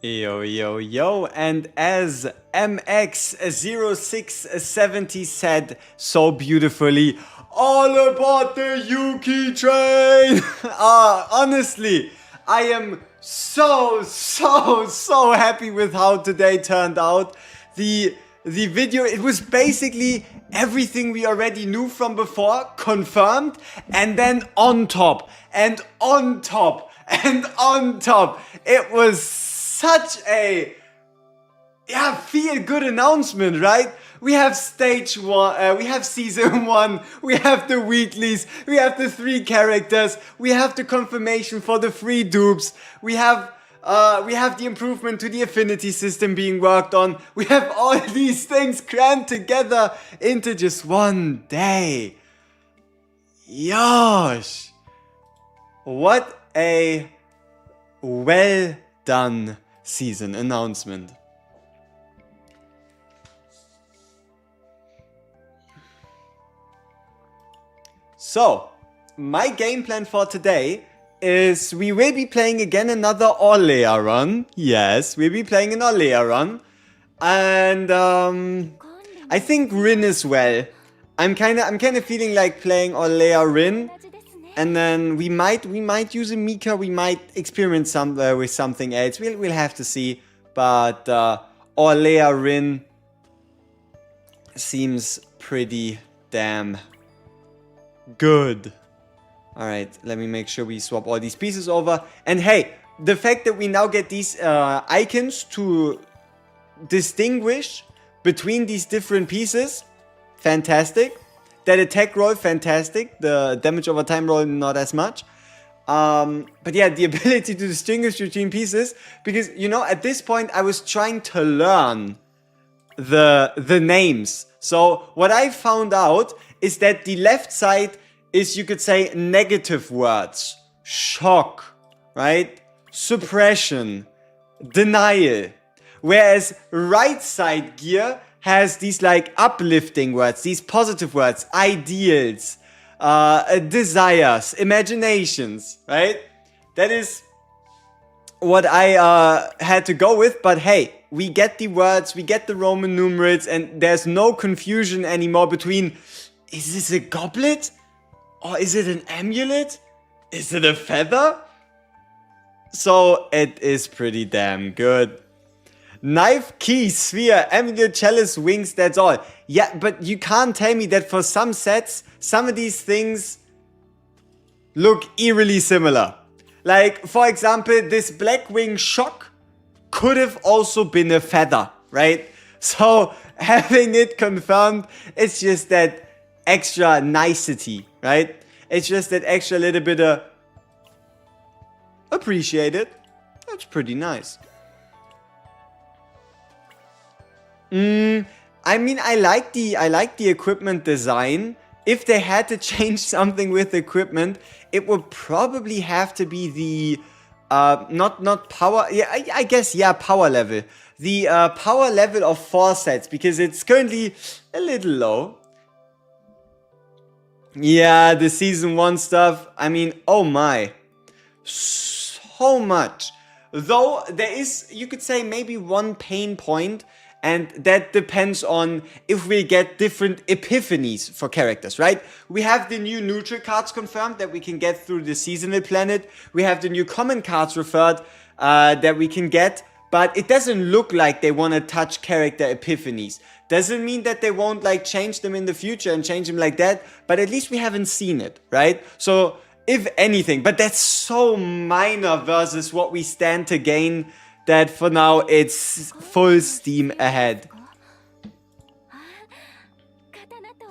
Yo, yo, yo, and as MX0670 said so beautifully, all about the Yuki train! Honestly, I am so happy with how today turned out. The video, it was basically everything we already knew from before, confirmed, and then on top, and on top, and on top. It was such a feel good announcement, right? We have stage one, we have season one, we have the weeklies, we have the 3 characters, we have the confirmation for the 3 dupes, we have the improvement to the affinity system being worked on. We have all these things crammed together into just one day. Yosh! What a well done season announcement. So, my game plan for today is we will be playing again another Orlea run. Yes, we'll be playing an Orlea run. And I think Rin as well. I'm kinda feeling like playing Orlea Rin. And then we might use a Mika, we might experiment with something else. We'll have to see. But Orlea Rin seems pretty damn good. Alright, let me make sure we swap all these pieces over. And hey, the fact that we now get these icons to distinguish between these different pieces, fantastic. That attack roll, fantastic. The damage over time roll, not as much. But yeah, the ability to distinguish between pieces. Because, you know, at this point, I was trying to learn the names. So what I found out is that the left side is, you could say, negative words. Shock, right? Suppression, denial. Whereas right side gear has these like uplifting words, these positive words, ideals, desires, imaginations, right? That is what I had to go with, but hey, we get the words, we get the Roman numerals, and there's no confusion anymore between, is this a goblet? Or is it an amulet? Is it a feather? So it is pretty damn good. Knife, key, sphere, amulet, chalice, wings, that's all. Yeah, but you can't tell me that for some sets, some of these things look eerily similar. Like, for example, this Blackwing Shock could have also been a feather, right? So having it confirmed, it's just that extra nicety, right? It's just that extra little bit of appreciate it. That's pretty nice. I mean, I like the equipment design. If they had to change something with equipment, it would probably have to be the not power. Yeah, I guess yeah, power level. The power level of 4 sets, because it's currently a little low. Yeah, the season 1 stuff. I mean, oh my, so much. Though there is, you could say, maybe one pain point. And that depends on if we get different epiphanies for characters, right? We have the new neutral cards confirmed that we can get through the seasonal planet. We have the new common cards referred that we can get. But it doesn't look like they want to touch character epiphanies. Doesn't mean that they won't like change them in the future and change them like that. But at least we haven't seen it, right? So if anything, but that's so minor versus what we stand to gain, that for now it's full steam ahead.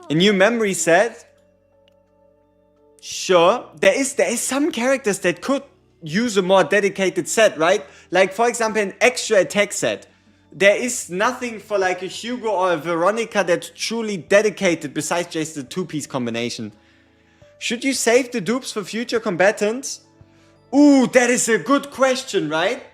A new memory set? Sure. There is some characters that could use a more dedicated set, right? Like, for example, an extra attack set. There is nothing for like a Hugo or a Veronica that's truly dedicated besides just the 2-piece combination. Should you save the dupes for future combatants? Ooh, that is a good question, right?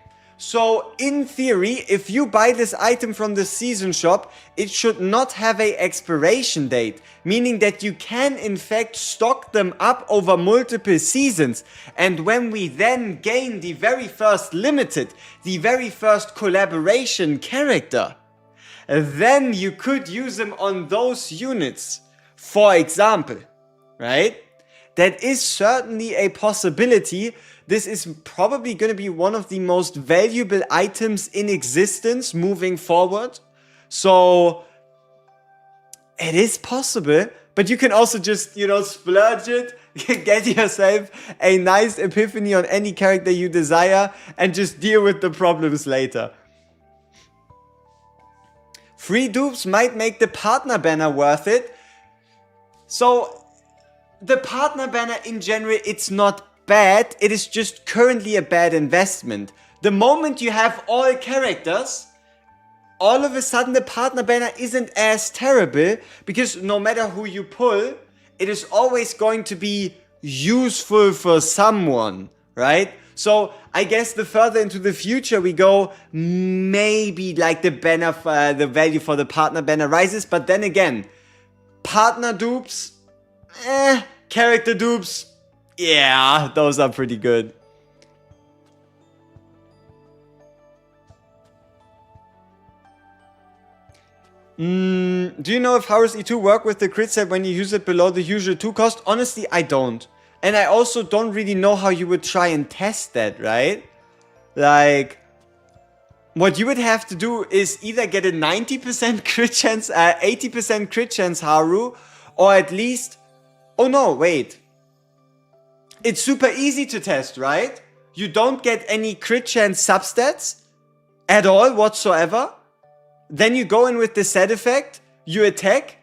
So in theory, if you buy this item from the season shop, it should not have a expiration date, meaning that you can in fact stock them up over multiple seasons. And when we then gain the very first limited, the very first collaboration character, then you could use them on those units, for example, right? That is certainly a possibility. This is probably going to be one of the most valuable items in existence moving forward. So it is possible, but you can also just, splurge it, get yourself a nice epiphany on any character you desire, and just deal with the problems later. Free dupes might make the partner banner worth it. So the partner banner in general, it's not bad, it is just currently a bad investment. The moment you have all characters, all of a sudden the partner banner isn't as terrible, because no matter who you pull, it is always going to be useful for someone, right? So I guess the further into the future we go, maybe like the banner, the value for the partner banner rises, but then again, partner dupes, character dupes, yeah, those are pretty good. Do you know if Horus E2 work with the crit set when you use it below the usual 2 cost? Honestly, I don't. And I also don't really know how you would try and test that, right? Like, what you would have to do is either get a 90% crit chance, 80% crit chance Haru, or at least... Oh no, wait. It's super easy to test, right? You don't get any crit chance substats at all whatsoever. Then you go in with the set effect, you attack,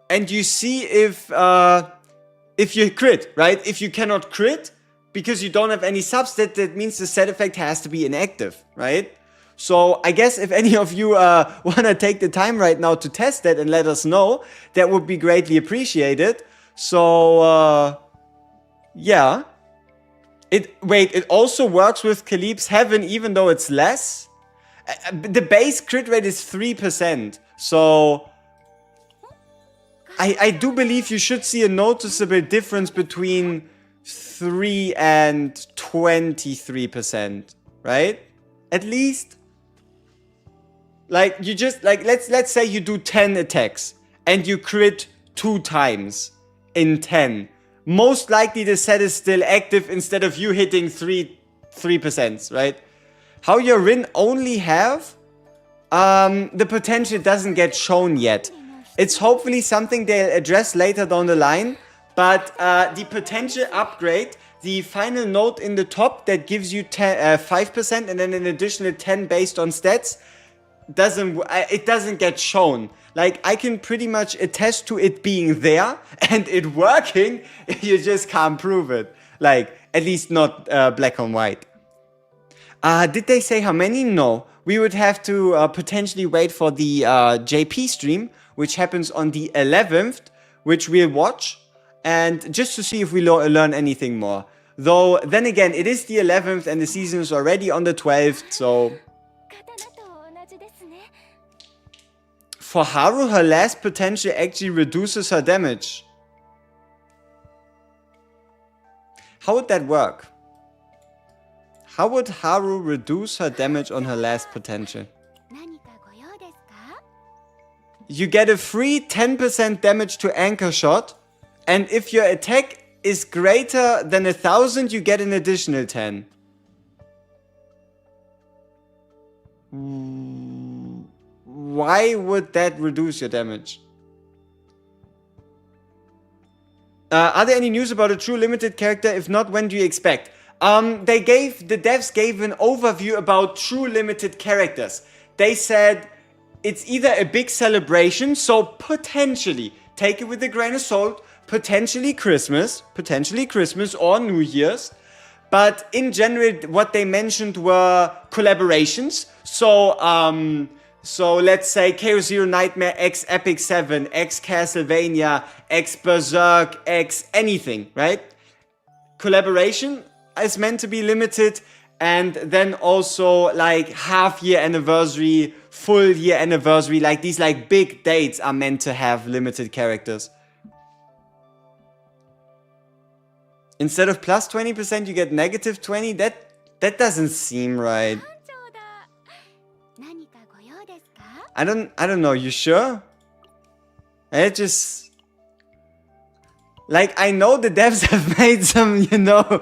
and you see if you crit, right? If you cannot crit, because you don't have any substat, that means the set effect has to be inactive, right? So I guess if any of you want to take the time right now to test that and let us know, that would be greatly appreciated. So, yeah. It also works with Khalib's Heaven, even though it's less. The base crit rate is 3%. So, I do believe you should see a noticeable difference between 3 and 23%, right? At least. Like, you just, like, let's say you do 10 attacks and you crit 2 times in 10. Most likely the set is still active instead of you hitting 3%, right? How your Rin only have the potential doesn't get shown yet. It's hopefully something they'll address later down the line, but the potential upgrade, the final note in the top that gives you 5% and then an additional 10 based on stats, it doesn't get shown. Like, I can pretty much attest to it being there and it working, you just can't prove it. Like, at least not black on white. Did they say how many? No. We would have to potentially wait for the JP stream, which happens on the 11th, which we'll watch, and just to see if we learn anything more. Though, then again, it is the 11th and the season is already on the 12th, so... For Haru, her last potential actually reduces her damage. How would that work? How would Haru reduce her damage on her last potential? You get a free 10% damage to anchor shot, and if your attack is greater than 1,000, you get an additional 10. Why would that reduce your damage? Are there any news about a true limited character? If not, when do you expect? The devs gave an overview about true limited characters. They said it's either a big celebration, so potentially, take it with a grain of salt, potentially Christmas or New Year's. But in general, what they mentioned were collaborations. So let's say Chaos Zero Nightmare X Epic 7, X Castlevania, X Berserk, X anything, right? Collaboration is meant to be limited, and then also like half-year anniversary, full-year anniversary, like these like big dates are meant to have limited characters. Instead of plus 20%, you get negative 20? That doesn't seem right. I don't know, you sure? It just... Like, I know the devs have made some, you know,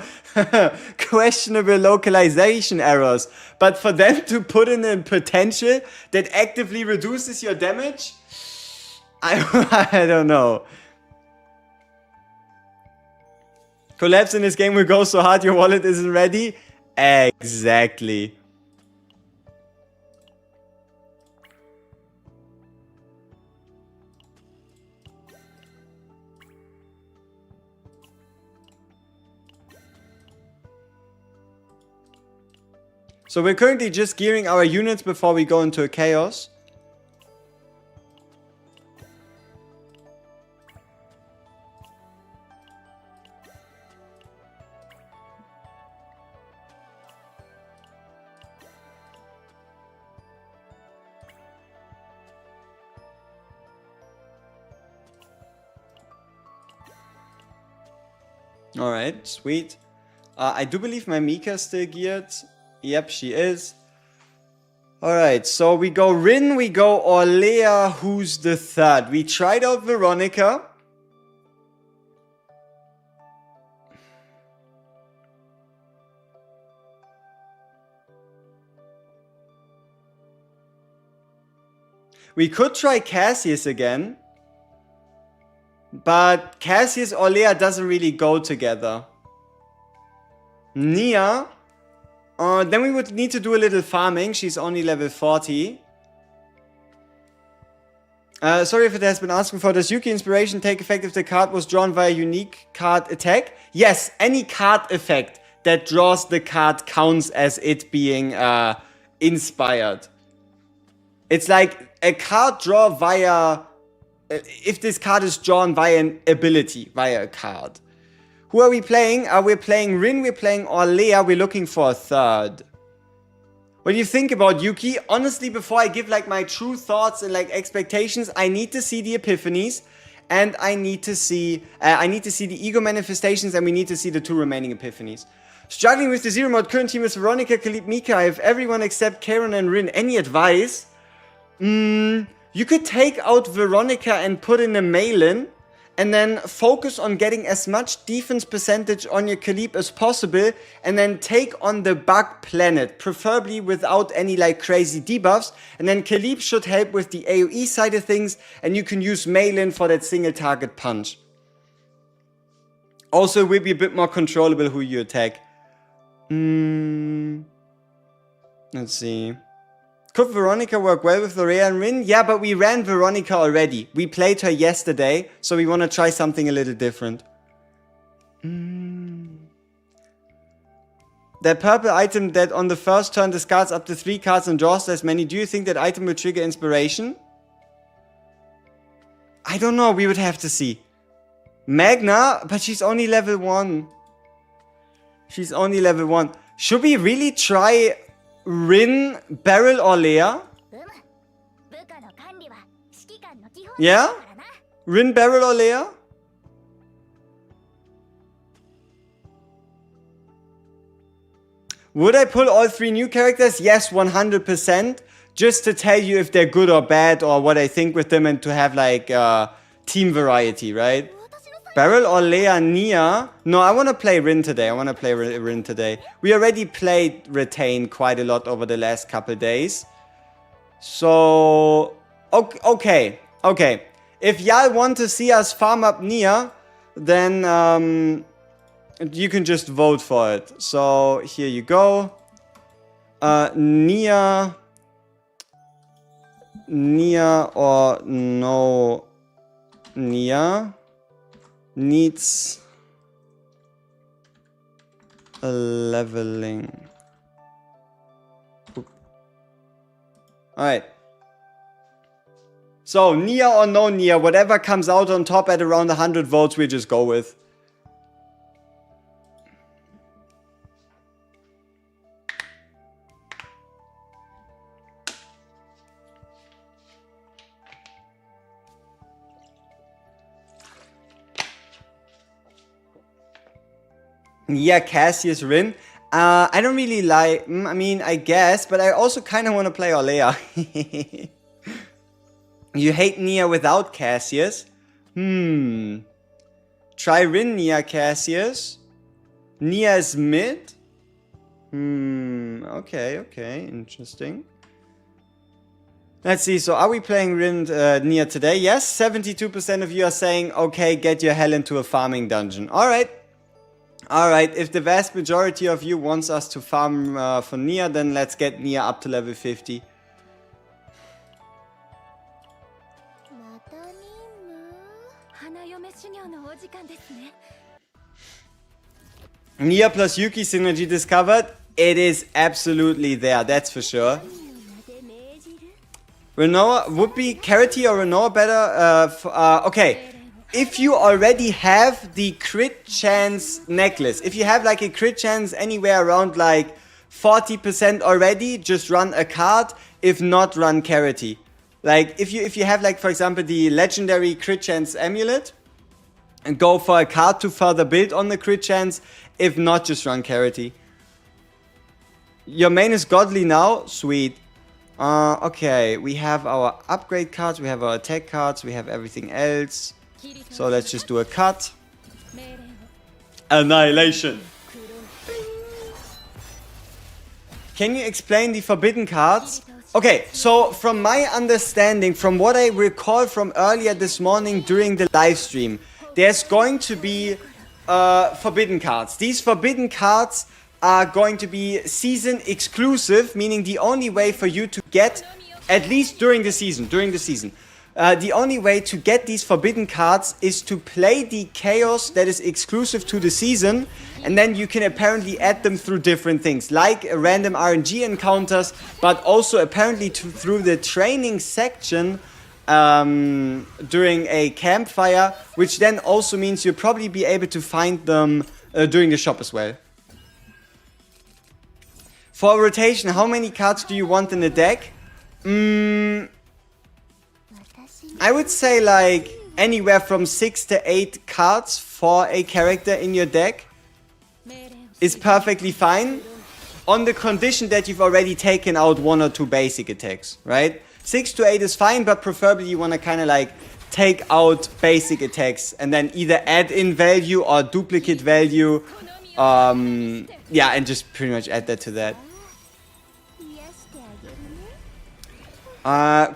questionable localization errors, but for them to put in a potential that actively reduces your damage? I don't know. Collapse in this game will go so hard your wallet isn't ready? Exactly. So we're currently just gearing our units before we go into a chaos. Alright, sweet. I do believe my Mika is still geared. Yep, she is. Alright, so we go Rin, we go Orlea, who's the third? We tried out Veronica. We could try Cassius again. But Cassius Orlea doesn't really go together. Nia. Then we would need to do a little farming. She's only level 40. Sorry if it has been asked before. Does Yuki Inspiration take effect if the card was drawn via unique card attack? Yes, any card effect that draws the card counts as it being inspired. It's like a card draw via... if this card is drawn via an ability, via a card. Who are we playing? We're playing Rin, we're playing Orlea, we're looking for a third. What do you think about Yuki? Honestly, before I give like my true thoughts and like expectations, I need to see the epiphanies. And I need to see the ego manifestations, and we need to see the 2 remaining epiphanies. Struggling with the zero mode, current team is Veronica, Khalid, Mika. I have everyone except Karen and Rin. Any advice? You could take out Veronica and put in a Malin, and then focus on getting as much defense percentage on your Khalid as possible, and then take on the bug planet, preferably without any like crazy debuffs, and then Khalid should help with the AoE side of things, and you can use Malin for that single target punch. Also, it will be a bit more controllable who you attack. Let's see. Could Veronica work well with Orlea and Rin? Yeah, but we ran Veronica already. We played her yesterday, so we want to try something a little different. That purple item that on the first turn discards up to 3 cards and draws as many, do you think that item will trigger inspiration? I don't know, we would have to see. Magna, but she's only level 1. She's only level 1. Should we really try... Rin, Beryl, Orlea? Yeah? Rin, Beryl, Orlea? Would I pull all 3 new characters? Yes, 100%. Just to tell you if they're good or bad or what I think with them, and to have like team variety, right? Beryl, Orlea, Nia. No, I want to play Rin today. Rin today. We already played Retain quite a lot over the last couple days. So, okay. If y'all want to see us farm up Nia, then you can just vote for it. So, here you go. Nia or no Nia needs a leveling. Alright. So, Nia or no Nia, whatever comes out on top at around 100 votes, we'll just go with. Nia, Cassius, Rin. I don't really like... I mean, I guess, but I also kind of want to play Olea. You hate Nia without Cassius? Try Rin, Nia, Cassius. Nia is mid? Okay, interesting. Let's see, so are we playing Rin Nia today? Yes, 72% of you are saying, okay, get your hell into a farming dungeon. Alright, if the vast majority of you wants us to farm for Nia, then let's get Nia up to level 50. Nia plus Yuki synergy discovered. It is absolutely there, that's for sure. Renoa, would be Carity or Renoa better? Okay, if you already have the crit chance necklace, if you have like a crit chance anywhere around like 40% already, just run a card. If not, run Carity. Like if you have like, for example, the legendary crit chance amulet, and go for a card to further build on the crit chance. If not, just run Carity. Your main is godly now? Sweet. Okay, we have our upgrade cards, we have our attack cards, we have everything else. So let's just do a cut. Annihilation. Can you explain the forbidden cards? Okay, so from my understanding, from what I recall from earlier this morning during the live stream, there's going to be forbidden cards. These forbidden cards are going to be season exclusive, meaning the only way for you to get, at least during the season, the only way to get these forbidden cards is to play the chaos that is exclusive to the season, and then you can apparently add them through different things, like random RNG encounters, but also apparently through the training section during a campfire, which then also means you'll probably be able to find them during the shop as well. For rotation, how many cards do you want in the deck? I would say like anywhere from 6 to 8 cards for a character in your deck is perfectly fine, on the condition that you've already taken out 1 or 2 basic attacks, right? 6 to 8 is fine, but preferably you want to kind of like take out basic attacks and then either add in value or duplicate value. Yeah, and just pretty much add that to that.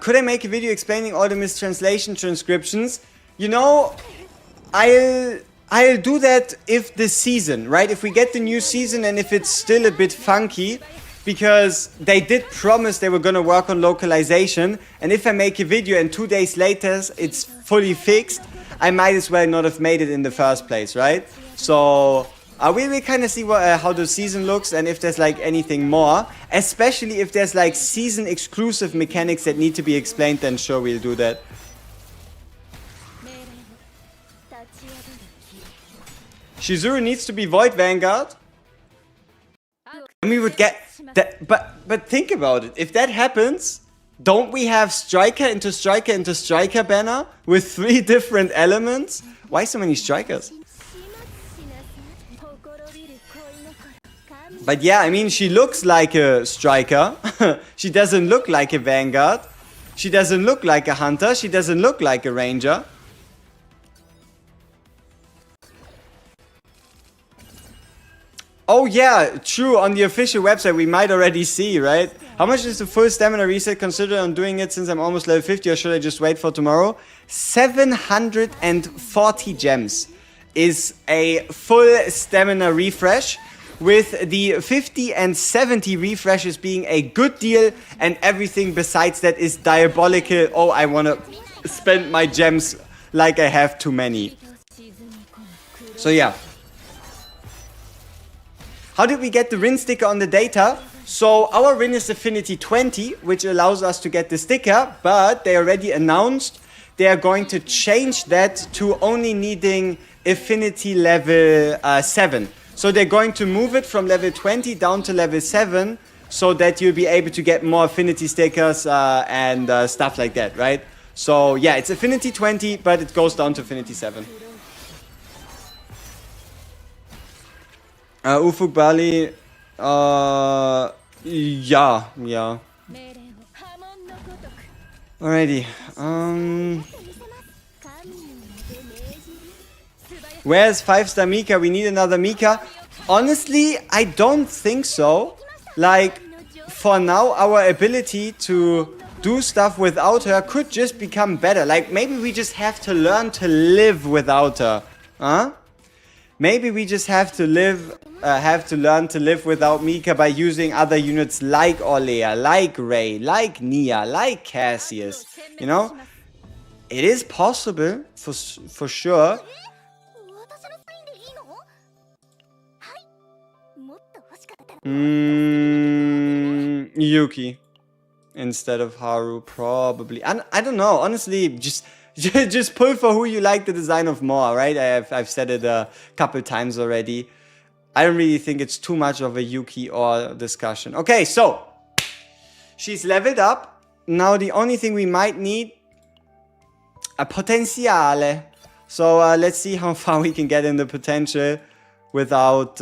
Could I make a video explaining all the mistranslation transcriptions? You know, I'll do that if this season, right? If we get the new season and if it's still a bit funky, because they did promise they were gonna work on localization, and if I make a video and 2 days later it's fully fixed, I might as well not have made it in the first place, right? So we will kind of see what, how the season looks and if there's like anything more. Especially if there's like season exclusive mechanics that need to be explained, then sure, we'll do that. Shizuru needs to be Void Vanguard. And we would get that, but think about it. If that happens, don't we have Striker into Striker into Striker banner with 3 different elements? Why so many Strikers? But yeah, I mean, she looks like a Striker. She doesn't look like a Vanguard. She doesn't look like a Hunter. She doesn't look like a Ranger. Oh yeah, true, on the official website we might already see, right? How much is the full stamina reset? Consider on doing it since I'm almost level 50, or should I just wait for tomorrow? 740 gems is a full stamina refresh, with the 50 and 70 refreshes being a good deal, and everything besides that is diabolical. Oh, I wanna spend my gems like I have too many. So yeah. How did we get the Rin sticker on the data? So our Rin is Affinity 20, which allows us to get the sticker, but they already announced they are going to change that to only needing Affinity level 7. So they're going to move it from level 20 down to level 7, so that you'll be able to get more Affinity stickers and stuff like that, right? So yeah, it's Affinity 20, but it goes down to Affinity 7. Ufuk Bali. Yeah, yeah. Alrighty. Where's 5-star Mika? We need another Mika. Honestly, I don't think so. Like, for now, our ability to do stuff without her could just become better. Like, maybe we just have to learn to live without her. Huh? Maybe we just have to learn to live without Mika by using other units like Olea, like Ray, like Nia, like Cassius. You know? It is possible, for sure. Yuki instead of Haru, probably. I don't know. Honestly, just pull for who you like the design of more, right? I've said it a couple times already. I don't really think it's too much of a Yuki or discussion. Okay, so she's leveled up. Now the only thing we might need a Potenziale. So let's see how far we can get in the potential without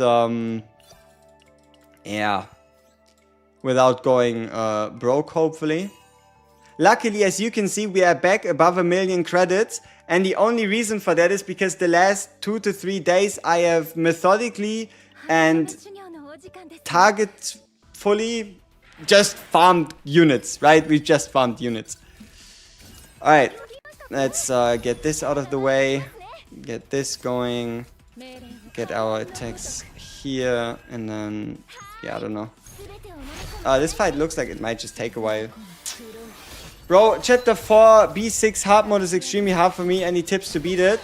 without going broke, hopefully. Luckily, as you can see, we are back above 1 million credits. And the only reason for that is because the last 2 to 3 days I have methodically and targetfully just farmed units, right? We've just farmed units. Alright, let's get this out of the way. Get this going. Get our attacks here. And then, yeah, I don't know. This fight looks like it might just take a while. Bro, chapter 4 B6 hard mode is extremely hard for me. Any tips to beat it?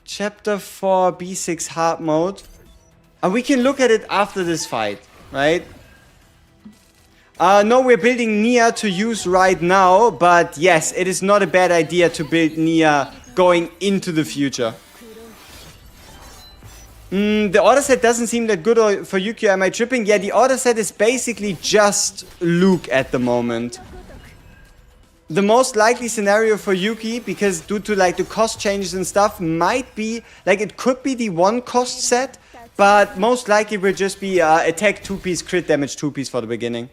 Chapter 4 B6 hard mode. We can look at it after this fight, right? No, we're building Nia to use right now. But yes, it is not a bad idea to build Nia going into the future. The order set doesn't seem that good for Yuki. Am I tripping? Yeah, the order set is basically just Luke at the moment. The most likely scenario for Yuki, because due to like the cost changes and stuff, might be, like it could be the 1 cost set, but most likely will just be attack 2-piece, crit damage 2-piece for the beginning.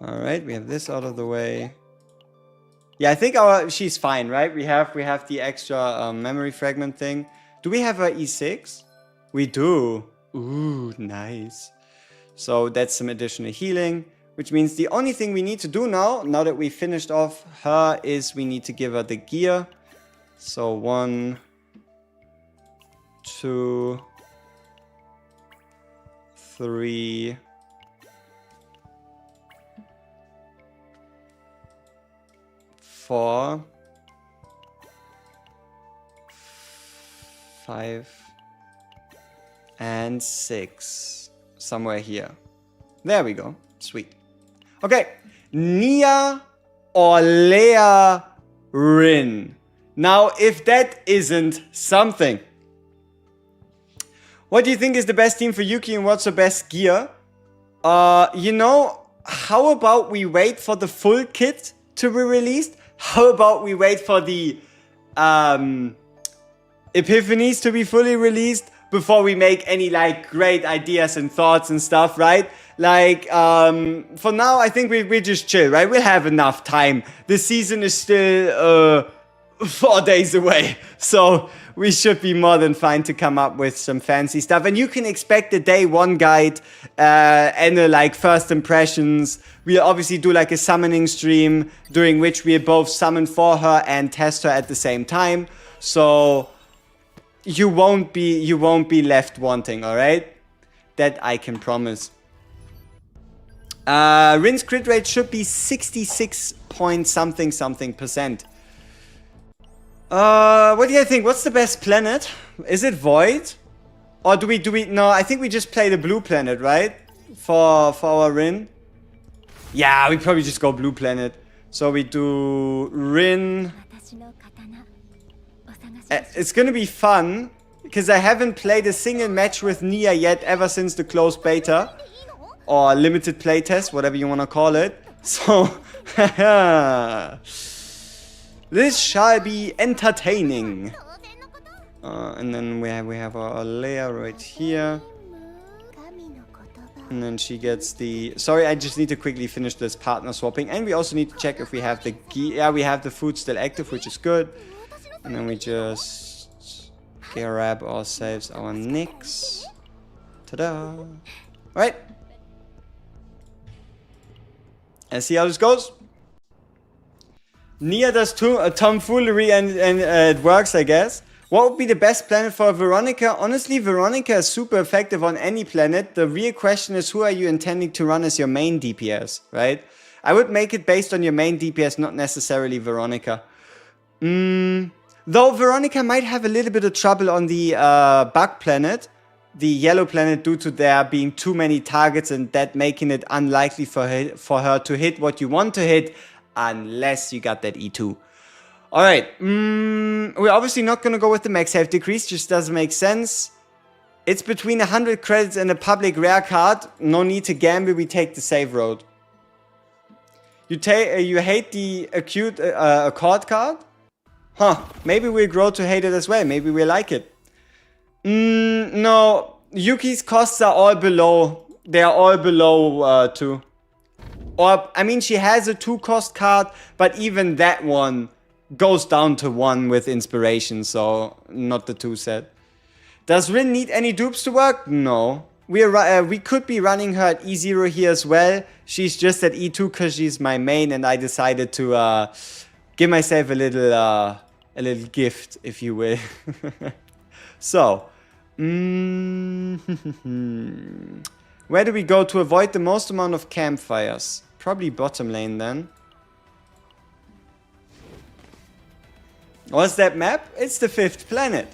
Alright, we have this out of the way. Yeah, I think she's fine, right? We have the extra memory fragment thing. Do we have a E6? We do. Ooh, nice. So that's some additional healing, which means the only thing we need to do now that we finished off her, is we need to give her the gear. So 1, 2, 3... 4, 5, and 6. Somewhere here. There we go. Sweet. Okay. Nia Olea Rin. Now, if that isn't something. What do you think is the best team for Yuki and what's the best gear? You know, how about we wait for the full kit to be released? How about we wait for the Epiphanies to be fully released before we make any like great ideas and thoughts and stuff, right? Like, for now, I think we just chill, right? We'll have enough time. The season is still 4 days away, so we should be more than fine to come up with some fancy stuff. And you can expect a day 1 guide and like first impressions. We'll obviously do like a summoning stream during which we'll both summon for her and test her at the same time. So you won't be left wanting, all right? That I can promise. Rin's crit rate should be 66 point something percent. What do you think? What's the best planet? Is it Void? Or do we no, I think we just play the blue planet, right? For our Rin. Yeah, we probably just go blue planet. So we do Rin. It's gonna be fun, because I haven't played a single match with Nia yet ever since the closed beta. or limited playtest, whatever you want to call it. So, this shall be entertaining. And then we have our Leia right here. And then she gets the... Sorry, I just need to quickly finish this partner swapping. And we also need to check if we have the... Yeah, we have the food still active, which is good. And then we just grab ourselves our Nyx. Ta-da! Alright. Let's see how this goes. Nia does tomfoolery and it works, I guess. What would be the best planet for Veronica? Honestly, Veronica is super effective on any planet. The real question is, who are you intending to run as your main DPS, right? I would make it based on your main DPS, not necessarily Veronica. Though Veronica might have a little bit of trouble on the bug planet, the yellow planet, due to there being too many targets and that making it unlikely for her to hit what you want to hit, unless you got that E2. Alright, we're obviously not going to go with the max health decrease, just doesn't make sense. It's between 100 credits and a public rare card. No need to gamble, we take the safe road. You hate the acute accord card? Huh, maybe we'll grow to hate it as well, maybe we like it. No, Yuki's costs are all below, they are all below 2. Or, I mean, she has a 2 cost card, but even that one goes down to 1 with inspiration, so not the 2 set. Does Rin need any dupes to work? No. We could be running her at E0 here as well. She's just at E2 because she's my main, and I decided to give myself a little gift, if you will. So, where do we go to avoid the most amount of campfires? Probably bottom lane then. What's that map? It's the 5th planet.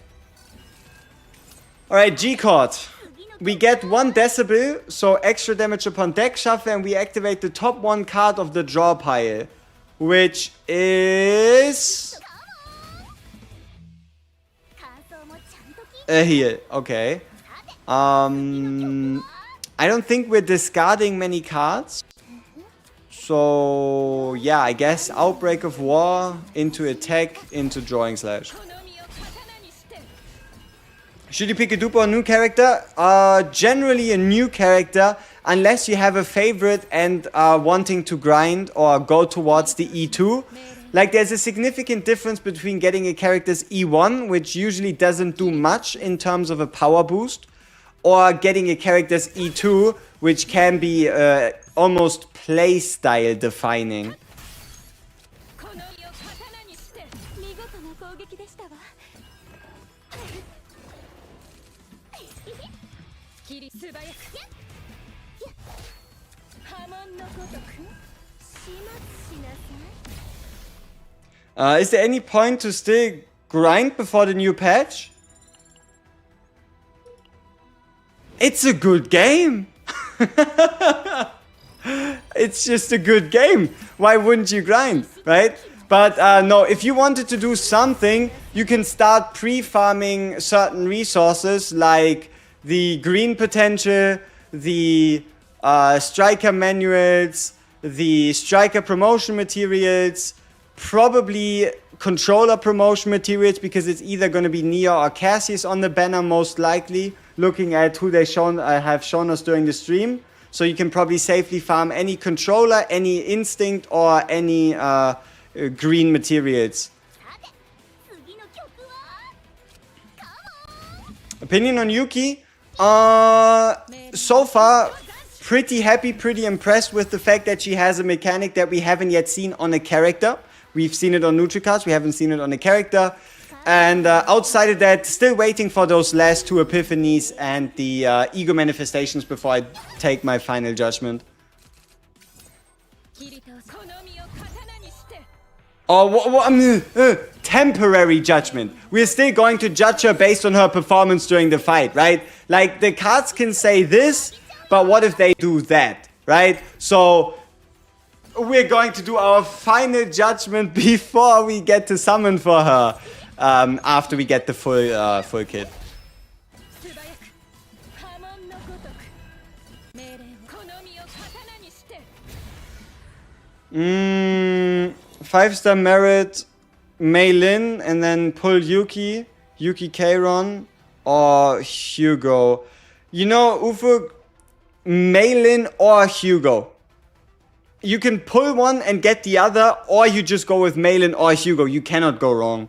Alright, G-Cord. We get 1 decibel, so extra damage upon deck shuffle, and we activate the top 1 card of the draw pile. Which is... a heal, okay. I don't think we're discarding many cards. So, yeah, I guess Outbreak of War, into attack, into Drawing Slash. Should you pick a dupe or a new character? Generally a new character, unless you have a favorite and are wanting to grind or go towards the E2. Like, there's a significant difference between getting a character's E1, which usually doesn't do much in terms of a power boost, or getting a character's E2, which can be almost playstyle defining. Is there any point to still grind before the new patch? It's a good game. It's just a good game. Why wouldn't you grind, right? But no, if you wanted to do something, you can start pre-farming certain resources like the green potential, the striker manuals, the striker promotion materials, probably controller promotion materials, because it's either going to be Nia or Cassius on the banner most likely, looking at who they have shown us during the stream. So you can probably safely farm any controller, any instinct, or any green materials. Opinion on Yuki? So far, pretty happy, pretty impressed with the fact that she has a mechanic that we haven't yet seen on a character. We've seen it on NutriCards, we haven't seen it on a character. And outside of that, still waiting for those last 2 epiphanies and the ego manifestations before I take my final judgment. Or temporary judgment. We're still going to judge her based on her performance during the fight, right? Like, the cards can say this, but what if they do that, right? So we're going to do our final judgment before we get to summon for her. After we get the full kit. 5-star merit Mei Lin and then pull Yuki Keiron, or Hugo. You know, Ufuk, Mei Lin or Hugo. You can pull one and get the other, or you just go with Mei Lin or Hugo. You cannot go wrong.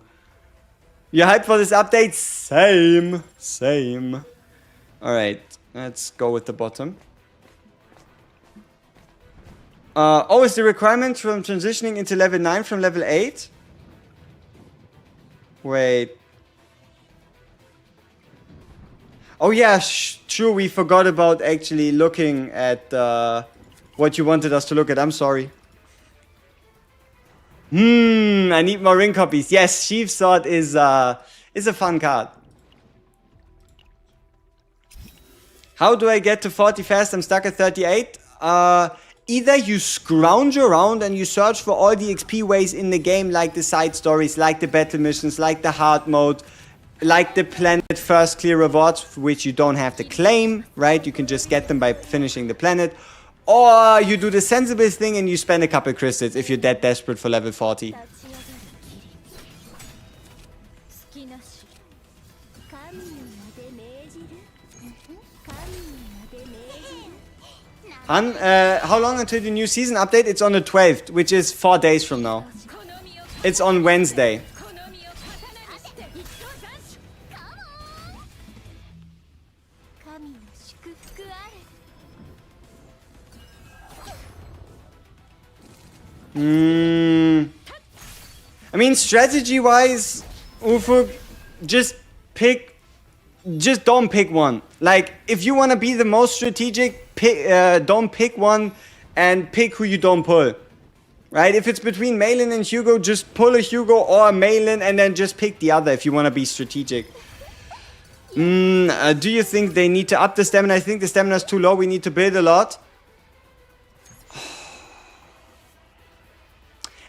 You hyped for this update? Same. Alright, let's go with the bottom. Is the requirement from transitioning into level 9 from level 8? Wait. Oh yeah, true, we forgot about actually looking at what you wanted us to look at. I'm sorry. I need more ring copies. Yes, Sheep's Sword is a fun card. How do I get to 40 fast? I'm stuck at 38. Either you scrounge around and you search for all the XP ways in the game, like the side stories, like the battle missions, like the hard mode, like the planet first clear rewards, which you don't have to claim, right? You can just get them by finishing the planet. Or you do the sensible thing and you spend a couple crystals if you're that desperate for level 40. Han, how long until the new season update? It's on the 12th, which is 4 days from now. It's on Wednesday. I mean, strategy-wise, Ufuk, just don't pick one. Like, if you want to be the most strategic, don't pick one and pick who you don't pull. Right? If it's between Mei Lin and Hugo, just pull a Hugo or a Mei Lin and then just pick the other if you want to be strategic. Do you think they need to up the stamina? I think the stamina is too low. We need to build a lot.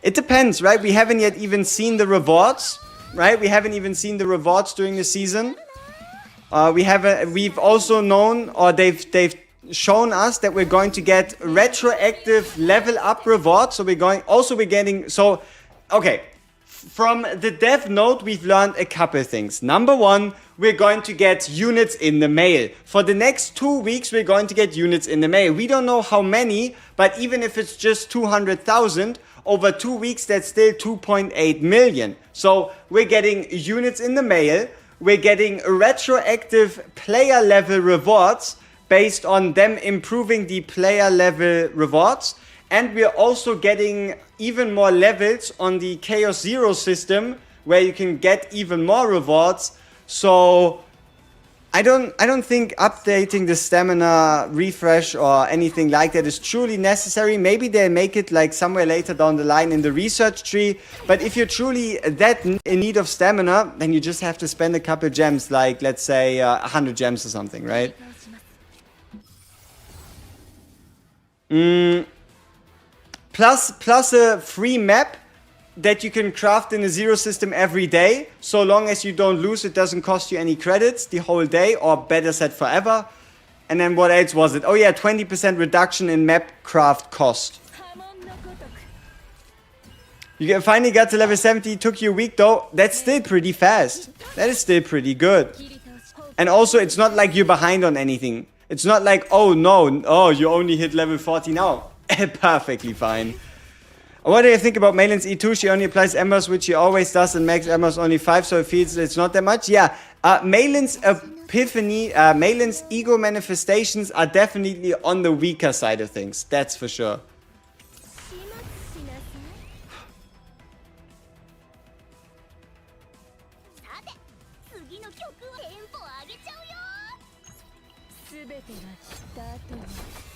It depends, right? We haven't yet even seen the rewards, right? We haven't even seen the rewards during the season. We've also known, or they've shown us that we're going to get retroactive level up rewards. So we're getting, okay. From the dev note, we've learned a couple things. Number one, we're going to get units in the mail. For the next 2 weeks, we're going to get units in the mail. We don't know how many, but even if it's just 200,000, over 2 weeks, that's still 2.8 million. So we're getting units in the mail. We're getting retroactive player level rewards based on them improving the player level rewards. And we're also getting even more levels on the Chaos Zero system where you can get even more rewards. So I don't think updating the stamina refresh or anything like that is truly necessary. Maybe they'll make it like somewhere later down the line in the research tree. But if you're truly that in need of stamina, then you just have to spend a couple gems, like let's say 100 gems or something, right? Plus a free map that you can craft in the Zero system every day. So long as you don't lose, it doesn't cost you any credits the whole day, or better said, forever. And then what else was it? Oh yeah, 20% reduction in map craft cost. You finally got to level 70, took you a week though. That's still pretty fast. That is still pretty good. And also, it's not like you're behind on anything. It's not like, oh no, oh, you only hit level 40 now. Perfectly fine. What do you think about Mei Lin's E2? She only applies Embers, which she always does, and makes Embers only 5, so it feels it's not that much. Yeah, Mei Lin's epiphany, Mei Lin's ego manifestations are definitely on the weaker side of things. That's for sure.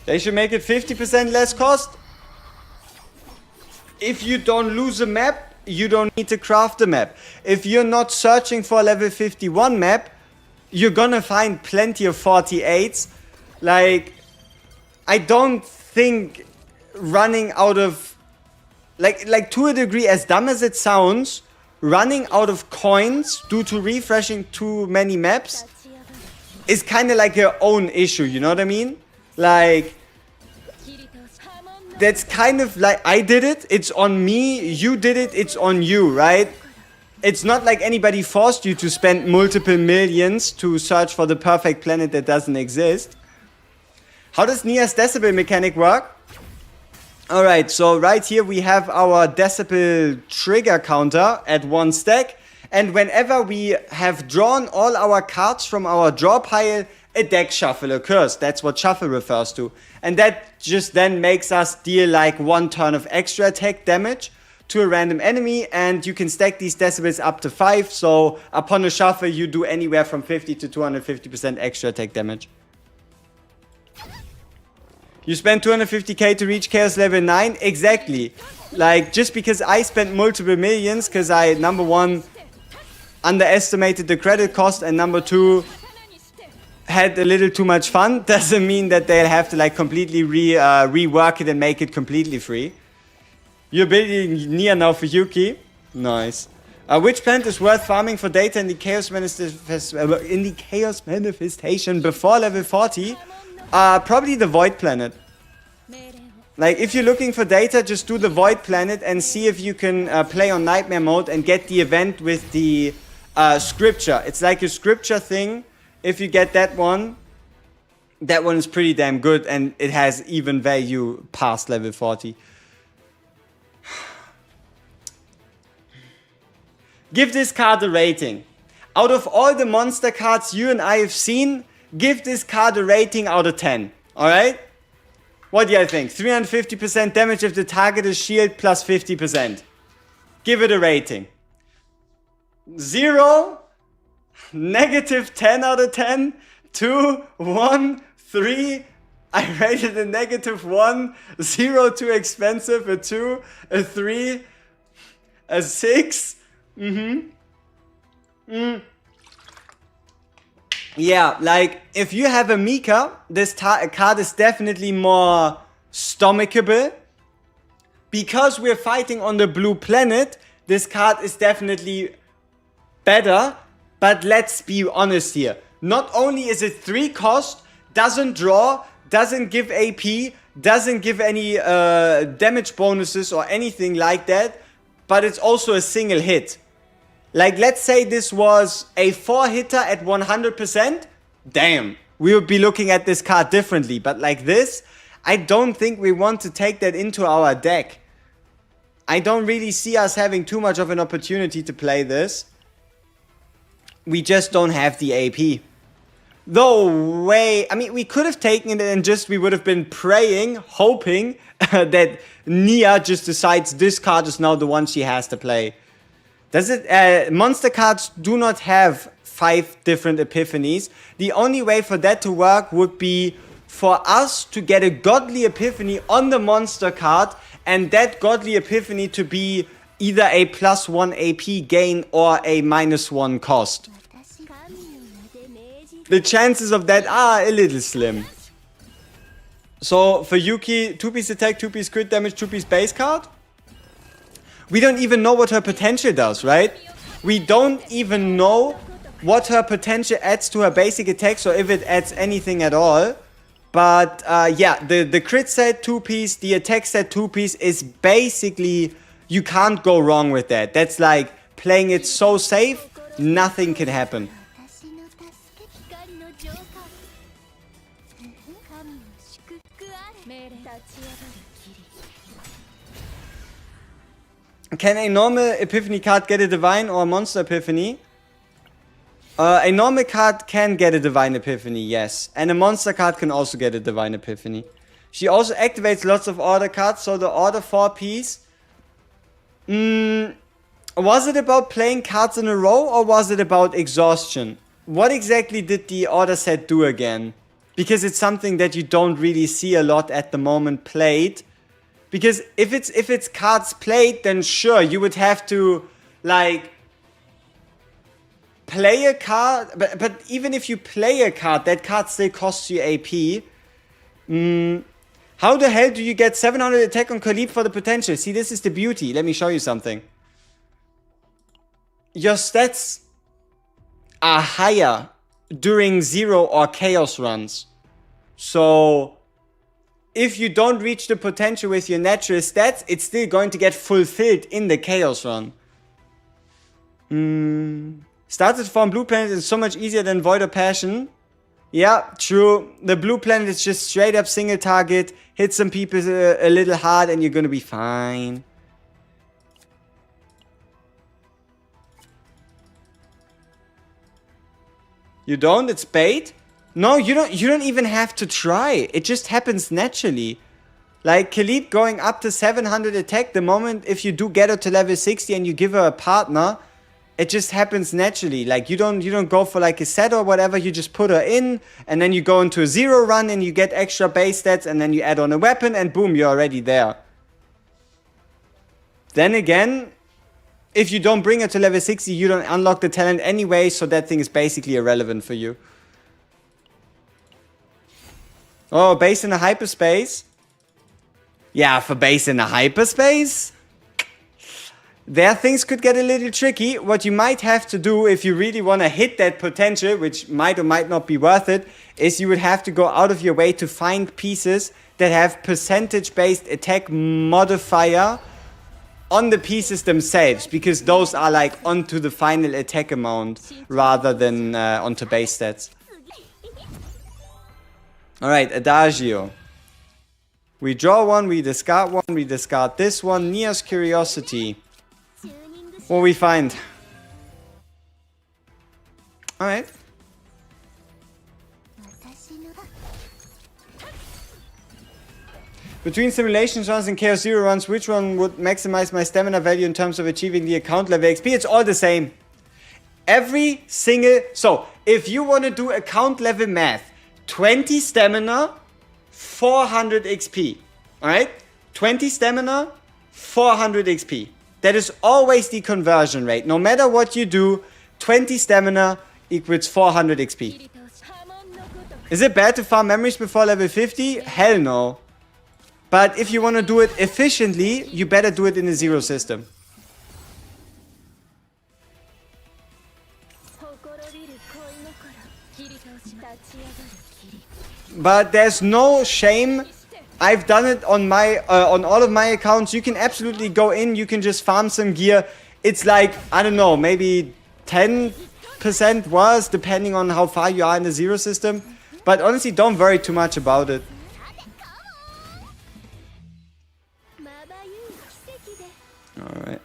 They should make it 50% less cost. If you don't lose a map, you don't need to craft a map. If you're not searching for a level 51 map, you're gonna find plenty of 48s. Like, I don't think running out of... Like to a degree, as dumb as it sounds, running out of coins due to refreshing too many maps is kind of like your own issue, you know what I mean? Like, that's kind of like, I did it, it's on me, you did it, it's on you, right? It's not like anybody forced you to spend multiple millions to search for the perfect planet that doesn't exist. How does Nia's decibel mechanic work? Alright, so right here we have our decibel trigger counter at 1 stack. And whenever we have drawn all our cards from our draw pile, a deck shuffle occurs. That's what shuffle refers to. And that just then makes us deal like 1 turn of extra attack damage to a random enemy. And you can stack these decibels up to 5. So upon a shuffle, you do anywhere from 50 to 250% extra attack damage. You spent 250k to reach Chaos level 9? Exactly. Like, just because I spent multiple millions, because I, number 1, underestimated the credit cost, and number 2, had a little too much fun, doesn't mean that they'll have to like completely rework it and make it completely free. You're building Nia now for Yuki. Nice. Which planet is worth farming for data in the Chaos Manifestation before level 40? Probably the Void Planet. Like, if you're looking for data, just do the Void Planet and see if you can play on Nightmare mode and get the event with the scripture. It's like a scripture thing. If you get that one is pretty damn good, and it has even value past level 40. Give this card a rating. Out of all the monster cards you and I have seen, give this card a rating out of 10. Alright? What do you think? 350% damage if the target is shield plus 50%. Give it a rating. 0, negative 10 out of 10, 2, 1, 3. I rated a negative 1, 0 too expensive, a 2, a 3, a 6. Yeah, like, if you have a Mika, this card is definitely more stomachable. Because we're fighting on the blue planet, this card is definitely better. But let's be honest here. Not only is it 3 cost, doesn't draw, doesn't give AP, doesn't give any damage bonuses or anything like that, but it's also a single hit. Like, let's say this was a 4-hitter at 100%. Damn, we would be looking at this card differently. But like this, I don't think we want to take that into our deck. I don't really see us having too much of an opportunity to play this. We just don't have the AP. Though, I mean, we could have taken it and just, we would have been praying, hoping that Nia just decides this card is now the one she has to play. Does it, monster cards do not have 5 different epiphanies. The only way for that to work would be for us to get a godly epiphany on the monster card, and that godly epiphany to be either a +1 AP gain or a -1 cost. The chances of that are a little slim. So for Yuki, 2-piece attack, 2-piece crit damage, 2-piece base card. We don't even know what her potential does, right? We don't even know what her potential adds to her basic attacks, or if it adds anything at all. But yeah, the crit set 2-piece, the attack set 2-piece is basically, you can't go wrong with that. That's like playing it so safe, nothing can happen. Can a normal epiphany card get a divine or a monster epiphany? A normal card can get a divine epiphany, yes. And a monster card can also get a divine epiphany. She also activates lots of order cards, so the order 4-piece. Was it about playing cards in a row, or was it about exhaustion? What exactly did the order set do again? Because it's something that you don't really see a lot at the moment played. Because if it's cards played, then sure, you would have to, like, play a card. But even if you play a card, that card still costs you AP. How the hell do you get 700 attack on Khalib for the potential? See, this is the beauty. Let me show you something. Your stats are higher during 0 or chaos runs. So if you don't reach the potential with your natural stats, it's still going to get fulfilled in the Chaos Run. Started from Blue Planet is so much easier than Void of Passion. Yeah, true. The Blue Planet is just straight up single target. Hit some people a little hard and you're gonna be fine. You don't? It's bait? No, you don't even have to try. It just happens naturally. Like Khalid going up to 700 attack, the moment if you do get her to level 60 and you give her a partner, it just happens naturally. Like you don't go for like a set or whatever, you just put her in and then you go into a 0 run and you get extra base stats and then you add on a weapon and boom, you're already there. Then again, if you don't bring her to level 60, you don't unlock the talent anyway, so that thing is basically irrelevant for you. Oh, base in a hyperspace? Yeah, for base in a hyperspace? There things could get a little tricky. What you might have to do if you really want to hit that potential, which might or might not be worth it, is you would have to go out of your way to find pieces that have percentage-based attack modifier on the pieces themselves, because those are like onto the final attack amount rather than onto base stats. Alright, Adagio. We draw one, we discard this one. Nia's Curiosity. What we find? Alright. Between simulation runs and Chaos Zero runs, which one would maximize my stamina value in terms of achieving the account level XP? It's all the same. Every single... So, if you want to do account level math, 20 stamina, 400 XP. Alright? 20 stamina, 400 XP. That is always the conversion rate. No matter what you do, 20 stamina equals 400 XP. Is it bad to farm memories before level 50? Hell no. But if you want to do it efficiently, you better do it in a zero system. But there's no shame. I've done it on my on all of my accounts. You can absolutely go in, you can just farm some gear. It's like, I don't know, maybe 10% worse depending on how far you are in the zero system. But honestly, don't worry too much about it. Alright.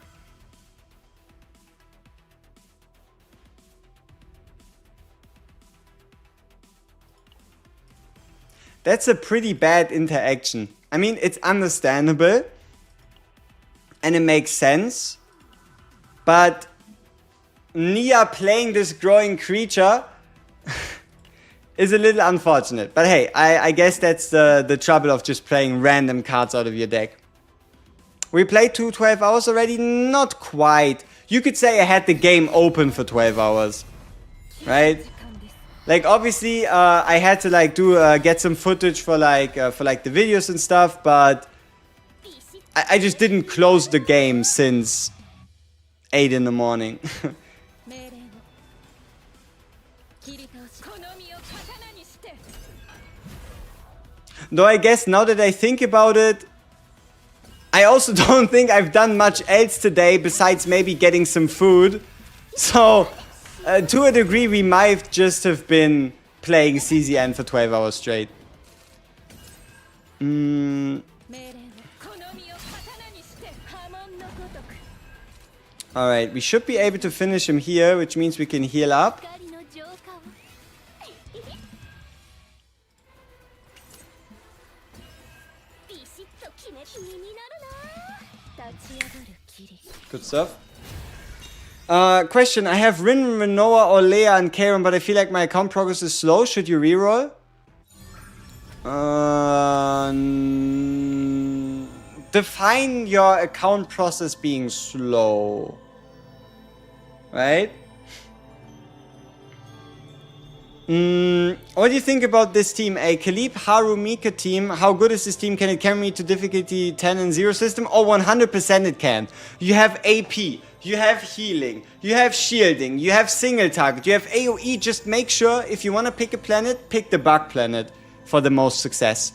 That's a pretty bad interaction. I mean, it's understandable. And it makes sense. But Nia playing this growing creature is a little unfortunate. But hey, I guess that's the trouble of just playing random cards out of your deck. We played 12 hours already? Not quite. You could say I had the game open for 12 hours. Right? Like, obviously, I had to, like, get some footage for, like, the videos and stuff, but I just didn't close the game since 8 in the morning. Though I guess now that I think about it, I also don't think I've done much else today besides maybe getting some food. So, to a degree, we might just have been playing CZN for 12 hours straight. Alright, we should be able to finish him here, which means we can heal up. Good stuff. Question, I have Rin, Rinoa, or Leia and Karon, but I feel like my account progress is slow. Should you reroll? Define your account process being slow. Right? What do you think about this team? A Kalib Haru Mika team. How good is this team? Can it carry me to difficulty 10 and 0 system? Oh, 100% it can. You have AP. You have healing. You have shielding. You have single target. You have AoE. Just make sure if you want to pick a planet, pick the bug planet for the most success.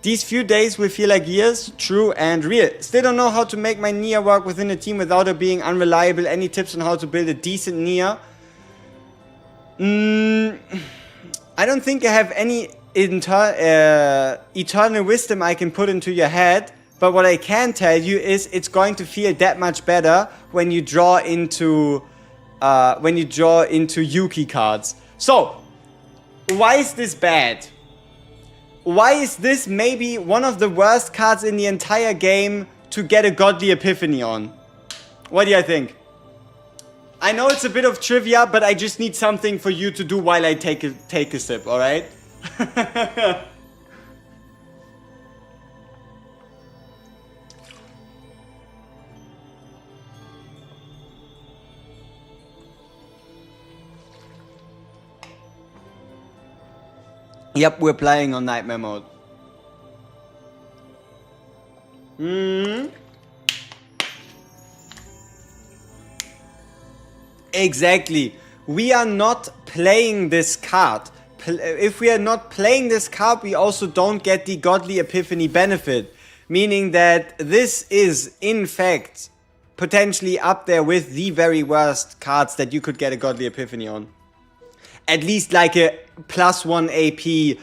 These few days will feel like years, true and real. Still don't know how to make my Nia work within a team without her being unreliable. Any tips on how to build a decent Nia? I don't think I have any eternal wisdom I can put into your head. But what I can tell you is it's going to feel that much better when you draw into Yuki cards. So, why is this bad? Why is this maybe one of the worst cards in the entire game to get a Godly Epiphany on? What do you think? I know it's a bit of trivia, but I just need something for you to do while I take a sip, alright? Yep, we're playing on Nightmare mode. Exactly. We are not playing this card. If we are not playing this card, we also don't get the Godly Epiphany benefit. Meaning that this is, in fact, potentially up there with the very worst cards that you could get a Godly Epiphany on. At least like a +1 AP,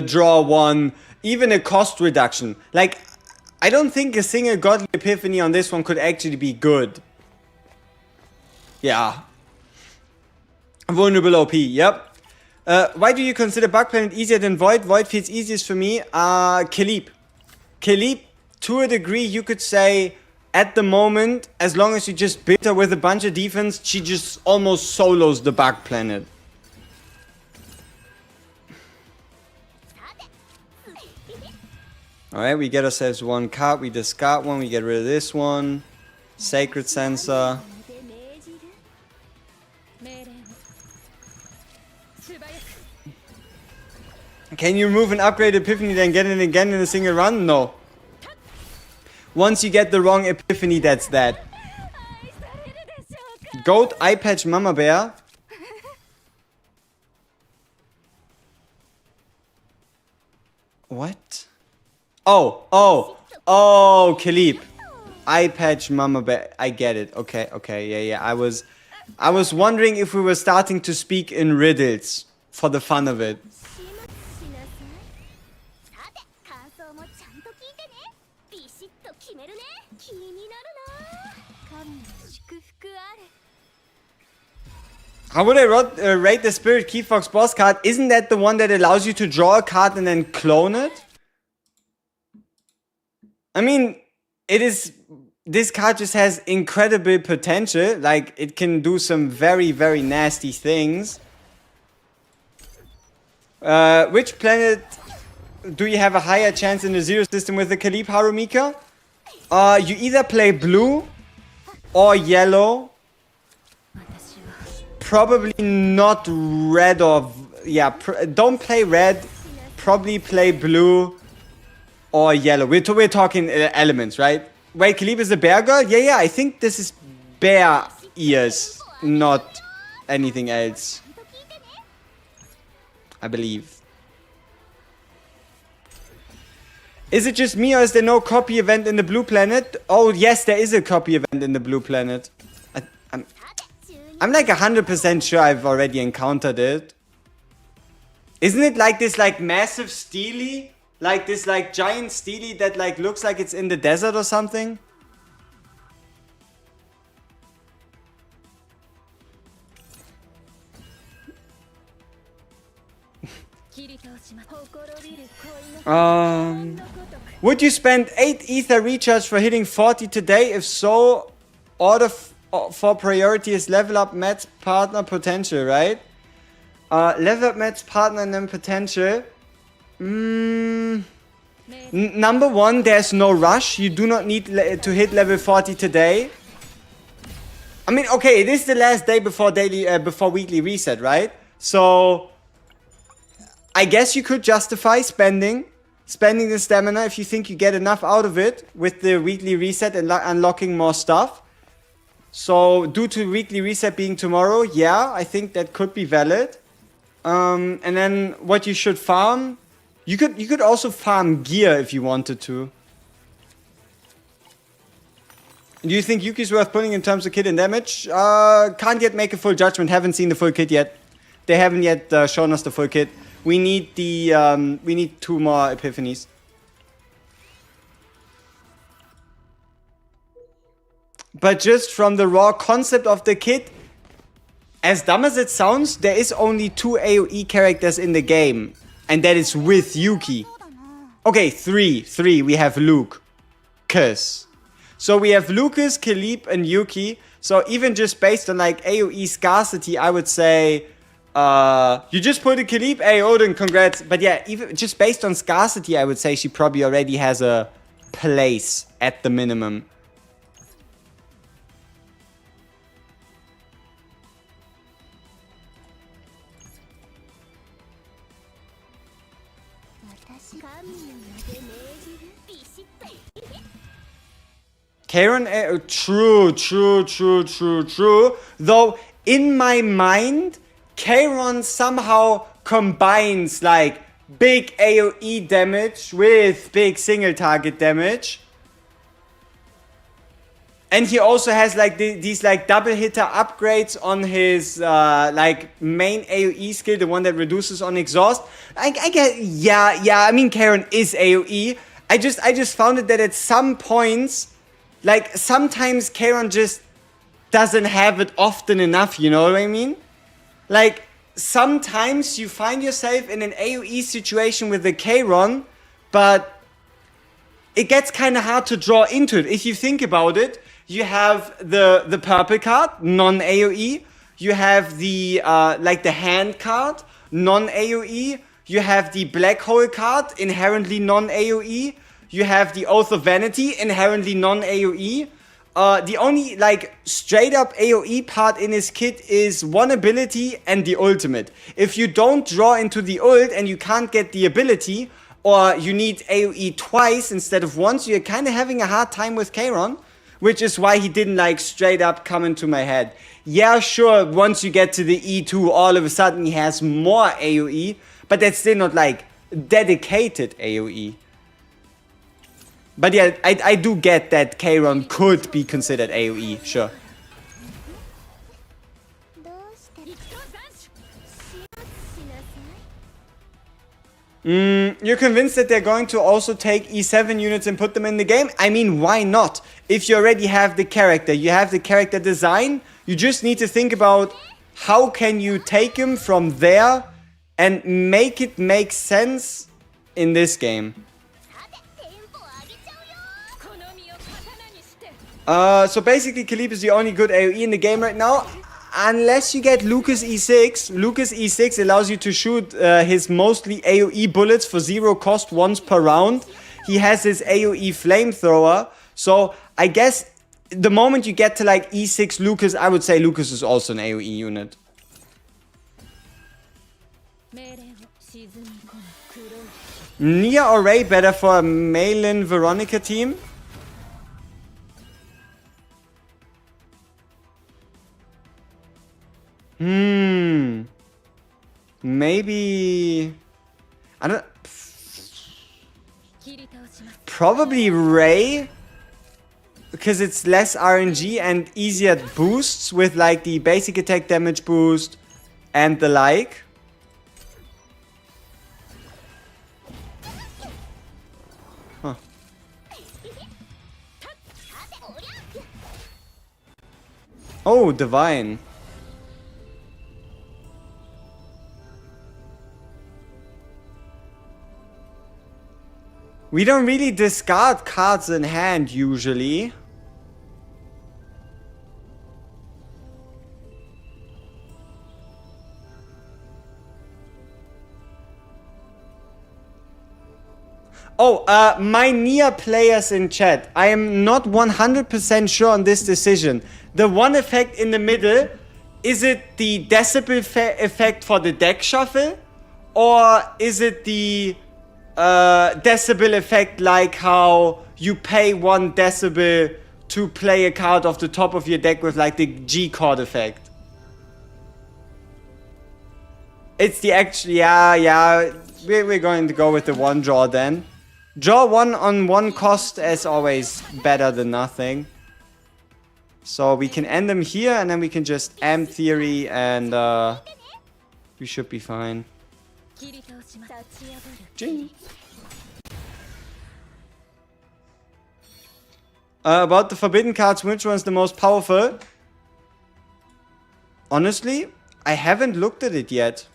draw 1, even a cost reduction. Like, I don't think a single Godly Epiphany on this one could actually be good. Yeah. Vulnerable OP, yep. Why do you consider Bug Planet easier than Void? Void feels easiest for me. Kaleep. Kaleep, to a degree, you could say, at the moment, as long as you just build her with a bunch of defense, she just almost solos the Bug Planet. Alright, we get ourselves one card, we discard one, we get rid of this one. Sacred Sensor. Can you remove an upgrade Epiphany then get it again in a single run? No. Once you get the wrong Epiphany, that's that. Goat, Eye Patch, Mama Bear. What? Oh, Kaleep. Eye Patch, Mama Bear. I get it. Okay, yeah. I was wondering if we were starting to speak in riddles for the fun of it. How would I rate the Spirit Key Fox boss card? Isn't that the one that allows you to draw a card and then clone it? I mean, it is... This card just has incredible potential. Like, it can do some very, very nasty things. Which planet do you have a higher chance in the Zero system with the Kaleep, Harumika? You either play blue or yellow. Probably not red or... Yeah, don't play red. Probably play blue or yellow. We're talking elements, right? Wait, Kaleep is a bear girl? Yeah, I think this is bear ears, not anything else. I believe. Is it just me or is there no copy event in the Blue Planet? Oh, yes, there is a copy event in the Blue Planet. I'm like 100% sure I've already encountered it. Isn't it like this like massive steely? Like this like giant steely that like looks like it's in the desert or something? Would you spend 8 ether recharge for hitting 40 today? If so, order for priority is level up Matt's partner potential, right? Level up Matt's partner and then potential. Number one, there's no rush. You do not need to hit level 40 today. I mean, okay, it is the last day before before weekly reset, right? So I guess you could justify spending the stamina if you think you get enough out of it with the weekly reset and unlocking more stuff. So due to weekly reset being tomorrow, yeah, I think that could be valid. And then what you should farm You could also farm gear if you wanted to. Do you think Yuki's worth pulling in terms of kit and damage? Can't yet make a full judgment. Haven't seen the full kit yet. They haven't yet shown us the full kit. We need the we need 2 more epiphanies. But just from the raw concept of the kit, as dumb as it sounds, there is only 2 AoE characters in the game. And that is with Yuki. Okay, 3. 3. We have Luke. So we have Lucas, Kalib, and Yuki. So even just based on like AoE scarcity, I would say you just put a Kalib. Hey, Odin, congrats. But yeah, even just based on scarcity, I would say she probably already has a place at the minimum. Karen, true. Though, in my mind, Karen somehow combines, like, big AoE damage with big single target damage. And he also has, like, these, like, double hitter upgrades on his, like, main AoE skill, the one that reduces on exhaust. I get, yeah, I mean, Karen is AoE. I just found it that at some points, like, sometimes Karen just doesn't have it often enough, you know what I mean? Like, sometimes you find yourself in an AoE situation with the Karen, but it gets kind of hard to draw into it. If you think about it, you have the purple card, non-AoE. You have the, like, the hand card, non-AoE. You have the black hole card, inherently non-AoE. You have the Oath of Vanity, inherently non-AoE. The only, like, straight up AoE part in his kit is one ability and the ultimate. If you don't draw into the ult and you can't get the ability, or you need AoE twice instead of once, you're kind of having a hard time with Karen. Which is why he didn't, like, straight up come into my head. Yeah, sure, once you get to the E2, all of a sudden he has more AoE. But that's still not, like, dedicated AoE. But yeah, I do get that Karen could be considered AoE, sure. You're convinced that they're going to also take E7 units and put them in the game? I mean, why not? If you already have the character, you have the character design, you just need to think about how can you take him from there and make it make sense in this game. So basically Kalib is the only good AoE in the game right now. Unless you get Lucas E6. Lucas E6 allows you to shoot his mostly AoE bullets for 0 cost once per round. He has his AoE flamethrower. So I guess the moment you get to like E6 Lucas, I would say Lucas is also an AoE unit. Nia or Ray better for a Malin Veronica team? Maybe... I don't... Probably Ray. Because it's less RNG and easier boosts with like the basic attack damage boost and the like. Huh. Oh, Divine. We don't really discard cards in hand, usually. Oh, my Nia players in chat. I am not 100% sure on this decision. The one effect in the middle, is it the decibel effect for the deck shuffle? Or is it the... decibel effect, like how you pay 1 decibel to play a card off the top of your deck with like the G chord effect? It's the actual, yeah. We're going to go with the one draw then. Draw one on one cost as always better than nothing. So we can end them here and then we can just amp theory and we should be fine. Jing. About the forbidden cards, which one's the most powerful? Honestly, I haven't looked at it yet.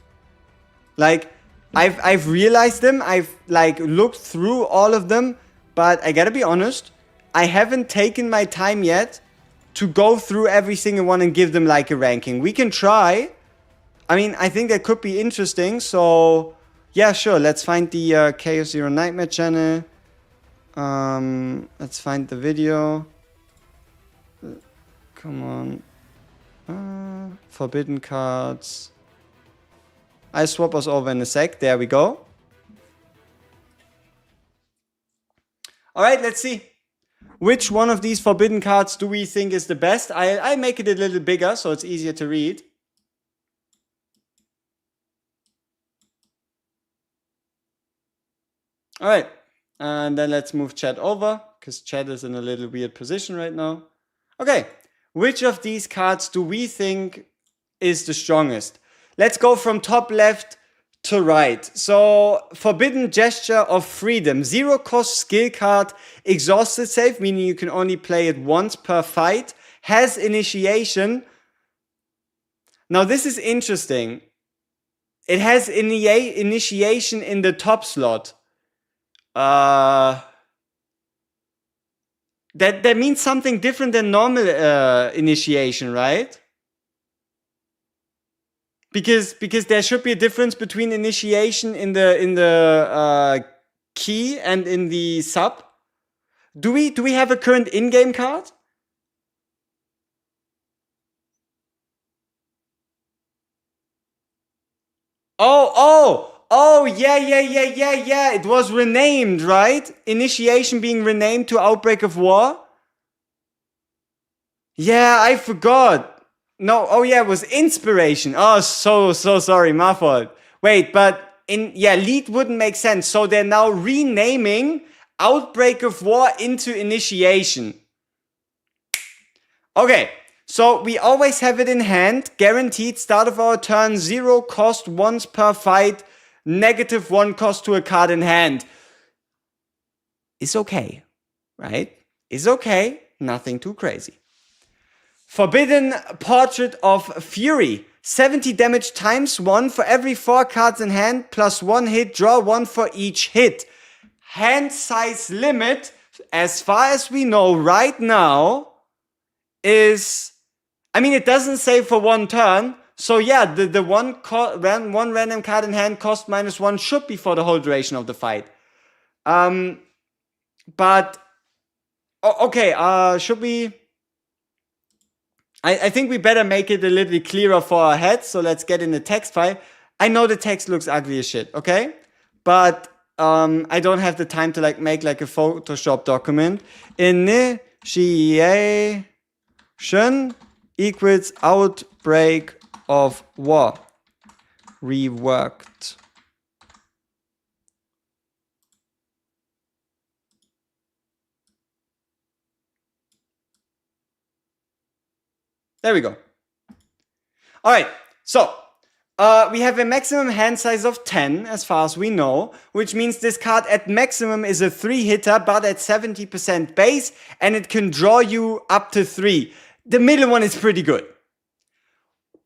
Like, I've realized them, I've like looked through all of them, but I gotta be honest, I haven't taken my time yet to go through every single one and give them like a ranking. We can try. I mean, I think that could be interesting, so yeah, sure, let's find the Chaos Zero Nightmare channel. Let's find the video. Come on. Forbidden cards. I'll swap us over in a sec. There we go. Alright, let's see. Which one of these forbidden cards do we think is the best? I'll make it a little bigger so it's easier to read. Alright. And then let's move chat over, because chat is in a little weird position right now. Okay. Which of these cards do we think is the strongest? Let's go from top left to right. So, Forbidden Gesture of Freedom. 0 cost skill card. Exhausted save, meaning you can only play it once per fight. Has initiation. Now, this is interesting. It has initiation in the top slot. That means something different than normal initiation, right? Because there should be a difference between initiation in the key and in the sub. Do we have a current in-game card? Oh, yeah. It was renamed, right? Initiation being renamed to Outbreak of War. Yeah, I forgot. No, oh yeah, it was Inspiration. Oh, so sorry, my fault. Wait, but lead wouldn't make sense. So they're now renaming Outbreak of War into Initiation. Okay, so we always have it in hand. Guaranteed start of our turn, 0 cost once per fight, -1 cost to a card in hand. Is okay, right? Is okay, nothing too crazy. Forbidden Portrait of Fury. 70 damage times 1 for every 4 cards in hand, plus 1 hit, draw 1 for each hit. Hand size limit, as far as we know right now, is... I mean, it doesn't say for 1 turn, so yeah, the one random card in hand cost -1 should be for the whole duration of the fight. But... okay, should we... I think we better make it a little clearer for our heads, so let's get in the text file. I know the text looks ugly as shit, okay? But I don't have the time to like make like a Photoshop document. Initiation equals Outbreak of War. Reworked. There we go. Alright, so we have a maximum hand size of 10 as far as we know, which means this card at maximum is a 3-hitter but at 70% base, and it can draw you up to 3. The middle one is pretty good.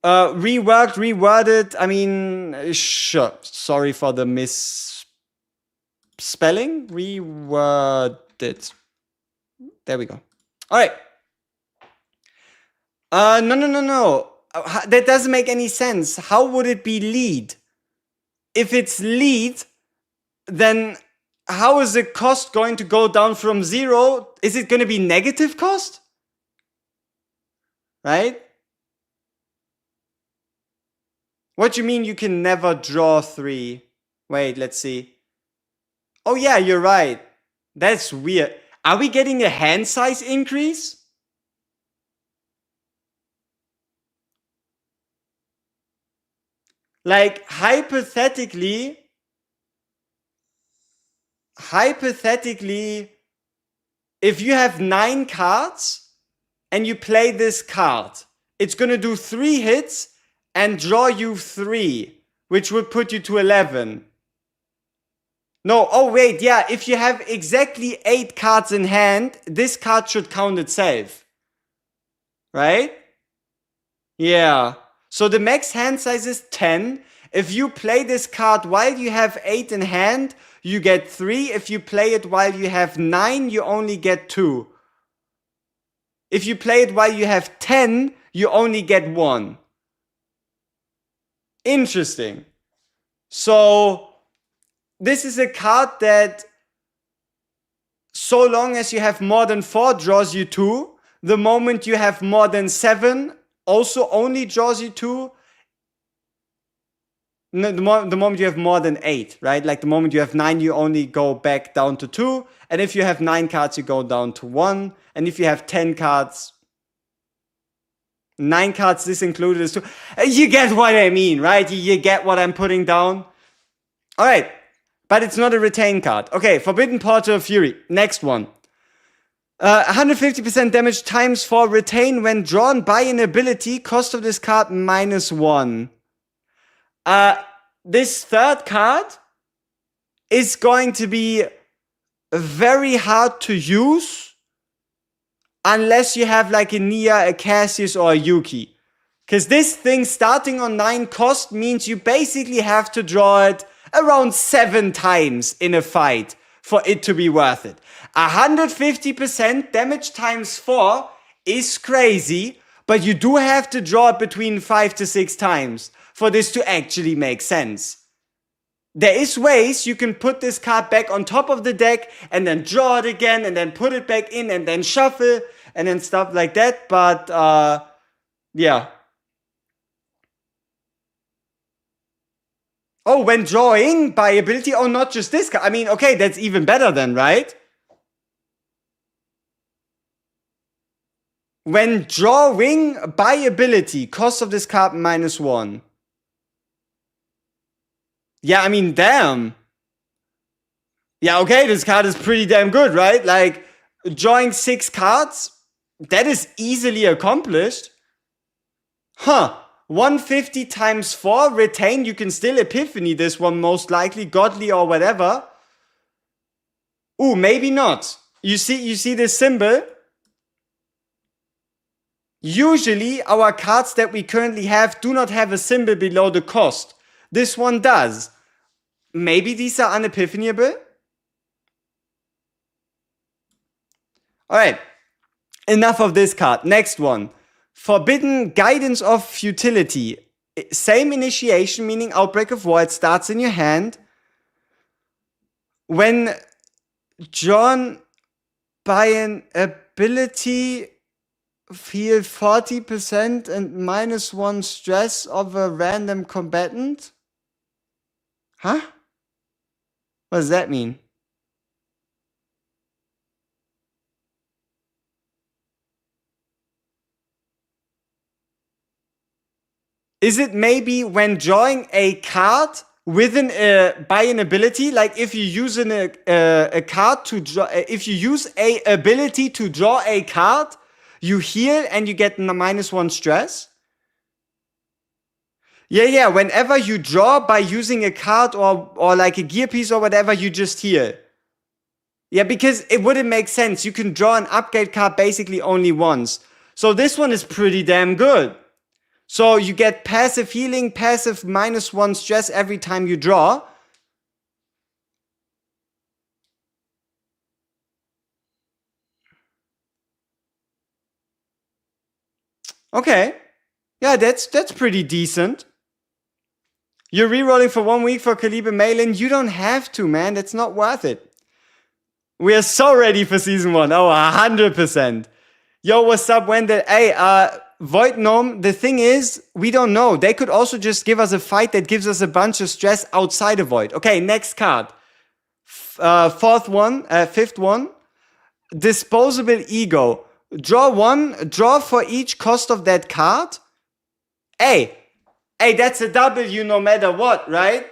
Reworded, I mean, sure, sorry for the misspelling. Reworded. There we go. Alright. No. That doesn't make any sense. How would it be lead? If it's lead, then how is the cost going to go down from 0? Is it going to be negative cost? Right? What do you mean you can never draw 3? Wait, let's see. Oh yeah, you're right. That's weird. Are we getting a hand size increase? Like, hypothetically, if you have 9 cards and you play this card, it's gonna do 3 hits and draw you 3, which would put you to 11. No, oh wait, yeah, if you have exactly 8 cards in hand, this card should count itself. Right? Yeah. So the max hand size is 10. If you play this card while you have 8 in hand, you get 3. If you play it while you have 9, you only get 2. If you play it while you have 10, you only get 1. Interesting. So this is a card that, so long as you have more than 4, draws you 2. The moment you have more than 7, also only draws you 2. No, the moment you have more than 8, right? Like the moment you have 9, you only go back down to 2. And if you have 9 cards, you go down to 1. And if you have 10 cards, 9 cards, this included is 2. You get what I mean, right? You get what I'm putting down. All right, but it's not a retain card. Okay, Forbidden Portal of Fury. Next one. 150% damage times 4 retain when drawn by an ability. Cost of this card -1. This third card is going to be very hard to use unless you have like a Nia, a Cassius, or a Yuki. Because this thing starting on 9 cost means you basically have to draw it around 7 times in a fight for it to be worth it. 150% damage times 4 is crazy, but you do have to draw it between 5 to 6 times for this to actually make sense. There is ways you can put this card back on top of the deck and then draw it again and then put it back in and then shuffle and then stuff like that, but yeah. Oh, when drawing by ability, oh, not just this card. I mean, okay, that's even better then, right? When drawing by ability, cost of this card -1. Yeah, I mean, damn. Yeah, okay, this card is pretty damn good, right? Like, drawing 6 cards, that is easily accomplished. Huh. 150 times 4, retain, you can still Epiphany this one most likely, Godly or whatever. Ooh, maybe not. You see this symbol? Usually, our cards that we currently have do not have a symbol below the cost. This one does. Maybe these are unepiphanyable? Alright, enough of this card. Next one. Forbidden Guidance of Futility. Same initiation, meaning Outbreak of Void starts in your hand. When drawn by an ability, feel 40% and -1 stress of a random combatant? Huh? What does that mean? Is it maybe when drawing a card within by an ability, like if you use a card to draw, if you use a ability to draw a card, you heal and you get -1 stress? Yeah, whenever you draw by using a card or like a gear piece or whatever, you just heal. Yeah, because it wouldn't make sense. You can draw an upgrade card basically only once. So this one is pretty damn good. So you get passive healing, passive -1 stress every time you draw. Okay. Yeah, that's pretty decent. You're rerolling for 1 week for Calibre Malin. You don't have to, man. That's not worth it. We are so ready for season 1. Oh, 100%. Yo, what's up, Wendell? Hey, Void Gnome, the thing is, we don't know. They could also just give us a fight that gives us a bunch of stress outside of Void. Okay, next card. Fifth one. Disposable Ego. Draw 1, draw for each cost of that card. Hey, Hey, that's a W no matter what, right?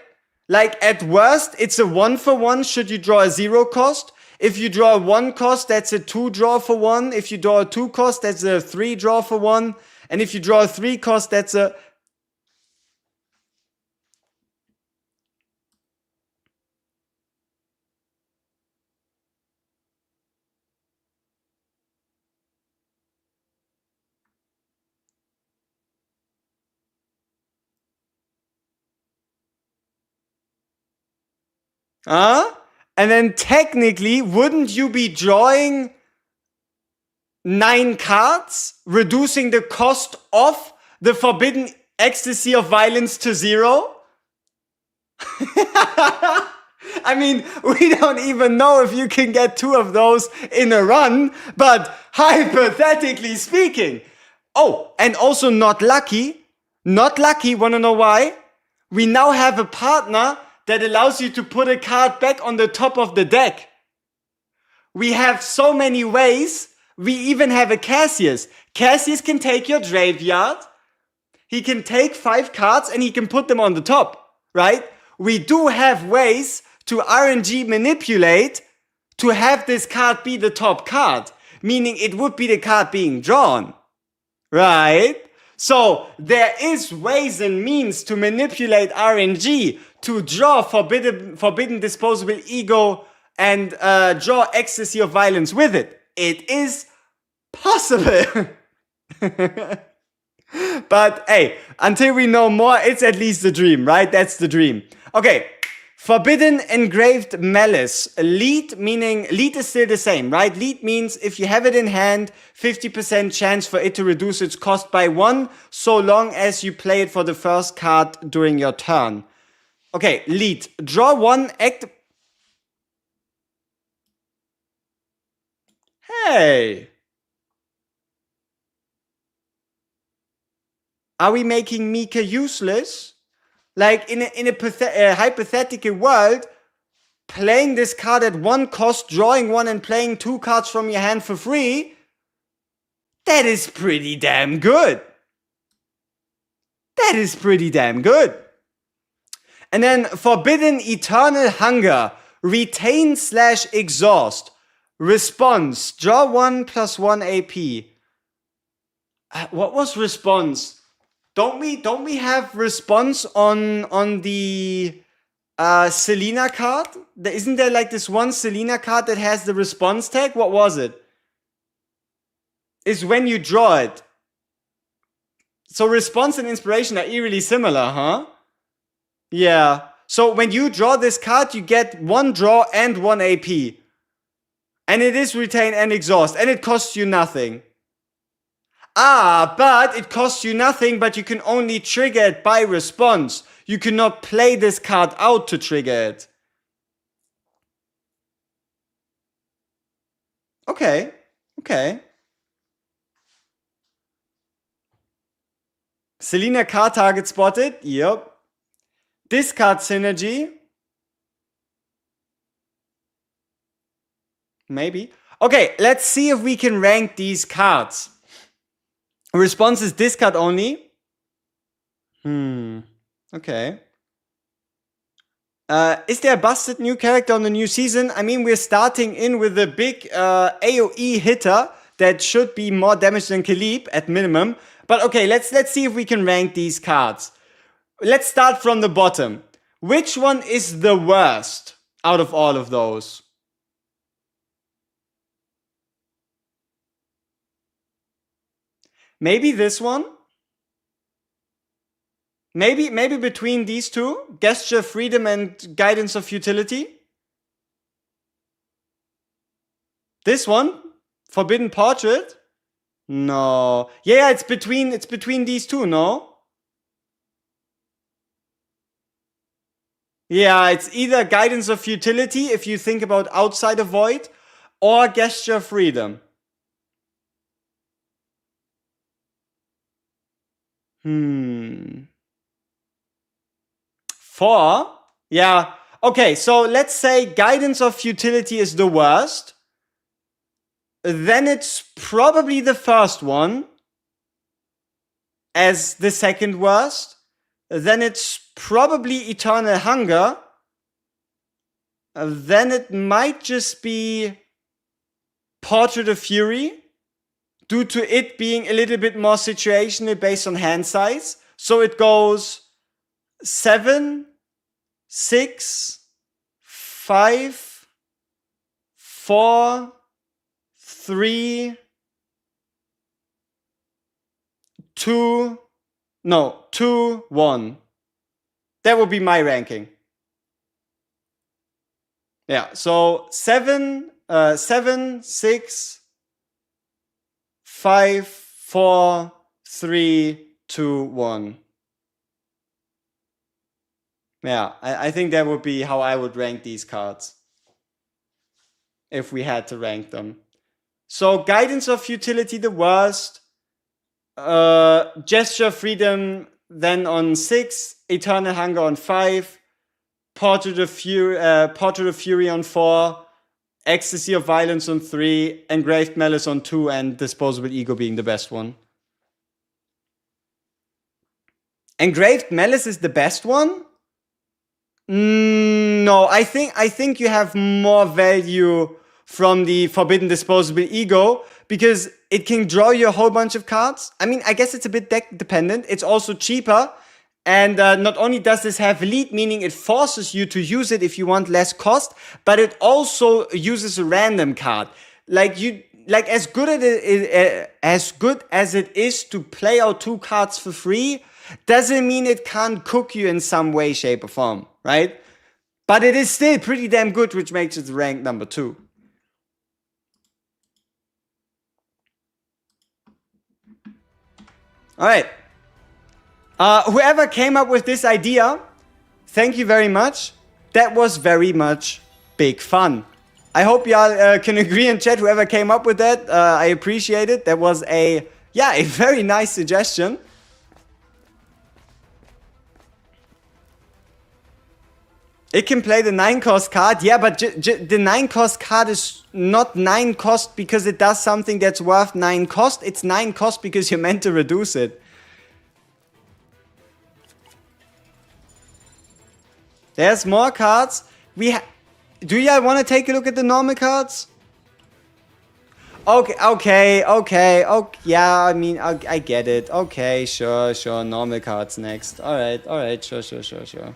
Like at worst, it's a 1-for-1 should you draw a 0 cost. If you draw a 1 cost, that's a 2 draw for 1. If you draw a 2 cost, that's a 3 draw for 1. And if you draw a 3 cost, that's a... Huh? And then technically, wouldn't you be drawing 9 cards, reducing the cost of the Forbidden Ecstasy of Violence to 0? I mean, we don't even know if you can get 2 of those in a run, but hypothetically speaking. Oh, and also not lucky. Not lucky, wanna know why? We now have a partner that allows you to put a card back on the top of the deck. We have so many ways. We even have a Cassius. Cassius can take your graveyard. He can take 5 cards and he can put them on the top, right? We do have ways to RNG manipulate to have this card be the top card, meaning it would be the card being drawn, right? So there is ways and means to manipulate RNG to draw Forbidden Disposable Ego and draw Ecstasy of Violence with it. It is possible. But hey, until we know more, it's at least the dream, right? That's the dream. Okay, Forbidden Engraved Malice. Lead, meaning, lead is still the same, right? Lead means if you have it in hand, 50% chance for it to reduce its cost by 1, so long as you play it for the first card during your turn. Okay, lead. Draw 1, act... Hey! Are we making Mika useless? Like in a hypothetical world, playing this card at 1 cost, drawing 1 and playing 2 cards from your hand for free, that is pretty damn good. That is pretty damn good. And then Forbidden Eternal Hunger, retain / exhaust, response, draw 1 + 1 AP. What was response? Don't we have response on the Selena card? Isn't there like this one Selena card that has the response tag? What was it? Is when you draw it. So response and inspiration are eerily similar, huh? Yeah. So when you draw this card, you get 1 draw and 1 AP. And it is retain and exhaust, and it costs you nothing. Ah, but it costs you nothing, but you can only trigger it by response. You cannot play this card out to trigger it. Okay, okay. Selena card target spotted, yep. Discard synergy. Maybe. Okay, let's see if we can rank these cards. Response is discard only. Okay. Is there a busted new character on the new season? I mean, we're starting in with a big AoE hitter that should be more damage than Khalib at minimum. But okay, let's see if we can rank these cards. Let's start from the bottom. Which one is the worst out of all of those? Maybe this one? Maybe between these two? Gesture, Freedom, and Guidance of Futility? This one? Forbidden Portrait? No. Yeah, it's between these two, no? Yeah, it's either Guidance of Futility, if you think about outside of Void, or Gesture Freedom. 4? Yeah. Okay, so let's say Guidance of Futility is the worst. Then it's probably the first one as the second worst. then it's probably Eternal Hunger. Then it might just be Portrait of Fury, due to it being a little bit more situational based on hand size. So it goes 7, 6, 5, 4, 3, 2, 1. That would be my ranking. Yeah, so 7, 6, 5, 4, 3, 2, 1. Yeah, I think that would be how I would rank these cards, if we had to rank them. So Guidance of Futility, the worst. Gesture of Freedom then on 6. Eternal Hunger on 5. Portrait of Fury on 4. Ecstasy of Violence on 3. Engraved Malice on 2. And Disposable Ego being the best one. Engraved Malice is the best one? No, I think you have more value from the Forbidden Disposable Ego, because it can draw you a whole bunch of cards. I mean, I guess it's a bit deck dependent. It's also cheaper. And not only does this have lead, meaning it forces you to use it if you want less cost, but it also uses a random card. As good as it is to play out 2 cards for free, doesn't mean it can't cook you in some way, shape, or form, right? But it is still pretty damn good, which makes it ranked number 2. All right. Whoever came up with this idea, thank you very much. That was very much big fun. I hope y'all can agree in chat, whoever came up with that. I appreciate it. That was a very nice suggestion. It can play the 9-cost card. Yeah, but the 9-cost card is not 9 cost because it does something that's worth 9 cost. It's 9 cost because you're meant to reduce it. There's more cards. Do y'all want to take a look at the normal cards? Okay. Yeah, I mean, I get it. Okay, sure. Normal cards next. Alright, sure.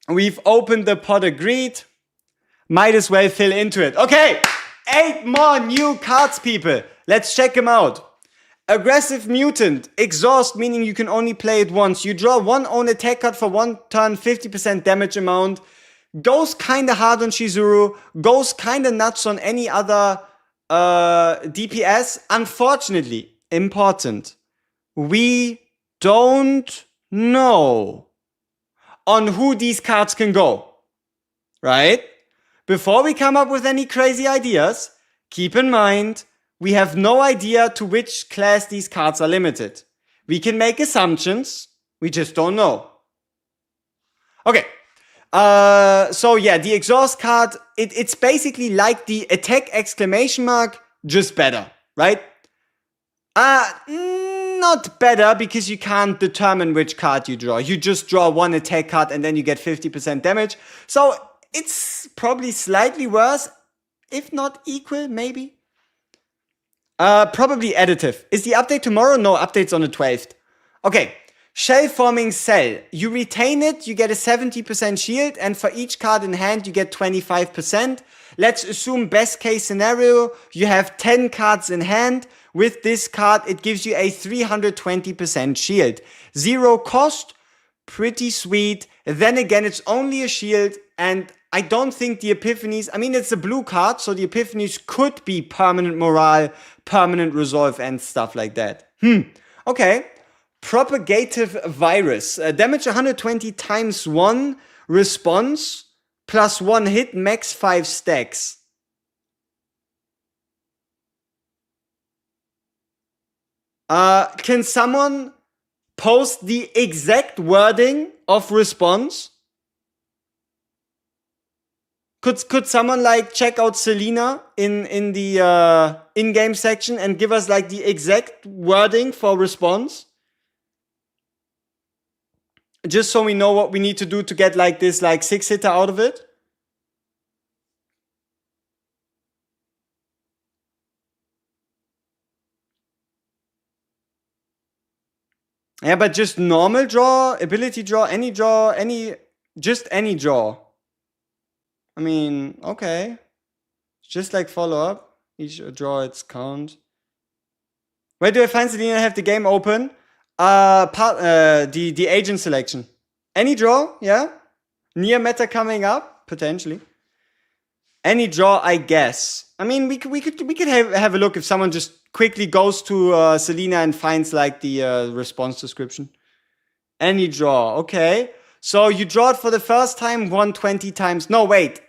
We've opened the pot of greed. Might as well fill into it. Okay, 8 more new cards, people. Let's check them out. Aggressive Mutant. Exhaust, meaning you can only play it once. You draw 1 own attack card for 1 turn, 50% damage amount. Goes kinda hard on Chizuru. Goes kinda nuts on any other DPS. Unfortunately, important, we don't know on who these cards can go, right? Before we come up with any crazy ideas, keep in mind, we have no idea to which class these cards are limited. We can make assumptions, we just don't know. Okay, so yeah, the exhaust card, it's basically like the attack exclamation mark, just better, right? Not better, because you can't determine which card you draw. You just draw 1 attack card and then you get 50% damage. So it's probably slightly worse, if not equal, maybe. Probably additive. Is the update tomorrow? No, update's on the 12th. Okay, Shell Forming Cell. You retain it, you get a 70% shield, and for each card in hand, you get 25%. Let's assume best case scenario, you have 10 cards in hand. With this card, it gives you a 320% shield. 0 cost, pretty sweet. Then again, it's only a shield, and I don't think the Epiphanies, I mean, it's a blue card, so the Epiphanies could be permanent morale, permanent resolve, and stuff like that. Okay. Propagative Virus. Damage 120 times 1, response, plus 1 hit, max 5 stacks. Can someone post the exact wording of response? Could someone like check out Selena in the in-game section and give us like the exact wording for response? Just so we know what we need to do to get like this like 6-hitter out of it. Yeah, but just normal draw, ability draw, just any draw. I mean, okay. Just like follow up. Each draw its count. Where do I find Selena? Have the game open? The agent selection. Any draw, yeah? Near meta coming up, potentially. Any draw, I guess. I mean, we could have a look if someone just quickly goes to Selena and finds like the response description. Any draw, okay. So you draw it for the first time 120 times. No, wait.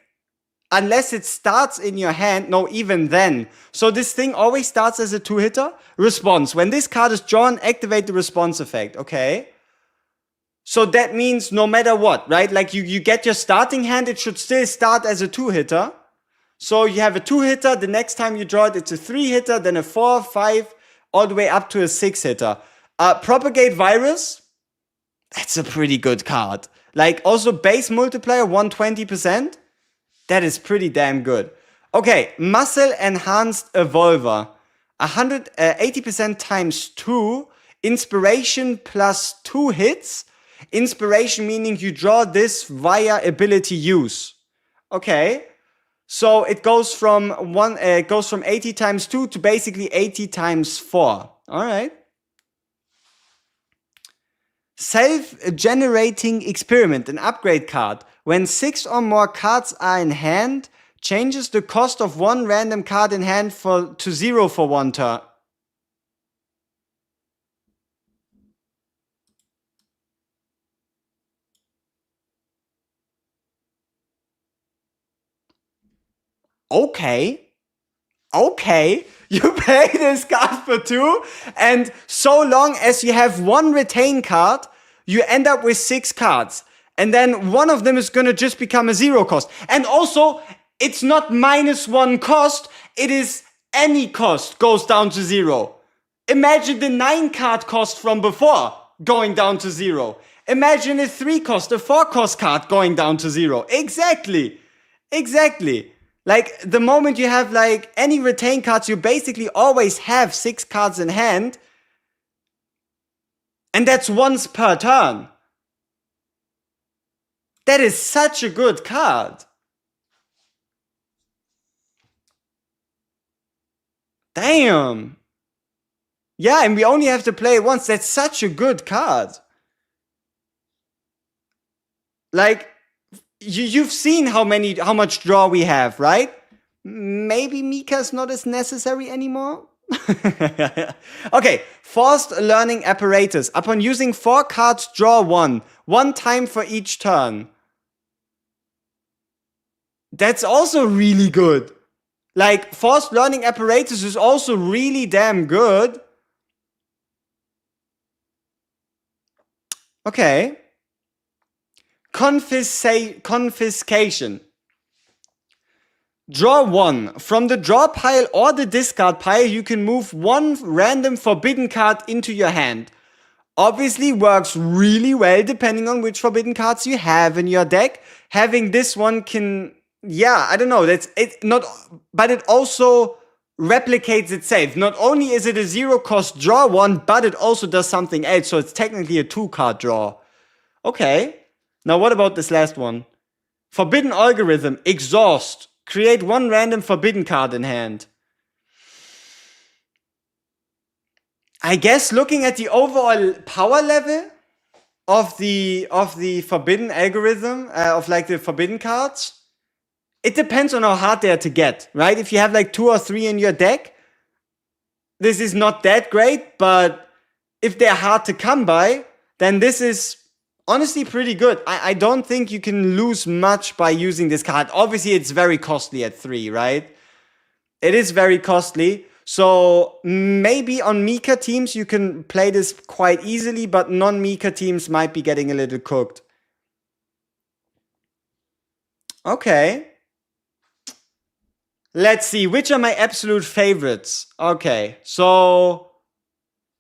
Unless it starts in your hand, no, even then. So this thing always starts as a 2-hitter. Response. When this card is drawn, activate the response effect, okay. So that means no matter what, right? Like you get your starting hand, it should still start as a 2-hitter. So you have a 2-hitter, the next time you draw it, it's a 3-hitter, then a 4, 5, all the way up to a 6-hitter. Propagate Virus, that's a pretty good card. Like also base multiplier 120%, that is pretty damn good. Okay, Muscle Enhanced Evolver, 80% times 2, Inspiration plus 2 hits. Inspiration meaning you draw this via ability use. Okay. So it goes from 80 times 2 to basically 80 times 4. All right. Self-generating experiment, an upgrade card. When 6 or more cards are in hand, changes the cost of one random card in hand to 0 for 1 turn. Okay. You pay this card for 2, and so long as you have 1 retain card, you end up with 6 cards. And then one of them is gonna just become a 0 cost. And also, it's not -1 cost, it is any cost goes down to 0. Imagine the 9 card cost from before going down to 0. Imagine a 3 cost, a 4 cost card going down to 0. Exactly. Like, the moment you have, like, any retain cards, you basically always have 6 cards in hand. And that's once per turn. That is such a good card. Damn. Yeah, and we only have to play it once. That's such a good card. Like, you've seen how much draw we have, right? Maybe Mika's not as necessary anymore. Okay, Forced Learning Apparatus. Upon using 4 cards, draw 1 time for each turn. That's also really good. Like, Forced Learning Apparatus is also really damn good. Okay. Confiscation. Draw 1. From the draw pile or the discard pile, you can move 1 random forbidden card into your hand. Obviously works really well depending on which forbidden cards you have in your deck. Having this one can, yeah, I don't know, that's it. Not, but it also replicates itself. Not only is it a 0 cost draw 1, but it also does something else. So it's technically a 2 card draw. Okay. Now what about this last one? Forbidden Algorithm, Exhaust. Create 1 random forbidden card in hand. I guess looking at the overall power level of the forbidden algorithm, of like the forbidden cards, it depends on how hard they are to get, right? If you have like 2 or 3 in your deck, this is not that great, but if they're hard to come by, then this is honestly pretty good. I don't think you can lose much by using this card. Obviously, it's very costly at 3, right? It is very costly. So maybe on Mika teams, you can play this quite easily, but non-Mika teams might be getting a little cooked. Okay. Let's see, which are my absolute favorites? Okay, so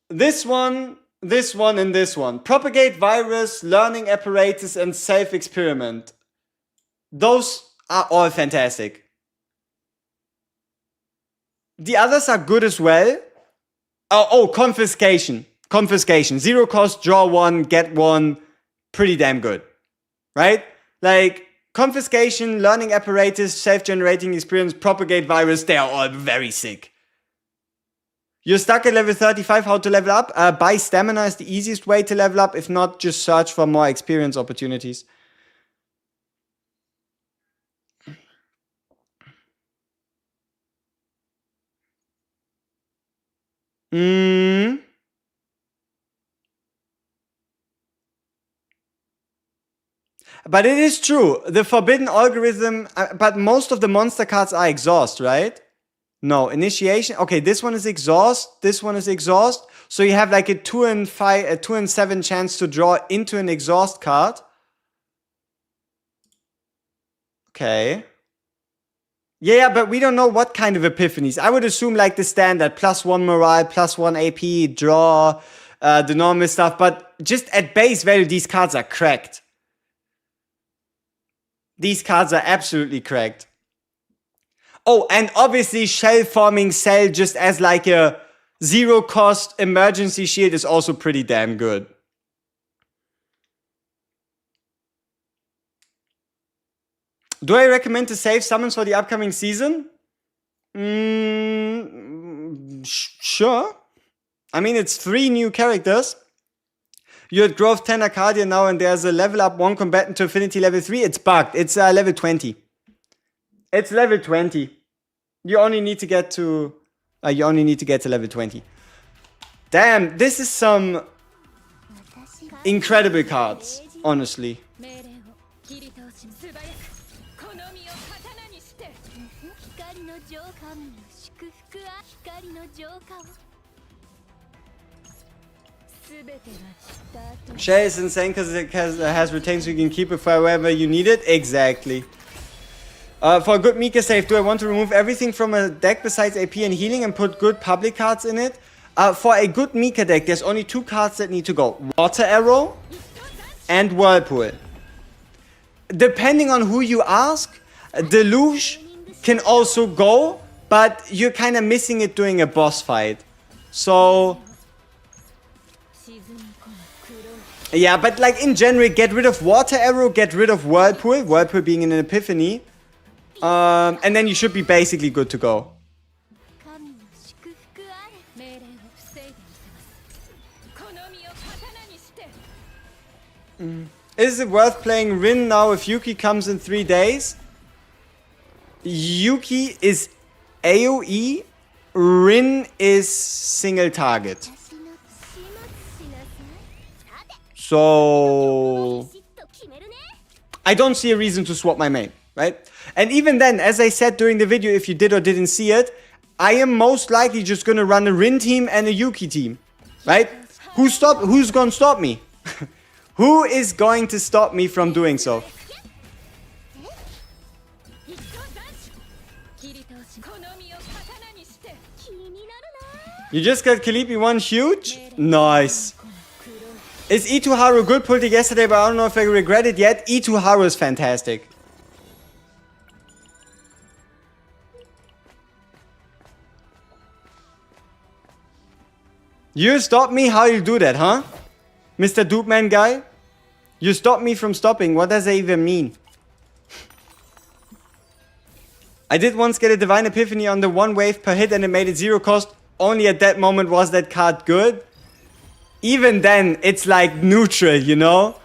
this one This one and this one. Propagate virus, learning apparatus, and self-experiment. Those are all fantastic. The others are good as well. Oh, confiscation. Confiscation. 0 cost, draw 1, get 1. Pretty damn good. Right? Like, confiscation, learning apparatus, self-generating experience, propagate virus, they are all very sick. You're stuck at level 35, how to level up? Buy stamina is the easiest way to level up. If not, just search for more experience opportunities. But it is true. The forbidden algorithm, but most of the monster cards are exhaust, right? No, initiation. Okay, this one is exhaust. This one is exhaust. So you have like a 2 and 7 chance to draw into an exhaust card. Okay. Yeah, but we don't know what kind of epiphanies. I would assume like the standard, +1 morale, +1 AP, draw, the normal stuff. But just at base value, these cards are cracked. These cards are absolutely cracked. Oh, and obviously shell-forming cell just as like a 0 cost emergency shield is also pretty damn good. Do I recommend to save summons for the upcoming season? Sure. I mean, it's 3 new characters. You're at Growth 10 Arcadia now, and there's a level up 1 combatant to Affinity level 3. It's bugged. It's level 20. It's level 20. You only need to get to level 20. Damn, this is some incredible cards, honestly. Shay is insane because it has retained so you can keep it for wherever you need it. Exactly. For a good Mika save, do I want to remove everything from a deck besides AP and healing and put good public cards in it? For a good Mika deck, there's only 2 cards that need to go. Water Arrow and Whirlpool. Depending on who you ask, Deluge can also go, but you're kind of missing it during a boss fight. So... yeah, but like in general, get rid of Water Arrow, get rid of Whirlpool, Whirlpool being in an Epiphany, and then you should be basically good to go. Is it worth playing Rin now if Yuki comes in 3 days? Yuki is AoE, Rin is single target. So I don't see a reason to swap my main, right? And even then, as I said during the video, if you did or didn't see it, I am most likely just gonna run a Rin team and a Yuki team, right? Who's gonna stop me? Who is going to stop me from doing so? You just got Kalipi 1 huge? Nice. Is Ituharu good? Pulled it yesterday, but I don't know if I regret it yet. Ituharu is fantastic. You stop me? How you do that, huh? Mr. Dupeman guy? You stop me from stopping. What does that even mean? I did once get a Divine Epiphany on the 1 wave per hit and it made it 0 cost. Only at that moment was that card good. Even then, it's like neutral, you know?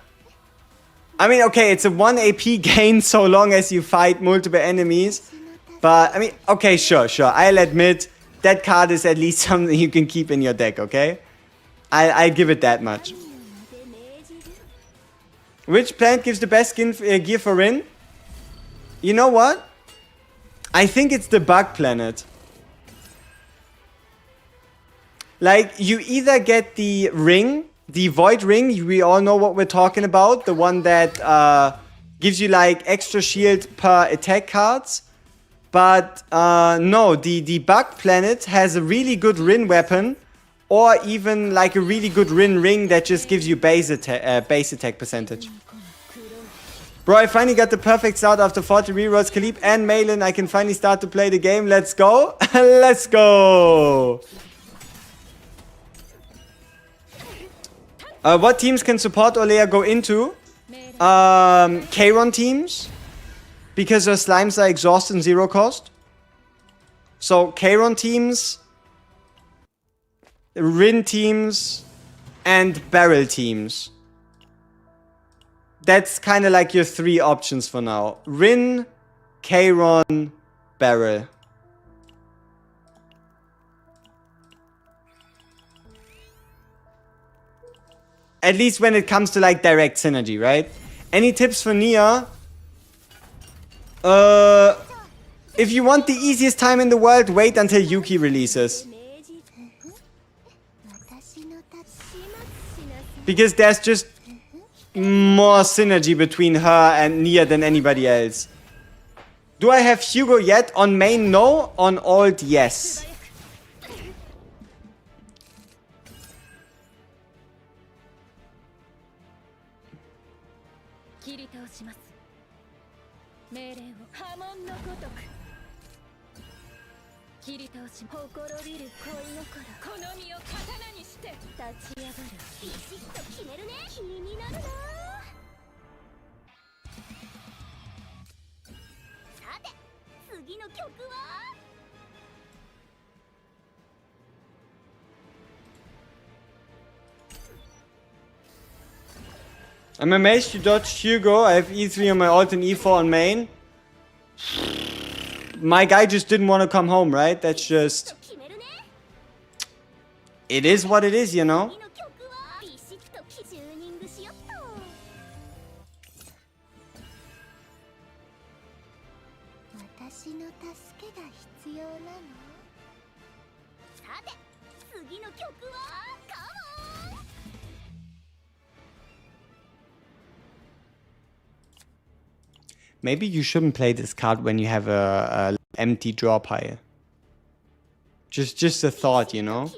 I mean, okay, it's a 1 AP gain so long as you fight multiple enemies. But, I mean, okay, sure. I'll admit, that card is at least something you can keep in your deck, okay? I'll give it that much. Which planet gives the best gear for Rin? You know what? I think it's the Bug Planet. Like, you either get the ring, the Void Ring, we all know what we're talking about, the one that gives you like extra shield per attack cards. But no, the Bug Planet has a really good Rin weapon, or even like a really good Rin ring that just gives you base attack percentage. Bro, I finally got the perfect start after 40 rerolls. Khalib and Malin, I can finally start to play the game. Let's go. Let's go. What teams can support Olea go into? Kayron teams. Because her slimes are exhaust and 0 cost. So Kayron teams, Rin teams, and Beryl teams. That's kind of like your 3 options for now. Rin, Kayron, Beryl. At least when it comes to like direct synergy, right? Any tips for Nia? If you want the easiest time in the world, wait until Yuki releases. Because there's just more synergy between her and Nia than anybody else. Do I have Hugo yet? On main, no. On alt, yes. I'm amazed you dodged Hugo. I have E3 on my alt and E4 on main. My guy just didn't want to come home, right? That's just... It is what it is, you know? Maybe you shouldn't play this card when you have a empty draw pile. Just a thought, you know?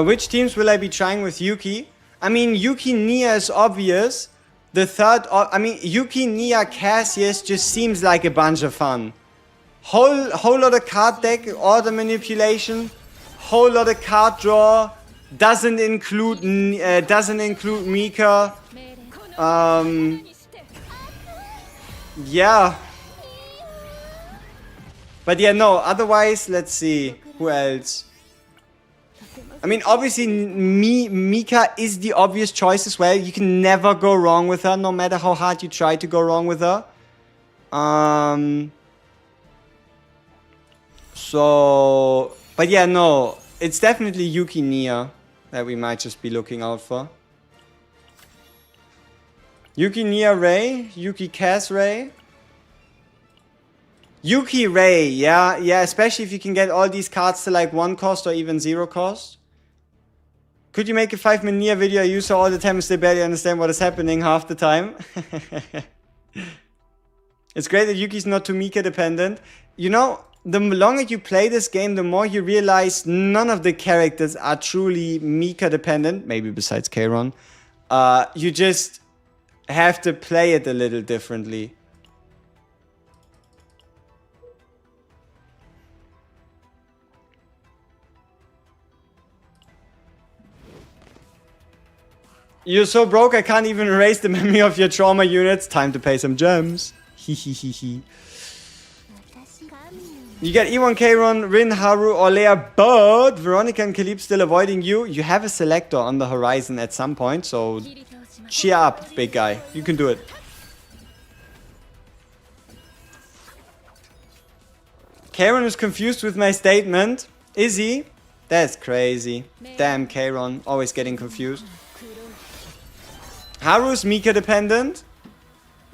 Which teams will I be trying with Yuki? I mean, Yuki Nia is obvious. The third, Yuki Nia Cassius just seems like a bunch of fun. Whole lot of card deck, order manipulation, whole lot of card draw. Doesn't include Mika. Yeah. But yeah, no. Otherwise, let's see who else. I mean, obviously, Mika is the obvious choice as well. You can never go wrong with her, no matter how hard you try to go wrong with her. So, but yeah, no, it's definitely Yuki Nia that we might just be looking out for. Yuki Nia Ray, Yuki Cass Ray. Yuki Ray, yeah, especially if you can get all these cards to like 1 cost or even 0 cost. Could you make a 5-minute Nia video? I use her all the time and still barely understand what is happening half the time. It's great that Yuki's not too Mika dependent. You know, the longer you play this game, the more you realize none of the characters are truly Mika dependent. Maybe besides Kayron. You just have to play it a little differently. You're so broke I can't even erase the memory of your trauma units. Time to pay some gems. Hehehehe. You get E1 Kayron, Rin, Haru, Olea, but Veronica and Khalib still avoiding you. You have a selector on the horizon at some point, so cheer up, big guy. You can do it. Kayron is confused with my statement. Is he? That's crazy. Damn, Kayron. Always getting confused. Haru's Mika dependent.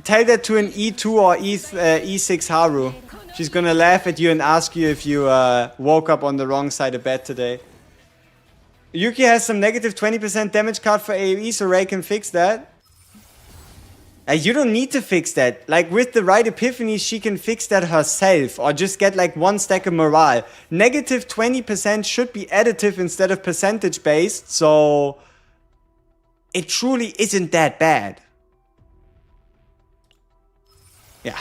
Tell that to an E2 or E6 Haru. She's gonna laugh at you and ask you if you woke up on the wrong side of bed today. Yuki has some negative 20% damage card for AoE, so Ray can fix that. You don't need to fix that. Like, with the right epiphany, she can fix that herself. Or just get like 1 stack of morale. Negative 20% should be additive instead of percentage based, so it truly isn't that bad. Yeah.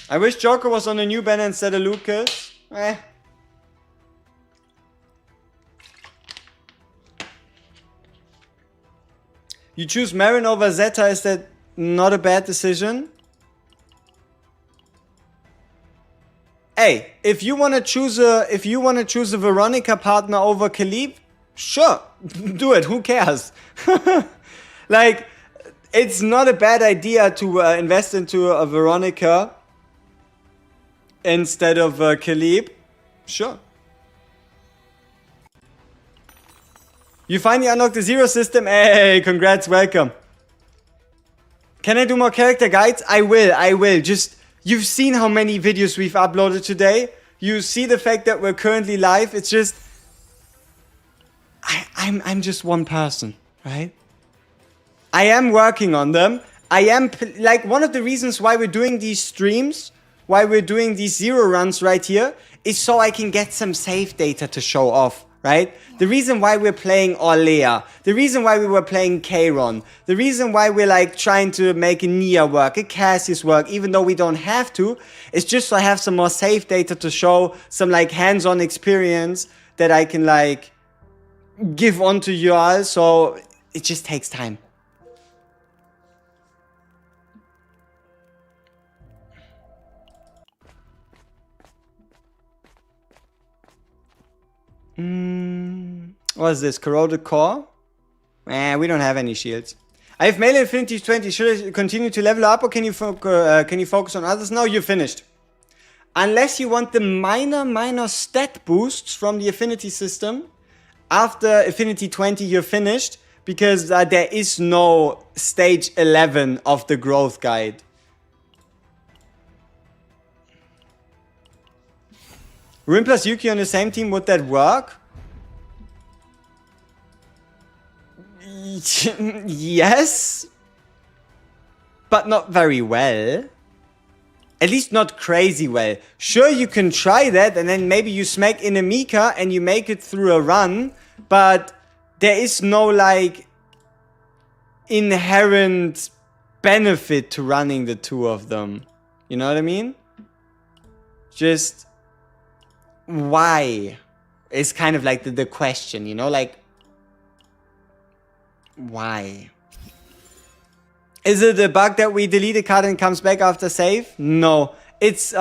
I wish Joker was on a new banner instead of Lucas. You choose Marin over Zeta, is that not a bad decision? Hey, if you wanna choose a Veronica partner over Khalib, sure, do it, who cares? Like, it's not a bad idea to invest into a Veronica instead of Khalib, sure. You finally unlocked the Zero system. Hey, congrats, welcome. Can I do more character guides? I will. Just, you've seen how many videos we've uploaded today. You see the fact that we're currently live. It's just, I'm just one person, right? I am working on them. I am, like, one of the reasons why we're doing these streams, why we're doing these zero runs right here, is so I can get some save data to show off. Right? The reason why we're playing Orlea, the reason why we were playing Kayron, the reason why we're like trying to make a Nia work, a Cassius work, even though we don't have to, is just so I have some more save data to show, some like hands-on experience that I can like give onto you all, so it just takes time. What is this? Corroded core? We don't have any shields. I have melee affinity 20. Should I continue to level up or can you focus on others? No, you're finished. Unless you want the minor stat boosts from the affinity system. After affinity 20, you're finished. Because there is no stage 11 of the growth guide. Rin plus Yuki on the same team, would that work? Yes, but not very well. At least not crazy well. Sure, you can try that and then maybe you smack in a Mika and you make it through a run, but there is no like inherent benefit to running the two of them. You know what I mean? Just why is kind of like the question, you know, like why? Is it a bug that we delete a card and it comes back after save? No. It's,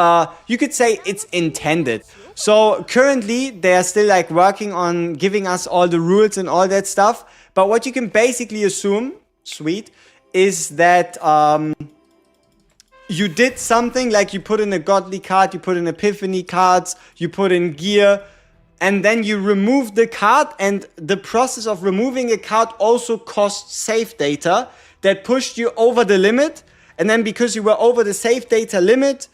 you could say it's intended. So currently they are still like working on giving us all the rules and all that stuff. But what you can basically assume, sweet, is that you did something like you put in a godly card, you put in epiphany cards, you put in gear, and then you remove the card, and the process of removing a card also costs save data that pushed you over the limit, and then because you were over the save data limit,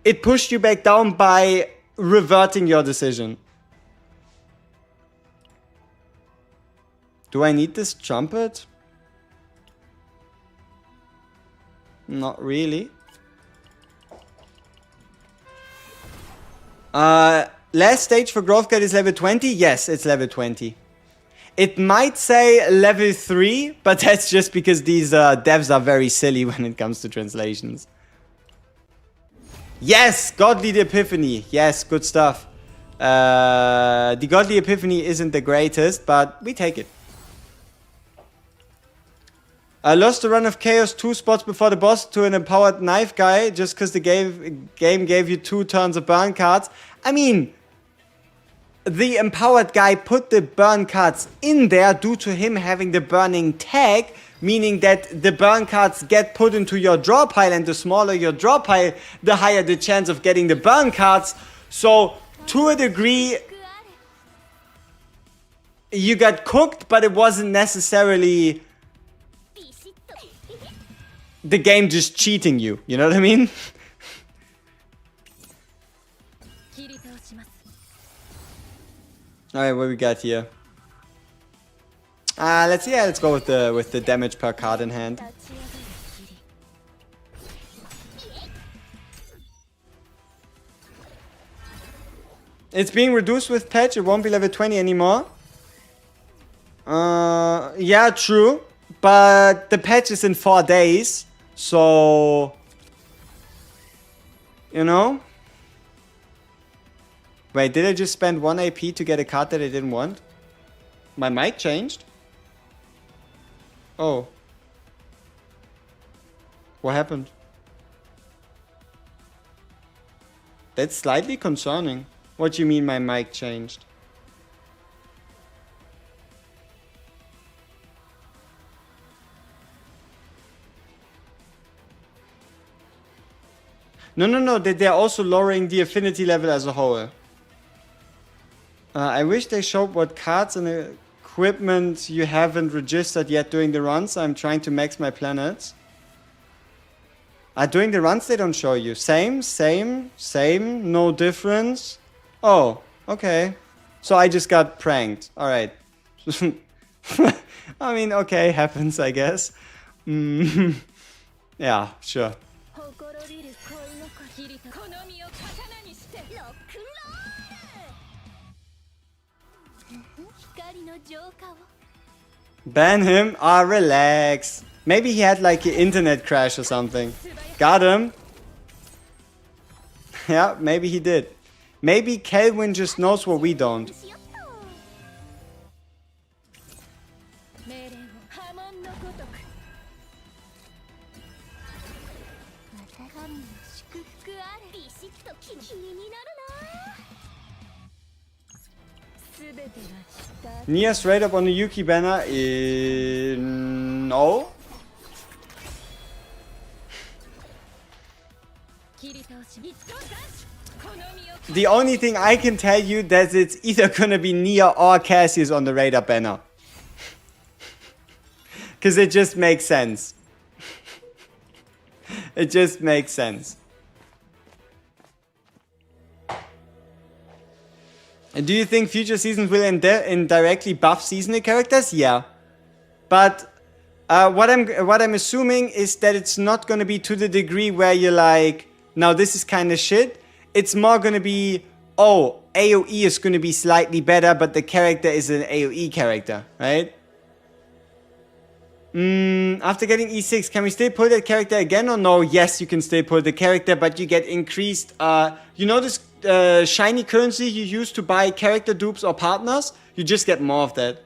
it pushed you back down by reverting your decision. Do I need this trumpet? Not really. Last stage for growth guide is level 20? Yes, it's level 20. It might say level 3, but that's just because these devs are very silly when it comes to translations. Yes, Godly the Epiphany. Yes, good stuff. The Godly Epiphany isn't the greatest, but we take it. I lost a run of Chaos 2 spots before the boss to an empowered knife guy just because the game gave you 2 turns of burn cards. I mean, the empowered guy put the burn cards in there due to him having the burning tag, meaning that the burn cards get put into your draw pile, and the smaller your draw pile, the higher the chance of getting the burn cards. So, to a degree, you got cooked, but it wasn't necessarily the game just cheating you. You know what I mean? Alright, what we got here? Let's go with the damage per card in hand. It's being reduced with patch, it won't be level 20 anymore. Yeah, true. But the patch is in 4 days, so... You know? Wait, did I just spend 1 AP to get a card that I didn't want? My mic changed? Oh. What happened? That's slightly concerning. What do you mean my mic changed? No, they're also lowering the affinity level as a whole. I wish they showed what cards and equipment you haven't registered yet during the runs. I'm trying to max my planets. During the runs they don't show you. Same, no difference. Oh, okay. So I just got pranked. Alright. I mean, okay, happens, I guess. Yeah, sure. Ban him? Ah, relax. Maybe he had like an internet crash or something. Got him. Yeah, maybe he did. Maybe Kelvin just knows what we don't. Nia straight up on the Yuki banner? No. The only thing I can tell you that it's either gonna be Nia or Cassius on the Raider banner. Cause it just makes sense. It just makes sense. And do you think future seasons will indirectly buff seasonal characters? Yeah. But what I'm assuming is that it's not gonna be to the degree where you're like, now this is kind of shit. It's more gonna be, oh, AoE is gonna be slightly better, but the character is an AoE character, right? After getting E6, can we still pull that character again or no? Yes, you can still pull the character, but you get increased, you know this shiny currency you use to buy character dupes or partners? You just get more of that.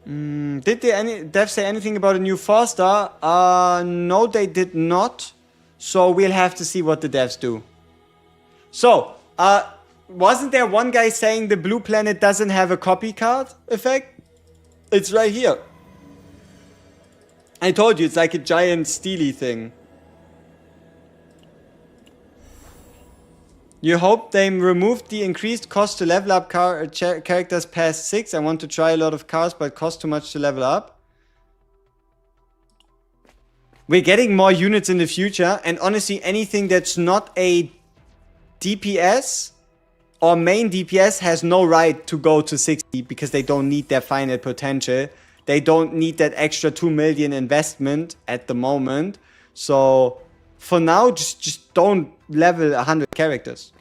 Did Dev say anything about a new 4-star? No, they did not. So we'll have to see what the devs do. So, wasn't there one guy saying the blue planet doesn't have a copy card effect? It's right here. I told you, it's like a giant steely thing. You hope they removed the increased cost to level up characters past 6. I want to try a lot of cars, but it costs too much to level up. We're getting more units in the future, and honestly, anything that's not a DPS or main DPS has no right to go to 60 because they don't need their final potential. They don't need that extra 2 million investment at the moment. So for now, just don't level 100 characters.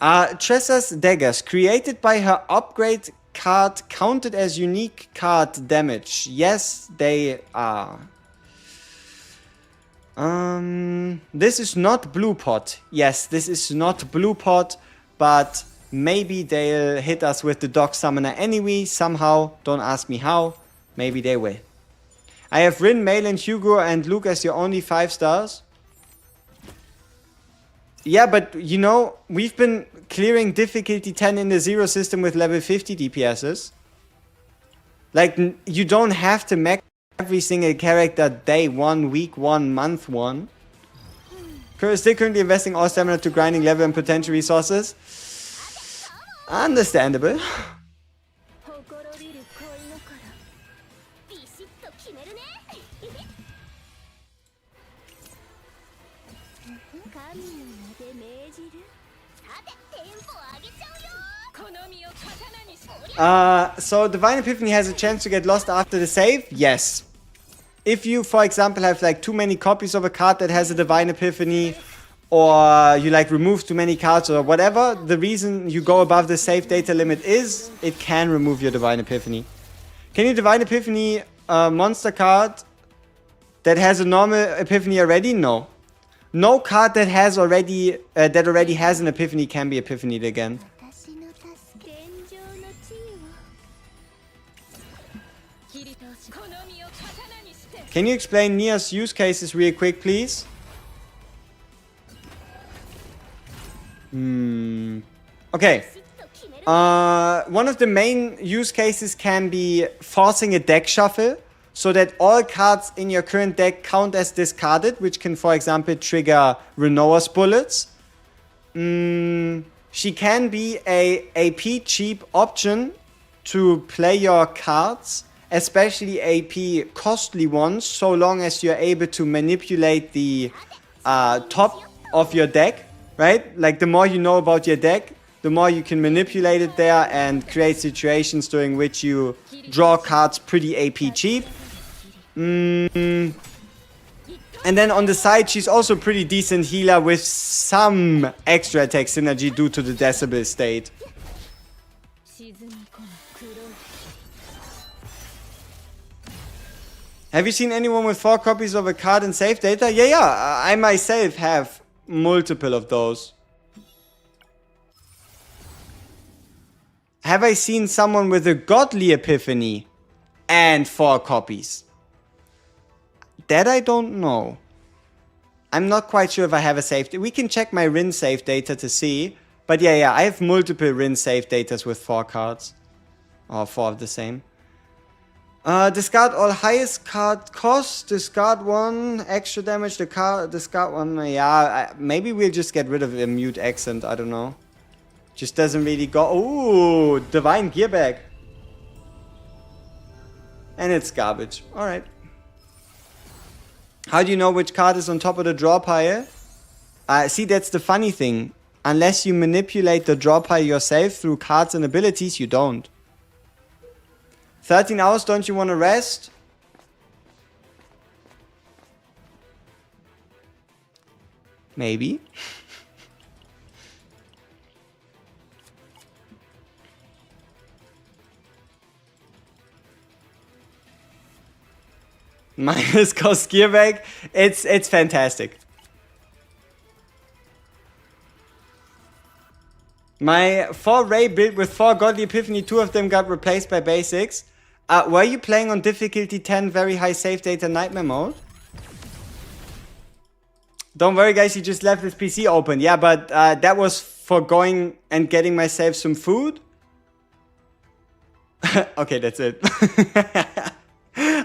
Tressa's daggers created by her upgrade card counted as unique card damage. Yes, they are. This is not Blue Pot. Yes, this is not Blue Pot, but maybe they'll hit us with the Dog Summoner anyway, somehow. Don't ask me how. Maybe they will. I have Rin, Malin, Hugo, and Luke as your only 5 stars. Yeah, but you know, we've been clearing difficulty 10 in the zero system with level 50 DPSs. Like, you don't have to max every single character day 1, week 1, month 1. Still currently investing all stamina to grinding level and potential resources. Understandable. So Divine Epiphany has a chance to get lost after the save? Yes. If you, for example, have like too many copies of a card that has a Divine Epiphany, or you like remove too many cards or whatever, the reason you go above the save data limit is it can remove your Divine Epiphany. Can you Divine Epiphany a monster card that has a normal Epiphany already? No. No card that has already has an Epiphany can be Epiphanied again. Can you explain Nia's use cases real quick, please? Okay. One of the main use cases can be forcing a deck shuffle, so that all cards in your current deck count as discarded, which can, for example, trigger Renoa's bullets. She can be a AP cheap option to play your cards, especially AP costly ones, so long as you're able to manipulate the top of your deck, right? Like, the more you know about your deck, the more you can manipulate it there and create situations during which you draw cards pretty AP cheap. And then on the side, she's also a pretty decent healer with some extra attack synergy due to the Decibel state. Have you seen anyone with 4 copies of a card and save data? Yeah, I myself have multiple of those. Have I seen someone with a Godly Epiphany and 4 copies? That I don't know. I'm not quite sure if I have a save. We can check my Rin save data to see. But yeah, I have multiple Rin save datas with 4 cards. Or 4 of the same. Discard all highest card cost. Discard 1. Extra damage. Discard 1. Yeah, maybe we'll just get rid of the mute accent. I don't know. Just doesn't really go. Ooh, Divine Gearbag. And it's garbage. Alright. How do you know which card is on top of the draw pile? See, that's the funny thing. Unless you manipulate the draw pile yourself through cards and abilities, you don't. 13 hours, don't you want to rest? Maybe. Minus cost Gearbag. It's fantastic. My 4 Ray build with 4 Godly Epiphany, 2 of them got replaced by basics. Were you playing on difficulty 10 very high save data nightmare mode? Don't worry guys, he just left his PC open. Yeah, but that was for going and getting myself some food. Okay, that's it.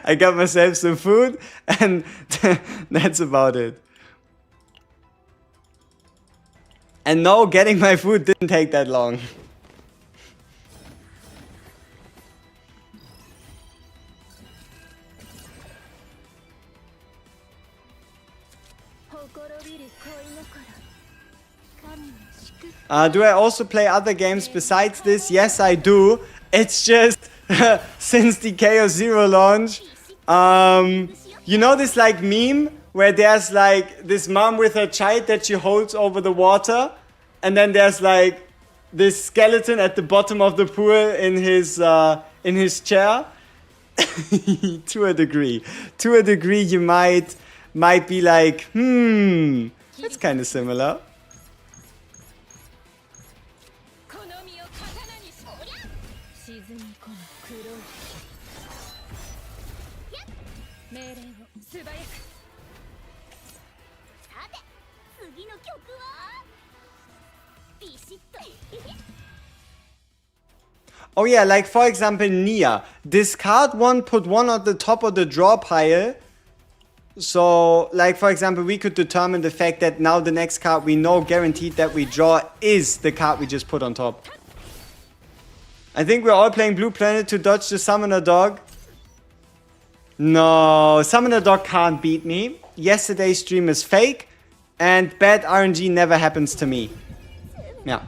I got myself some food, and that's about it. And no, getting my food didn't take that long. Do I also play other games besides this? Yes, I do. It's just since the Chaos Zero launch, you know this like meme where there's like this mom with her child that she holds over the water, and then there's like this skeleton at the bottom of the pool in his chair. To a degree, you might be like, that's kind of similar. Oh yeah, like for example Nia. Discard one, put one on the top of the draw pile. So, like for example, we could determine the fact that now the next card we know guaranteed that we draw is the card we just put on top. I think we're all playing Blue Planet to dodge the Summoner Dog. No, Summoner Dog can't beat me. Yesterday's stream is fake. And bad RNG never happens to me. Yeah.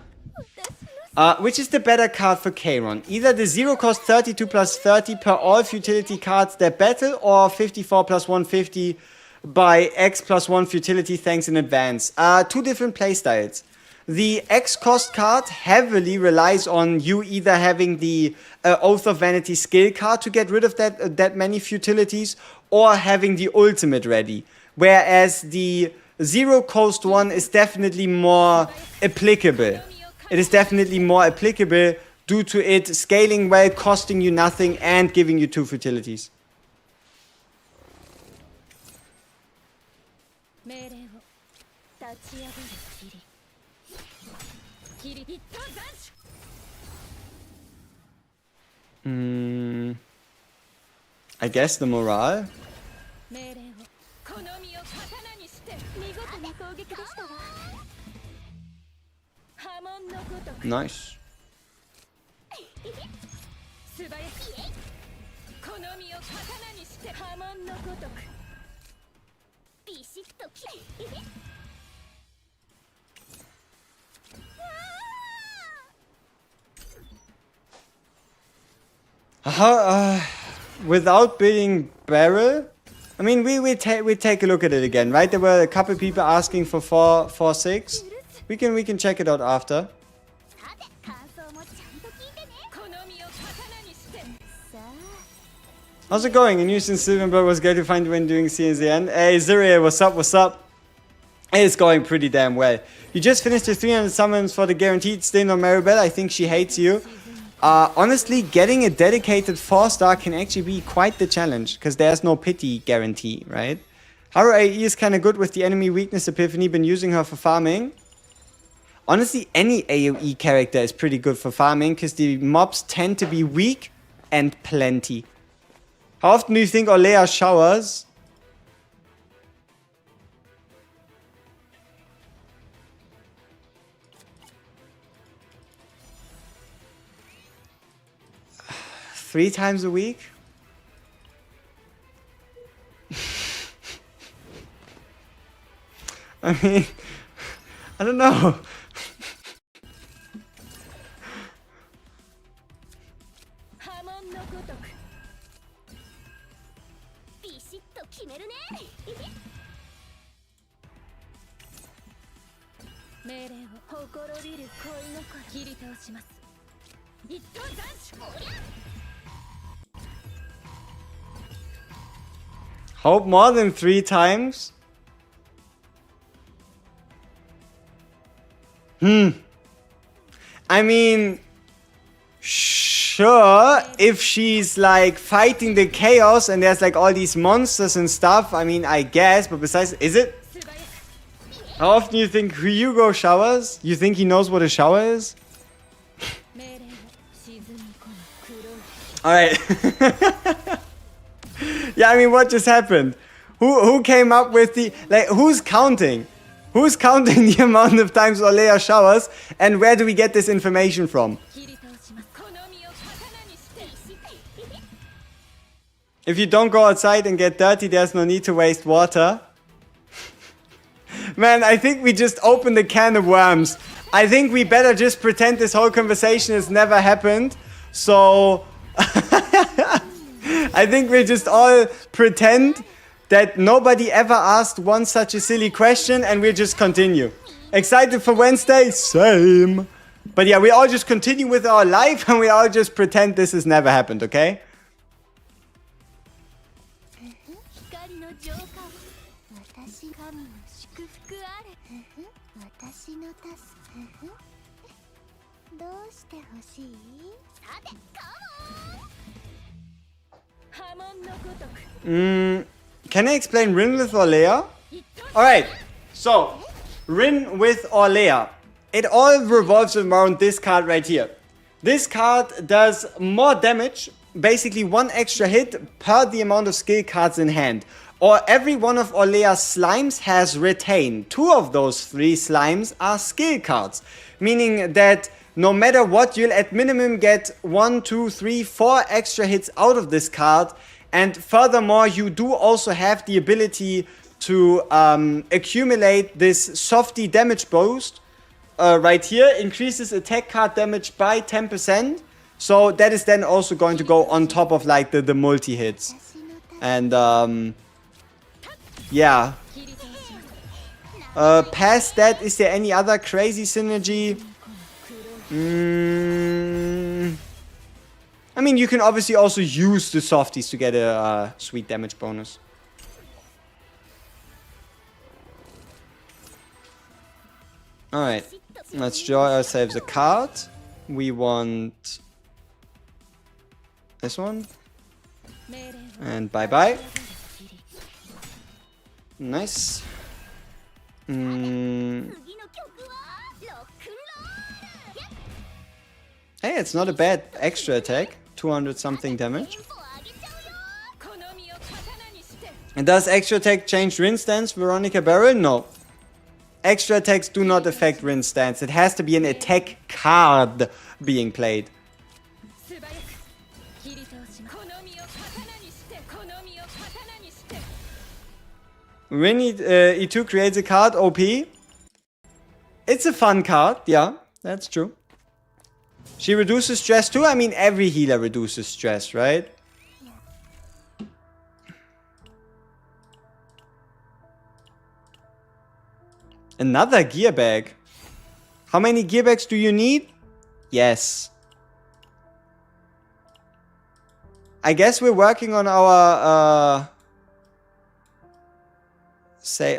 Which is the better card for Kayron? Either the 0 cost 32 plus 30 per all futility cards that battle, or 54 plus 150 by X plus 1 futility thanks in advance. Two different playstyles. The X cost card heavily relies on you either having the Oath of Vanity skill card to get rid of that many futilities, or having the ultimate ready. Whereas the 0 cost one is definitely more applicable. It is definitely more applicable due to it scaling well, costing you nothing, and giving you 2 futilities. I guess the morale. Nice. Without building barrel, I mean, we take a look at it again, right? There were a couple people asking for 4-6. We can check it out after. How's it going? And you since Silverberg was great to find when doing CNZN. Hey Ziriel, what's up? What's up? It's going pretty damn well. You just finished the 300 summons for the guaranteed. Still no Maribel. I think she hates you. Honestly, getting a dedicated 4-star can actually be quite the challenge, because there's no pity guarantee, right? Haru AE is kind of good with the enemy weakness epiphany, been using her for farming. Honestly, any AoE character is pretty good for farming, because the mobs tend to be weak and plenty. How often do you think Olea showers? Three times a week? I mean, I don't know. Hope more than 3 times? I mean, sure, if she's like fighting the chaos and there's like all these monsters and stuff, I mean, I guess, but besides, is it? How often do you think Hyugo showers? You think he knows what a shower is? Alright. Yeah, I mean, what just happened? Who came up with the... Like, who's counting? Who's counting the amount of times Olea showers? And where do we get this information from? If you don't go outside and get dirty, there's no need to waste water. Man, I think we just opened a can of worms. I think we better just pretend this whole conversation has never happened. So... I think we just all pretend that nobody ever asked one such a silly question, and we'll just continue. Excited for Wednesday? Same. But yeah, we all just continue with our life, and we all just pretend this has never happened, okay? Can I explain Ringlith or Leia? Alright, so Rin with Orlea. It all revolves around this card right here. This card does more damage, basically 1 extra hit per the amount of skill cards in hand. Or every one of Orlea's slimes has Retain. 2 of those 3 slimes are skill cards. Meaning that no matter what, you'll at minimum get 1, 2, 3, 4 extra hits out of this card. And furthermore, you do also have the ability to accumulate this softy damage boost. Right here, increases attack card damage by 10%. So that is then also going to go on top of like the multi-hits. And yeah. Past that, is there any other crazy synergy? I mean, you can obviously also use the softies to get a sweet damage bonus. Alright, let's draw ourselves a card. We want this one. And bye-bye. Nice. Hey, it's not a bad extra attack. 200 something damage. And does extra attack change Rin stance, Veronica Beryl? No. Extra attacks do not affect Rin stance. It has to be an attack card being played. Rin E2 creates a card, OP. It's a fun card, yeah, that's true. She reduces stress too? I mean, every healer reduces stress, right? Another gear bag. How many gear bags do you need? Yes. I guess we're working on our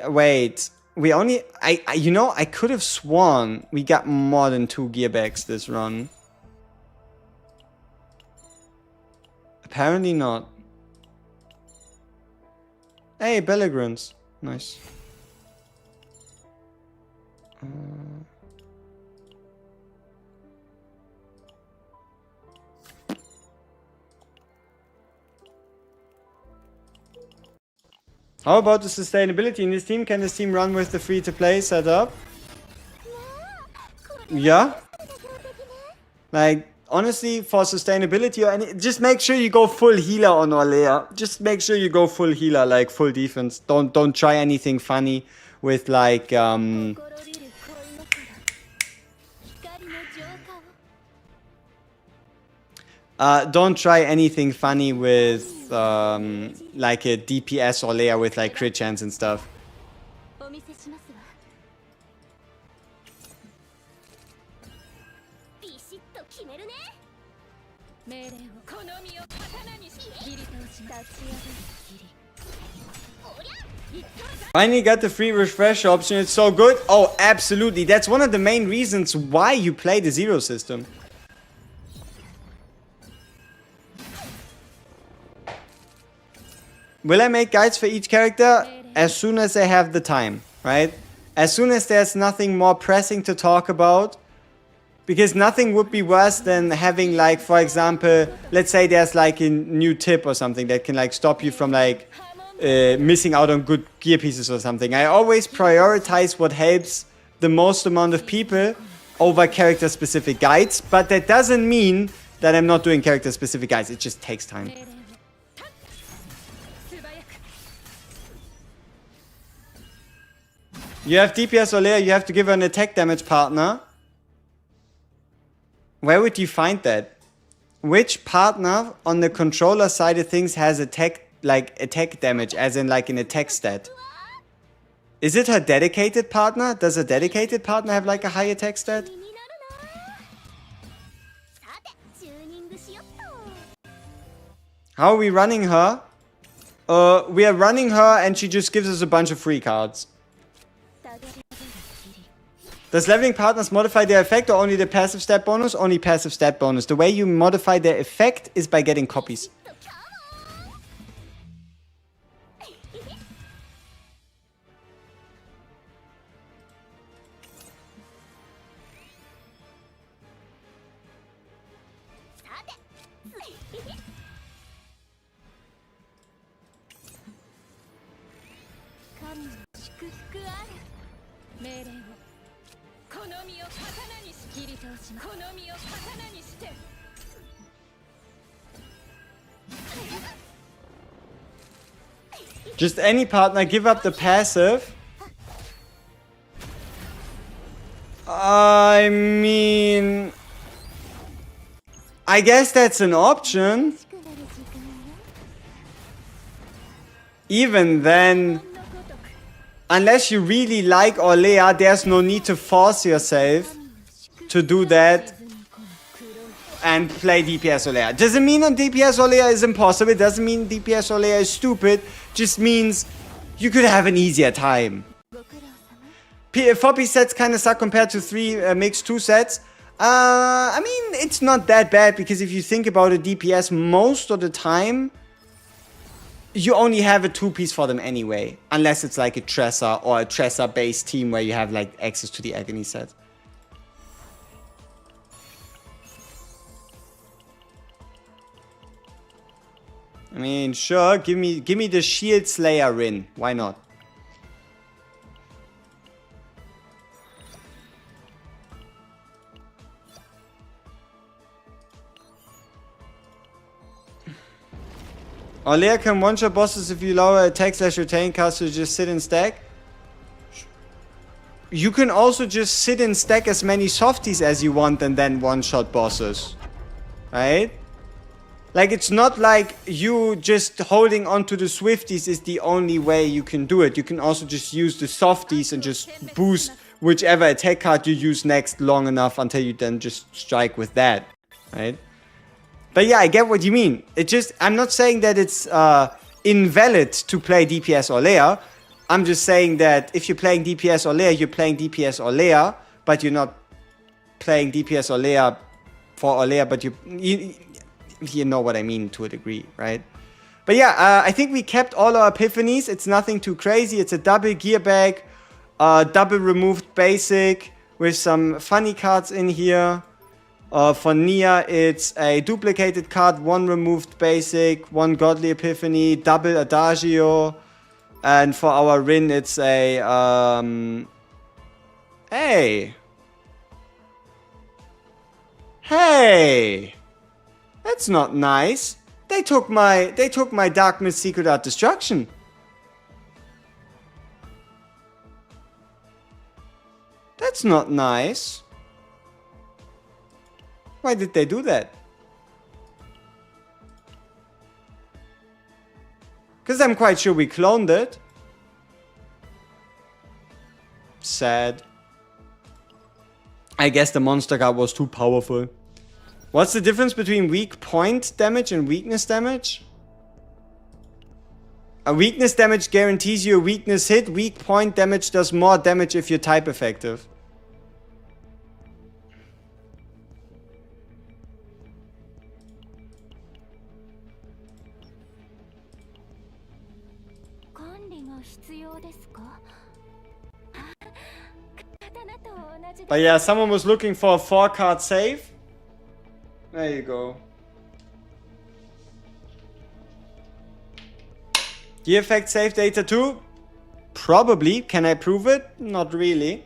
wait. We only you know, I could have sworn we got more than 2 gear bags this run. Apparently not. Hey, Belligrins. Nice. How about the sustainability in this team? Can this team run with the free-to-play setup? Yeah. Like, honestly, for sustainability or any, just make sure you go full healer on Orlea. Just make sure you go full healer, like full defense. Don't try anything funny with like don't try anything funny with like a DPS Orlea with like crit chance and stuff. Finally got the free refresh option. It's so good. Oh, absolutely. That's one of the main reasons why you play the Zero system. Will I make guides for each character? As soon as I have the time, right? As soon as there's nothing more pressing to talk about. Because nothing would be worse than having, like, for example, let's say there's like a new tip or something that can like stop you from like missing out on good gear pieces or something. I always prioritize what helps the most amount of people over character specific guides, but that doesn't mean that I'm not doing character specific guides. It just takes time. You have DPS Orlea, you have to give her an attack damage partner. Where would you find that? Which partner on the controller side of things has attack damage, as in like an attack stat? Is it her dedicated partner? Does a dedicated partner have like a high attack stat? How are we running her? We are running her and she just gives us a bunch of free cards. Does leveling partners modify their effect or only the passive stat bonus? Only passive stat bonus. The way you modify their effect is by getting copies. Just any partner, give up the passive. I mean, I guess that's an option. Even then, unless you really like Orlea, there's no need to force yourself to do that and play DPS Orlea. Doesn't mean on DPS Orlea is impossible, doesn't mean DPS Orlea is stupid, just means you could have an easier time. 4-piece sets kind of suck compared to 3 mixed 2 sets. I mean, it's not that bad because if you think about it, DPS most of the time, you only have a 2-piece for them anyway. Unless it's like a Tressa or a Tressa-based team where you have like access to the Agony set. I mean, sure, give me the Shield Slayer Rin. Why not? Orlea can one-shot bosses if you lower attack/retain cast to just sit and stack. You can also just sit and stack as many softies as you want and then one-shot bosses. Right? Like, it's not like you just holding onto the Swifties is the only way you can do it. You can also just use the softies and just boost whichever attack card you use next long enough until you then just strike with that. Right? But yeah, I get what you mean. I'm not saying that it's invalid to play DPS Orlea. I'm just saying that if you're playing DPS Orlea, you're playing DPS Orlea, but you're not playing DPS Orlea for Orlea, but you know what I mean to a degree, right? But yeah, I think we kept all our epiphanies. It's nothing too crazy. It's a double gear bag, double removed basic with some funny cards in here. For Nia, it's a duplicated card, 1 removed basic, 1 godly epiphany, double adagio. And for our Rin, it's a, Hey! That's not nice. They took my Darkness Secret Art Destruction. That's not nice. Why did they do that? Because I'm quite sure we cloned it. Sad. I guess the monster card was too powerful. What's the difference between weak point damage and weakness damage? A weakness damage guarantees you a weakness hit. Weak point damage does more damage if you're type effective. But yeah, someone was looking for a 4-card save. There you go. Gear effect save data too? Probably. Can I prove it? Not really.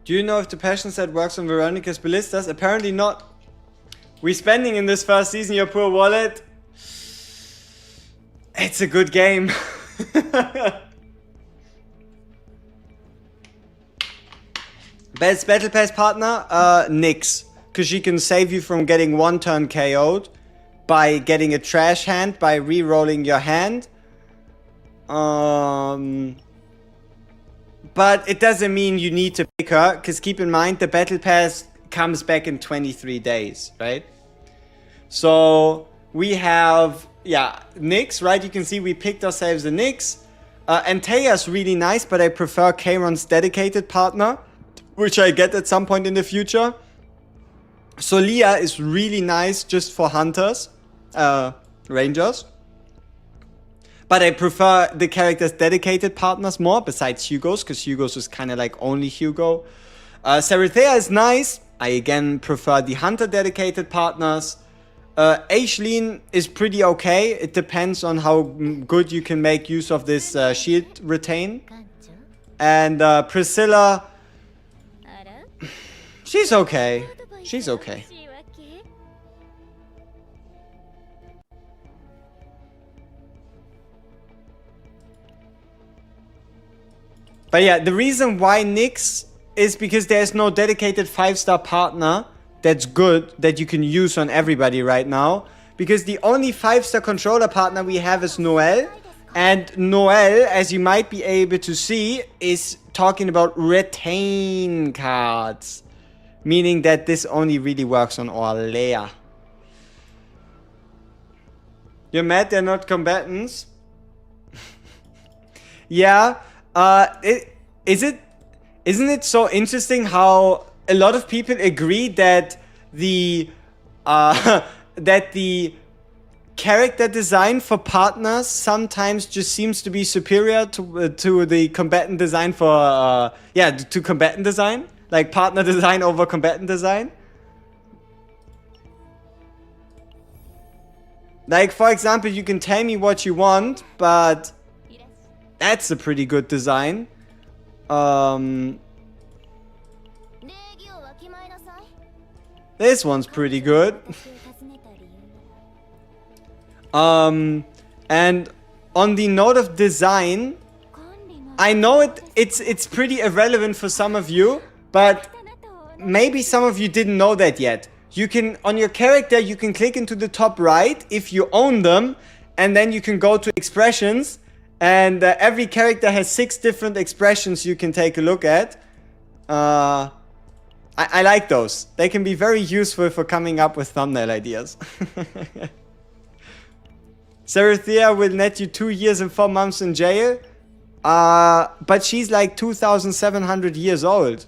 Do you know if the passion set works on Veronica's ballistas? Apparently not. We're spending in this first season your poor wallet. It's a good game. Best Battle Pass partner? Nyx. Because she can save you from getting 1 turn KO'd by getting a trash hand, by re-rolling your hand. But it doesn't mean you need to pick her, because keep in mind the Battle Pass comes back in 23 days, right? So we have, yeah, Nyx, right? You can see we picked ourselves a Nyx. Antea's really nice, but I prefer Kayron's dedicated partner, which I get at some point in the future. Solia is really nice just for hunters, rangers. But I prefer the characters' dedicated partners more, besides Hugo's, because Hugo's is kind of like only Hugo. Sarethea is nice. I again prefer the hunter dedicated partners. Aisling is pretty okay. It depends on how good you can make use of this shield retain. And Priscilla, she's okay. She's okay. But yeah, the reason why Nyx is because there's no dedicated 5-star partner that's good that you can use on everybody right now. Because the only 5-star controller partner we have is Noelle. And Noelle, as you might be able to see, is talking about retain cards. Meaning that this only really works on Orlea. You're mad they're not combatants? Yeah. Isn't it so interesting how a lot of people agree that the character design for partners sometimes just seems to be superior to the combatant design for to combatant design, like partner design over combatant design. Like, for example, you can tell me what you want, but that's a pretty good design. This one's pretty good. And on the note of design, I know it's pretty irrelevant for some of you, but maybe some of you didn't know that yet. You can, on your character, you can click into the top right if you own them, and then you can go to expressions, and every character has 6 different expressions you can take a look at. I like those. They can be very useful for coming up with thumbnail ideas. Sarethea will net you 2 years and 4 months in jail. But she's like 2,700 years old.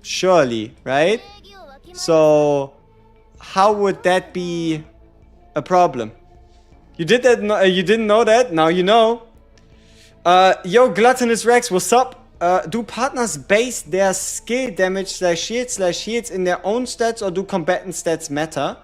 Surely, right? So, how would that be a problem? You did that? You didn't know that? Now you know. Yo, Gluttonous Rex, what's up? Do partners base their skill damage /shields in their own stats, or do combatant stats matter?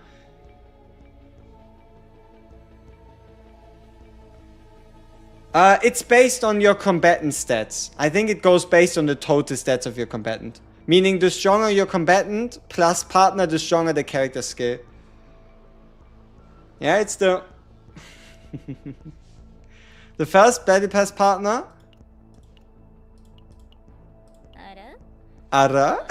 It's based on your combatant stats. I think it goes based on the total stats of your combatant. Meaning the stronger your combatant plus partner, the stronger the character skill. Yeah, it's the... the first Battle Pass partner. Ara?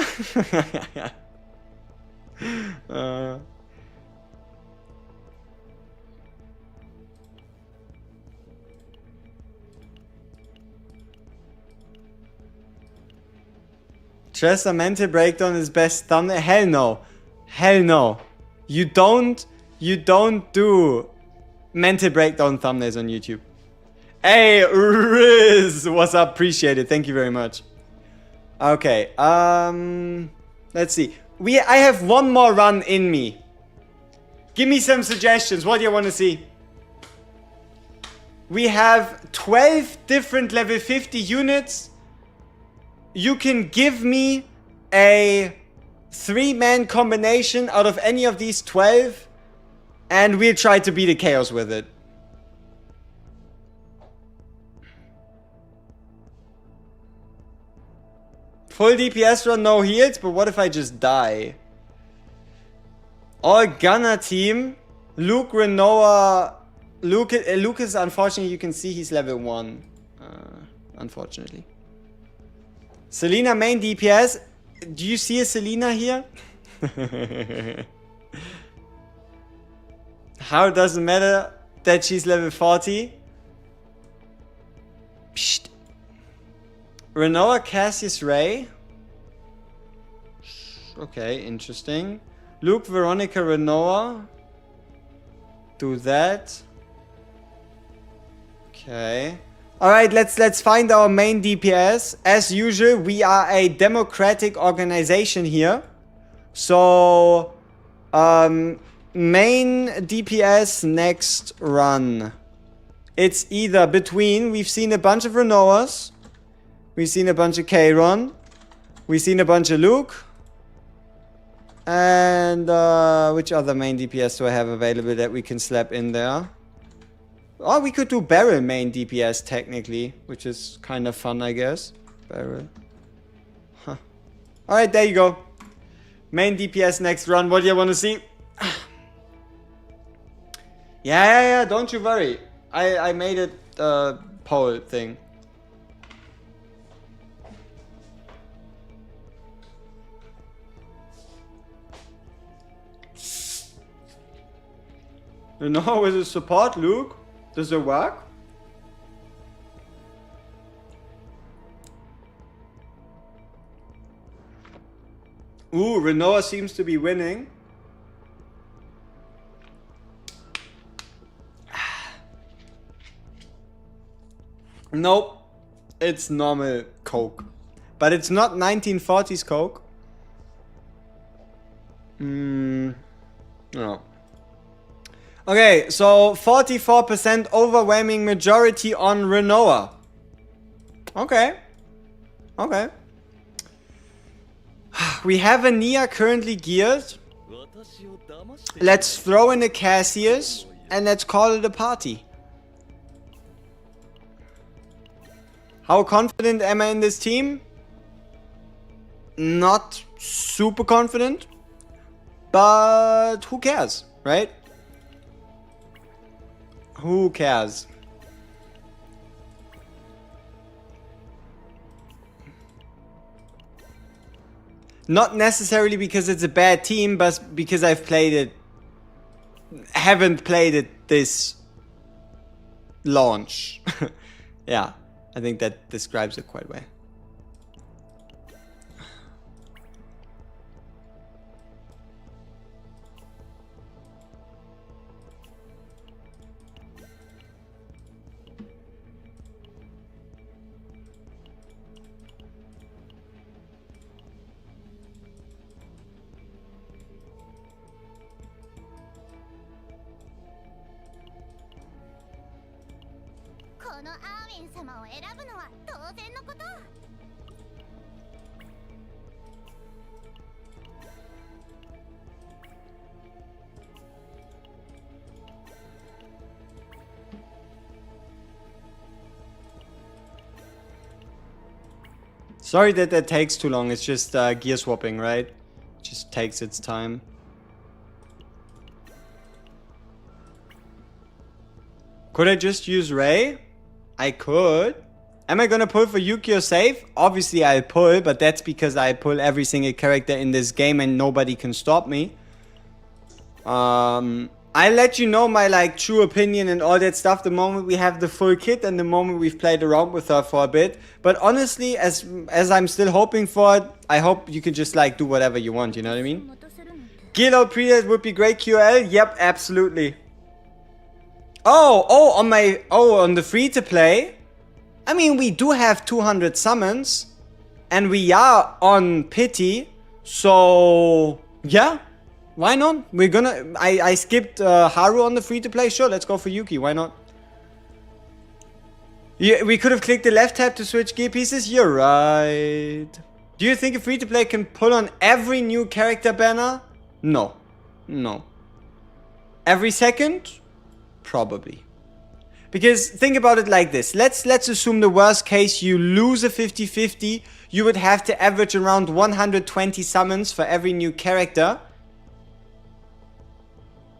Mental Breakdown is best thumbnail. Hell no. Hell no. You don't do Mental Breakdown thumbnails on YouTube. Hey, Riz! What's up? Appreciate it. Thank you very much. Okay, let's see. I have one more run in me. Give me some suggestions. What do you want to see? We have 12 different level 50 units. You can give me a 3-man combination out of any of these 12, and we'll try to beat the chaos with it. Full DPS run, no heals, but what if I just die? All gunner team. Luke, Renoa... Lucas, unfortunately, you can see he's level 1. Unfortunately. Selena main DPS. Do you see a Selena here? How it doesn't matter that she's level 40? Psst. Renoa, Cassius Ray. Okay, interesting. Luke, Veronica, Renoa. Do that. Okay. Alright, let's find our main DPS. As usual, we are a democratic organization here. So Main DPS next run. It's either between, we've seen a bunch of Renoas, we've seen a bunch of Kayron, we've seen a bunch of Luke, and which other main DPS do I have available that we can slap in there? Oh, we could do Beryl main DPS technically, which is kind of fun, I guess. Beryl. Huh. Alright, there you go. Main DPS next run. What do you want to see? Yeah, don't you worry. I made it poll thing. You know, with the support, Luke, does it work? Ooh, Renoa seems to be winning. Nope. It's normal Coke. But it's not 1940s Coke. No. Okay, so 44% overwhelming majority on Renoa. Okay. Okay. We have a Nia currently geared. Let's throw in a Cassius and let's call it a party. How confident am I in this team? Not super confident. But who cares, right? Who cares? Not necessarily because it's a bad team, but because I've played it. Haven't played it this launch. Yeah, I think that describes it quite well. Sorry that that takes too long. It's just gear swapping, right? Just takes its time. Could I just use Ray? I could. Am I gonna pull for Yuki or save? Obviously I'll pull, but that's because I pull every single character in this game and nobody can stop me. I'll let you know my like true opinion and all that stuff the moment we have the full kit and the moment we've played around with her for a bit. But honestly, as I'm still hoping for it, I hope you can just like do whatever you want, you know what I mean? Gearload Predat would be great QL? Yep, absolutely. On the free to play. I mean, we do have 200 summons and we are on pity. So yeah. Why not? We're gonna... I skipped Haru on the free-to-play. Sure, let's go for Yuki. Why not? Yeah, we could have clicked the left tab to switch gear pieces. You're right. Do you think a free-to-play can pull on every new character banner? No. No. Every second? Probably. Because think about it like this. Let's assume the worst case. You lose a 50-50. You would have to average around 120 summons for every new character.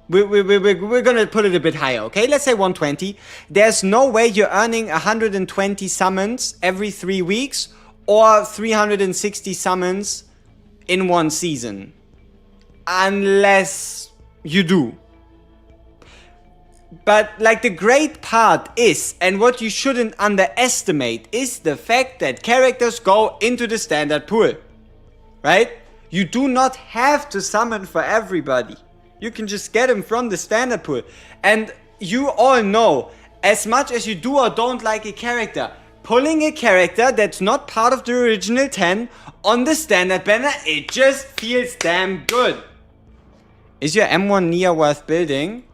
We're gonna put it a bit higher, okay? Let's say 120. There's no way you're earning 120 summons every 3 weeks or 360 summons in one season. Unless you do. But like the great part is, and what you shouldn't underestimate, is the fact that characters go into the standard pool. Right? You do not have to summon for everybody. You can just get them from the standard pool. And you all know, as much as you do or don't like a character, pulling a character that's not part of the original 10 on the standard banner, it just feels damn good. Is your M1 Nia worth building?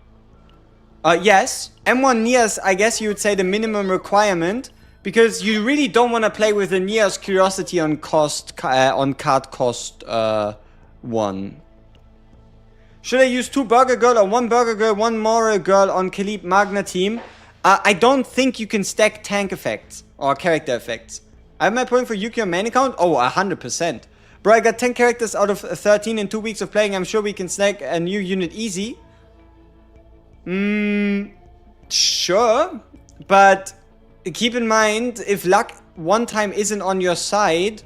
Yes. M1 Nia's, I guess you would say, the minimum requirement. Because you really don't want to play with the Nia's Curiosity on card cost 1. Should I use 2 Burger Girl or 1 Burger Girl, 1 Moral Girl on Khalid Magna team? I don't think you can stack tank effects or character effects. I have my point for Yuki on main account? Oh, 100%. Bro, I got 10 characters out of 13 in 2 weeks of playing. I'm sure we can snag a new unit easy. Sure. But keep in mind, if luck one time isn't on your side,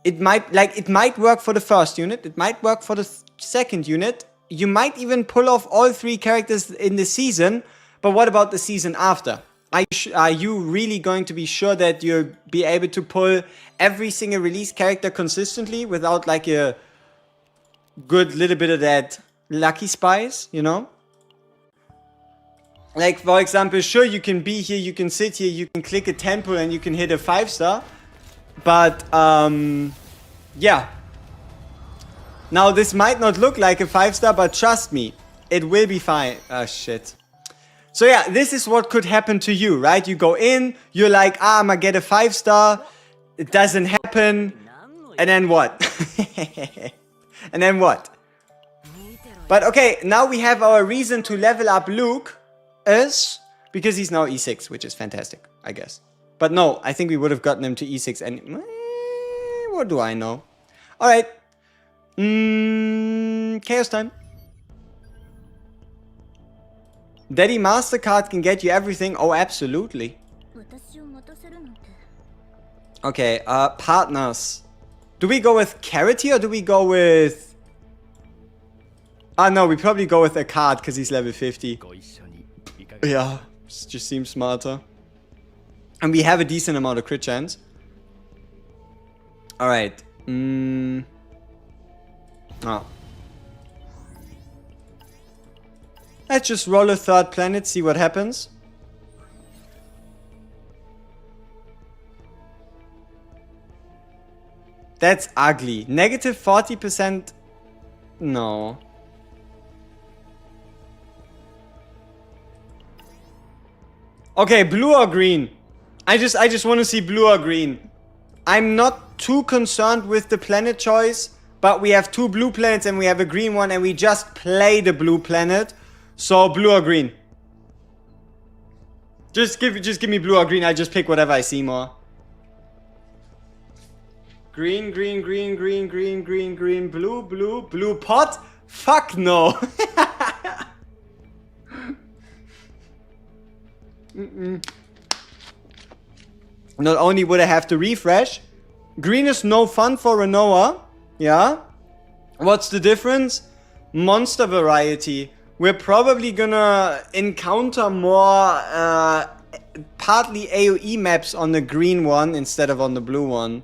it might work for the first unit. It might work for the second unit. You might even pull off all 3 characters in the season. But what about the season after? Are you really going to be sure that you'll be able to pull every single release character consistently without like a good little bit of that lucky spice, you know? Like, for example, sure, you can be here, you can sit here, you can click a temple and you can hit a 5-star. But, yeah. Now, this might not look like a 5-star, but trust me, it will be fine. Oh, shit. So yeah, this is what could happen to you, right? You go in, you're like, I'm gonna get a 5-star. It doesn't happen. And then what? And then what? But okay, now we have our reason to level up Luke is because he's now E6, which is fantastic, I guess. But no, I think we would have gotten him to E6 and... what do I know? Alright. Chaos time. Daddy MasterCard can get you everything. Oh, absolutely. Okay, partners. Do we go with Carity or do we go with... no, we probably go with a card because he's level 50. Yeah, just seems smarter. And we have a decent amount of crit chance. Alright. Oh. Let's just roll a 3rd planet, see what happens. That's ugly. Negative 40%. No. Okay, blue or green? I just want to see blue or green. I'm not too concerned with the planet choice, but we have 2 blue planets and we have a green one and we just play the blue planet. So, blue or green? Just give me blue or green. I'll just pick whatever I see more. Green, green, green, green, green, green, green, blue, blue, blue pot? Fuck no. Not only would I have to refresh, green is no fun for Renoa. Yeah? What's the difference? Monster variety. We're probably gonna encounter more partly AoE maps on the green one instead of on the blue one.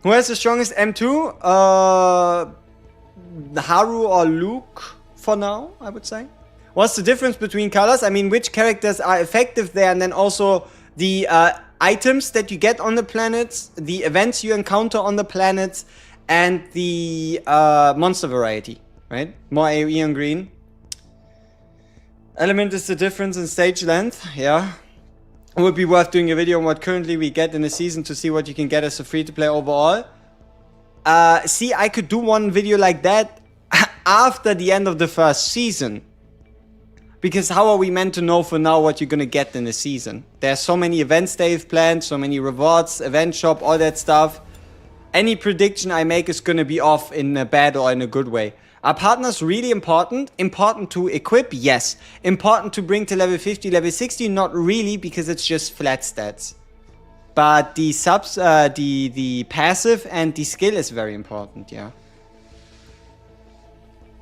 Who has the strongest M2? Haru or Luke for now, I would say. What's the difference between colors? I mean, which characters are effective there, and then also the items that you get on the planets, the events you encounter on the planets, and the monster variety. Right? More AoE on green. Element is the difference in stage length. Yeah. It would be worth doing a video on what currently we get in the season to see what you can get as a free-to-play overall. See, I could do one video like that after the end of the first season. Because how are we meant to know for now what you're gonna get in the season? There's so many events they've planned, so many rewards, event shop, all that stuff. Any prediction I make is gonna be off in a bad or in a good way. Are partners really important? Important to equip? Yes. Important to bring to level 50, level 60? Not really, because it's just flat stats. But the subs, the passive and the skill is very important, yeah.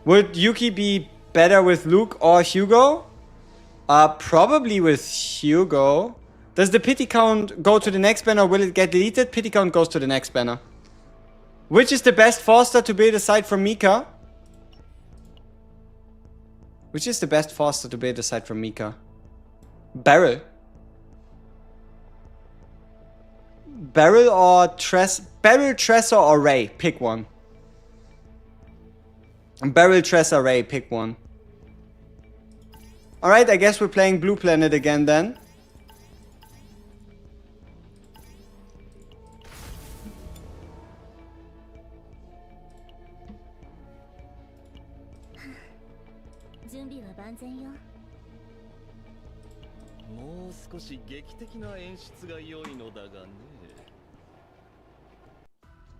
Would Yuki be better with Luke or Hugo? Probably with Hugo. Does the pity count go to the next banner or will it get deleted? Pity count goes to the next banner. Which is the best Forster to build aside from Mika? Which is the best Forster to build aside from Mika? Beryl. Beryl or Beryl, Tresor or Ray. Pick one. Beryl, Tressa, Ray, pick one. Alright, I guess we're playing Blue Planet again then.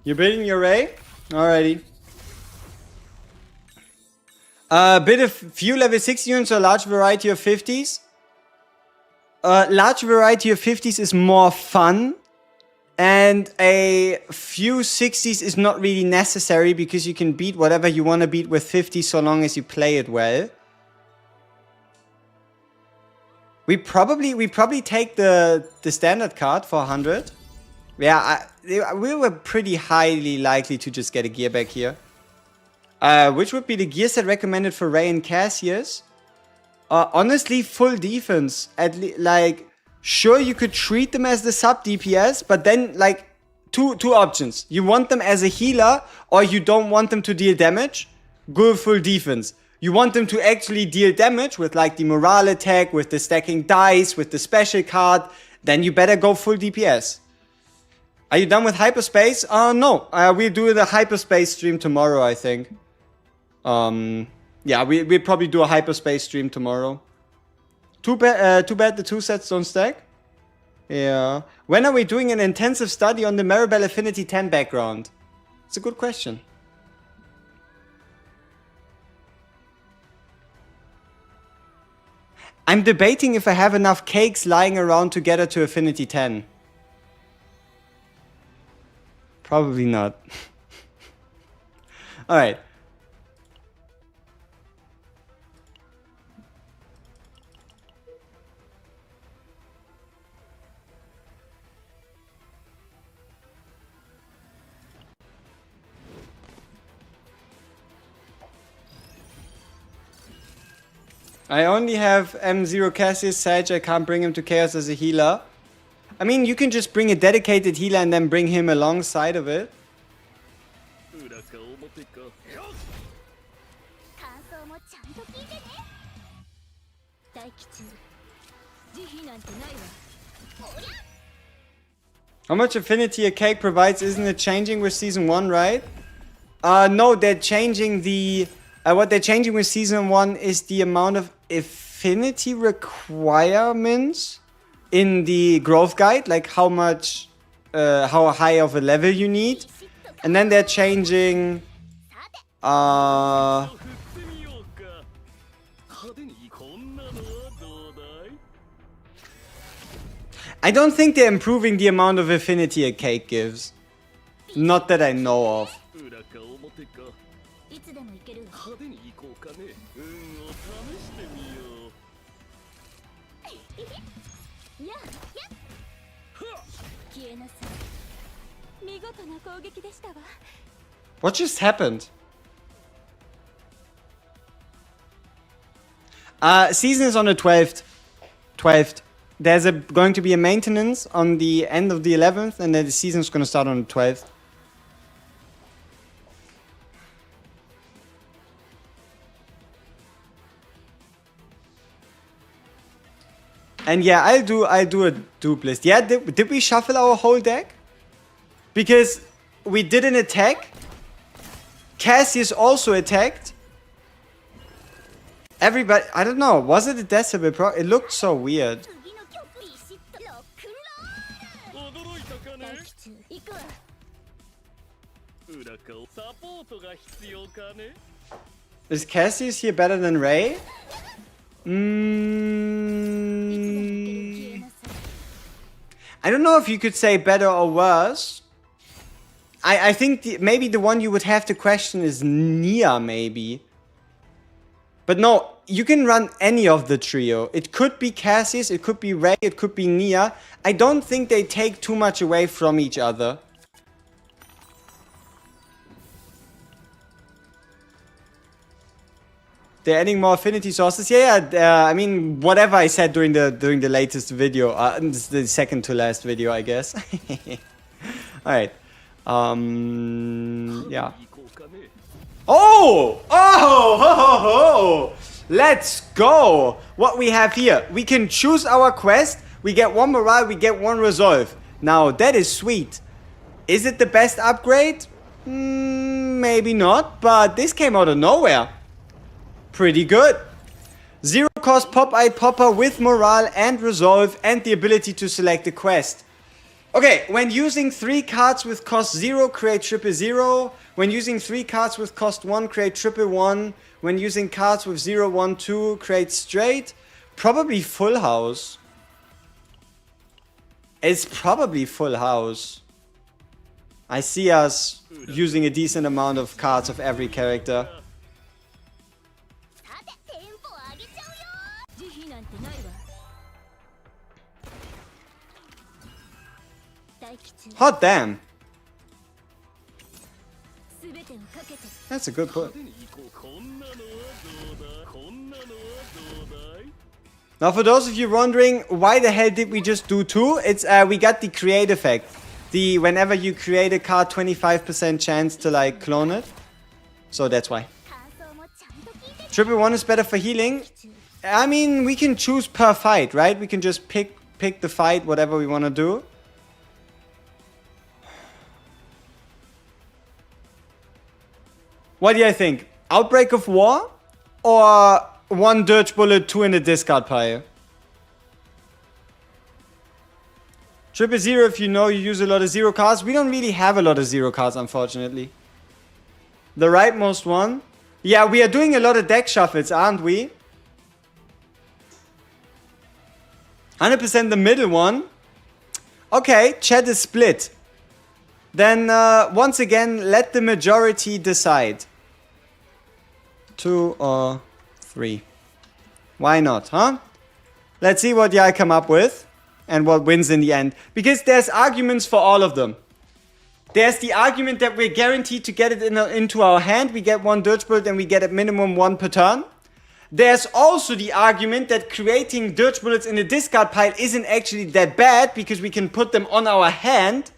You're building your Ray? Alrighty. Bit of few level 6 units or large variety of 50s? Large variety of 50s is more fun. And a few 60s is not really necessary because you can beat whatever you want to beat with 50 so long as you play it well. We probably take the standard card for 100. Yeah, we were pretty highly likely to just get a gear back here. Which would be the gear set recommended for Ray and Cassius? Honestly, full defense. Like, sure, you could treat them as the sub DPS, but then, like, two options. You want them as a healer, or you don't want them to deal damage. Go full defense. You want them to actually deal damage with, like, the morale attack, with the stacking dice, with the special card. Then you better go full DPS. Are you done with hyperspace? No. We'll do the hyperspace stream tomorrow, I think. Yeah, we'll probably do a hyperspace stream tomorrow. Too bad the two sets don't stack. Yeah. When are we doing an intensive study on the Maribel Affinity 10 background? It's a good question. I'm debating if I have enough cakes lying around to get her to Affinity 10. Probably not. Alright. I only have M0 Cassius Sage. I can't bring him to Chaos as a healer. I mean, you can just bring a dedicated healer and then bring him alongside of it. How much affinity a cake provides? Isn't it changing with Season 1, right? No, they're changing the... what they're changing with Season 1 is the amount of affinity requirements in the growth guide. Like how much... how high of a level you need. And then they're changing... I don't think they're improving the amount of affinity a cake gives. Not that I know of. What just happened? Season is on the 12th. 12th. There's going to be a maintenance on the end of the 11th, and then the season's going to start on the 12th. And yeah, I'll do a dupe list. Yeah, did we shuffle our whole deck? Because we did an attack. Cassius also attacked. Everybody, I don't know, was it a decibel pro? It looked so weird. Is Cassius here better than Ray? I don't know if you could say better or worse. I think maybe the one you would have to question is Nia, maybe. But no, you can run any of the trio. It could be Cassius, it could be Ray, it could be Nia. I don't think they take too much away from each other. They're adding more affinity sources. Yeah. I mean, whatever I said during the latest video, the second to last video, I guess. All right. Yeah. Oh! Oh! Ho, ho, ho. Let's go! What we have here. We can choose our quest. We get 1 morale, we get 1 resolve. Now, that is sweet. Is it the best upgrade? Maybe not, but this came out of nowhere. Pretty good. 0 cost Pop-Eye Popper with morale and resolve and the ability to select a quest. Okay, when using 3 cards with cost 0, create 000. When using 3 cards with cost 1, create 111. When using cards with 0, 1, 2, create straight. Probably full house. It's probably full house. I see us using a decent amount of cards of every character. Hot damn. That's a good put. Now for those of you wondering, why the hell did we just do 2? It's we got the create effect. The whenever you create a card, 25% chance to like clone it. So that's why. 111 is better for healing. I mean, we can choose per fight, right? We can just pick the fight, whatever we want to do. What do you think? Outbreak of War? Or 1 Dirge Bullet, 2 in the discard pile? 000, if you know you use a lot of 0 cards. We don't really have a lot of 0 cards, unfortunately. The rightmost one? Yeah, we are doing a lot of deck shuffles, aren't we? 100% the middle one. Okay, chat is split. Then, once again, let the majority decide. 2 or 3. Why not, huh? Let's see what I come up with and what wins in the end. Because there's arguments for all of them. There's the argument that we're guaranteed to get it into our hand. We get 1 Dirge Bullet and we get at minimum 1 per turn. There's also the argument that creating Dirge Bullets in the discard pile isn't actually that bad because we can put them on our hand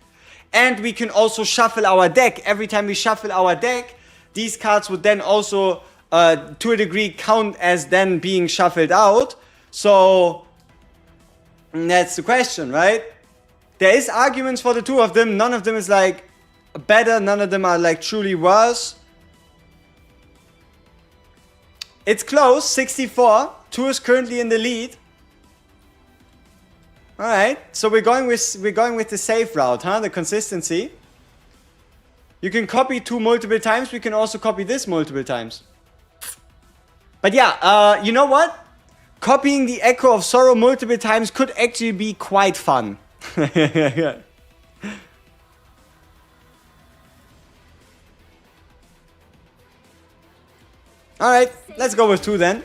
and we can also shuffle our deck. Every time we shuffle our deck, these cards would then also to a degree count as then being shuffled out. So that's the question, right? There is arguments for the 2 of them. None of them is like better. None of them are like truly worse. It's close, 64. 2 is currently in the lead. All right, so we're going with the safe route, huh? The consistency. You can copy 2 multiple times. We can also copy this multiple times. But yeah, you know what? Copying the Echo of Sorrow multiple times could actually be quite fun. Alright, let's go with 2 then.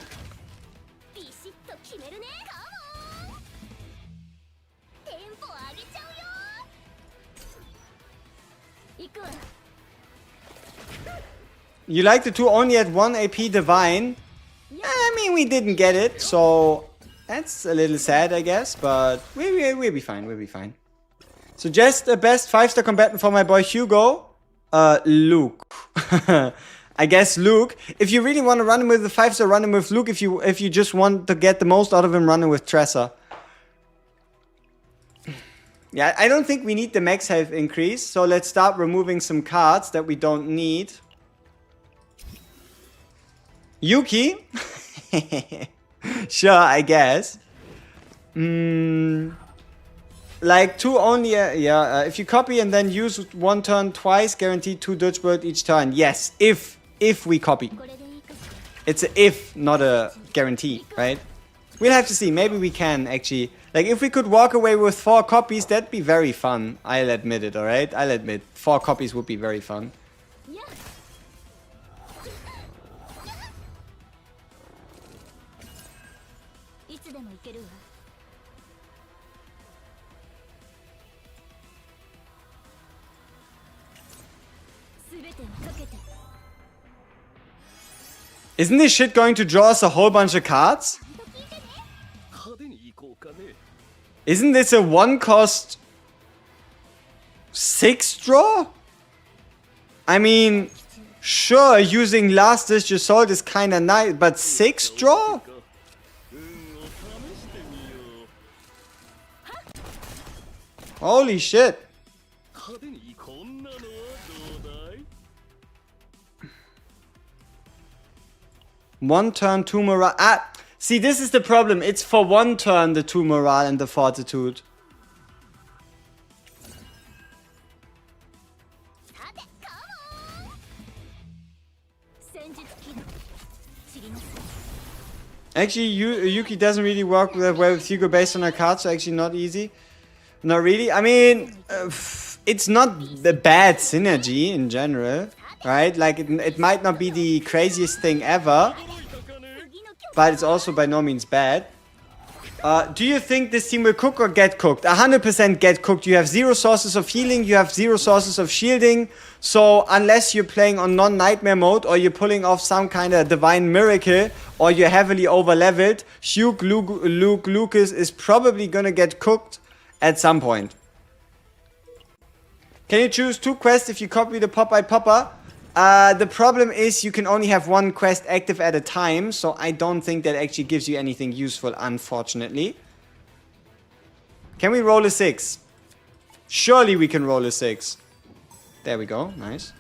You like the 2 only at 1 AP Divine? I mean, we didn't get it, so that's a little sad, I guess, but we'll be fine, we'll be fine. Suggest the best 5-star combatant for my boy Hugo? Luke. I guess Luke. If you really want to run him with the 5-star, run him with Luke. If you just want to get the most out of him, run him with Tressa. Yeah, I don't think we need the max health increase, so let's start removing some cards that we don't need. Yuki? Sure, I guess. Like 2 only, if you copy and then use 1 turn twice, guaranteed 2 Dirge Bullet each turn. Yes, if we copy. It's a if, not a guarantee, right? We'll have to see, maybe we can actually. Like, if we could walk away with 4 copies, that'd be very fun. I'll admit it, alright? I'll admit, 4 copies would be very fun. Isn't this shit going to draw us a whole bunch of cards? Isn't this a 1 cost 6 draw? I mean, Sure, using Last Ditch Assault is kinda nice, but 6 draw? Holy shit. One turn, 2 morale. Ah, see, this is the problem. It's for 1 turn, the 2 morale and the fortitude. Actually, Yuki doesn't really work that well with Hugo based on her cards, so actually not easy. Not really. I mean, it's not the bad synergy in general, right? Like, it might not be the craziest thing ever, but it's also by no means bad. Do you think this team will cook or get cooked? 100% get cooked. You have 0 sources of healing, you have 0 sources of shielding. So unless you're playing on non-nightmare mode or you're pulling off some kind of divine miracle or you're heavily over-leveled, Luke Lucas is probably gonna get cooked at some point. Can you choose 2 quests if you copy the Popeye Popper? The problem is you can only have 1 quest active at a time, so I don't think that actually gives you anything useful, unfortunately. Can we roll a 6? Surely we can roll a 6. There we go, nice.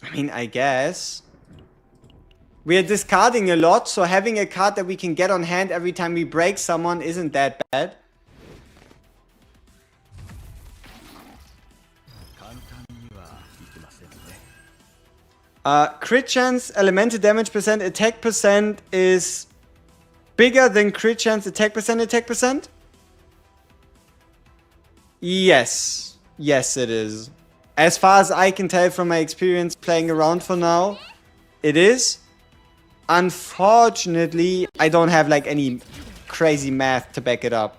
I mean, I guess. We are discarding a lot, so having a card that we can get on hand every time we break someone isn't that bad. Crit chance, elemental damage percent, attack percent is bigger than crit chance, attack percent? Yes. Yes, it is. As far as I can tell from my experience playing around for now, it is. Unfortunately, I don't have like any crazy math to back it up.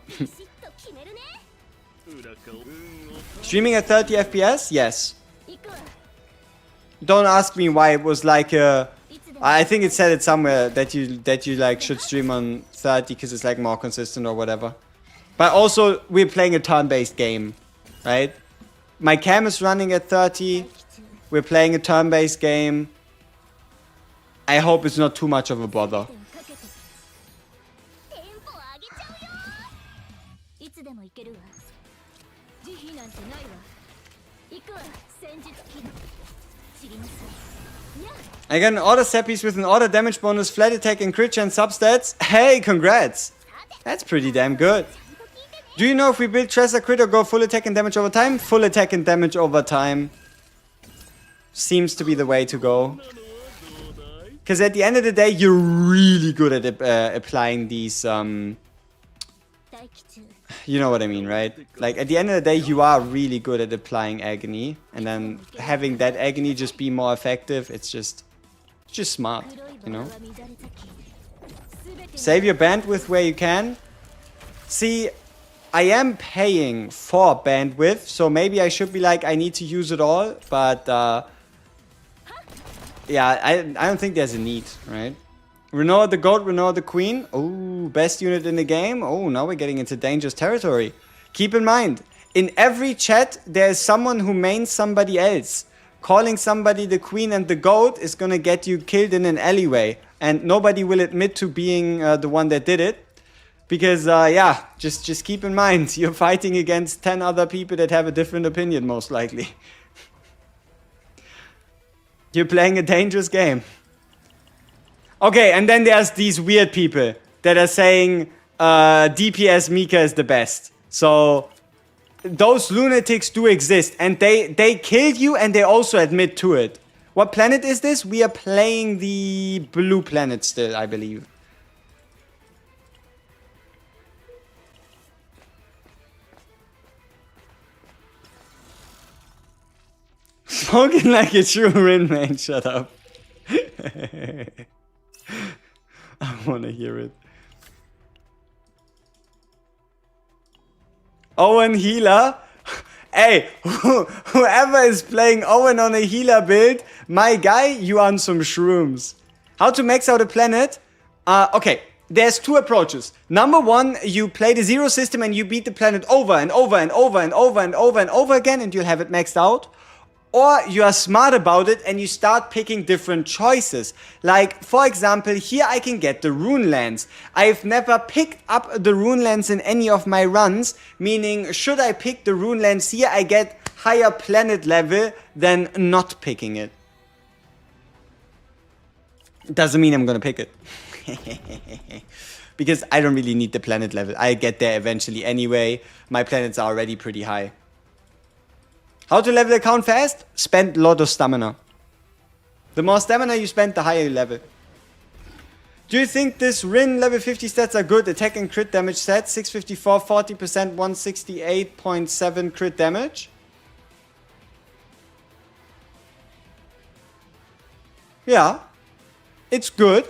Streaming at 30 FPS? Yes. Don't ask me why it was like a... I think it said it somewhere that you like should stream on 30 because it's like more consistent or whatever. But also, we're playing a turn-based game, right? My cam is running at 30. We're playing a turn-based game. I hope it's not too much of a bother. I got an auto set piece with an auto damage bonus, flat attack and crit chance substats. Hey, congrats! That's pretty damn good. Do you know if we build Tressa crit or go full attack and damage over time? Full attack and damage over time seems to be the way to go. Because at the end of the day, you're really good at applying these, you know what I mean, right? Like, at the end of the day, you are really good at applying agony. And then having that agony just be more effective, it's just smart, you know? Save your bandwidth where you can. See, I am paying for bandwidth, so maybe I should be like, I need to use it all, but, yeah, I don't think there's a need, right? Renault the Goat, Renault the Queen. Oh, best unit in the game. Oh, now we're getting into dangerous territory. Keep in mind, in every chat, there's someone who mains somebody else. Calling somebody the Queen and the Goat is gonna get you killed in an alleyway. And nobody will admit to being the one that did it. Because, yeah, just keep in mind, you're fighting against 10 other people that have a different opinion, most likely. You're playing a dangerous game. Okay, and then there's these weird people that are saying DPS Mika is the best. So those lunatics do exist, and they killed you and they also admit to it. What planet is this? We are playing the blue planet still, I believe. Spoken like a true Rin man, shut up. I wanna hear it. Owen healer? Hey, whoever is playing Owen on a healer build, my guy, you on some shrooms. How to max out a planet? Okay, there's two approaches. Number one, you play the zero system and you beat the planet over and over and over and over and over and over again, and you'll have it maxed out. Or you are smart about it and you start picking different choices. Like, for example, here I can get the Rune Lands. I've never picked up the Rune Lands in any of my runs, meaning should I pick the Rune Lands here, I get higher planet level than not picking it. Doesn't mean I'm gonna pick it. Because I don't really need the planet level. I get there eventually anyway. My planets are already pretty high. How to level account fast? Spend a lot of stamina. The more stamina you spend, the higher you level. Do you think this Rin level 50 stats are good? Attack and crit damage stats. 654, 40%, 168.7 crit damage. Yeah. It's good.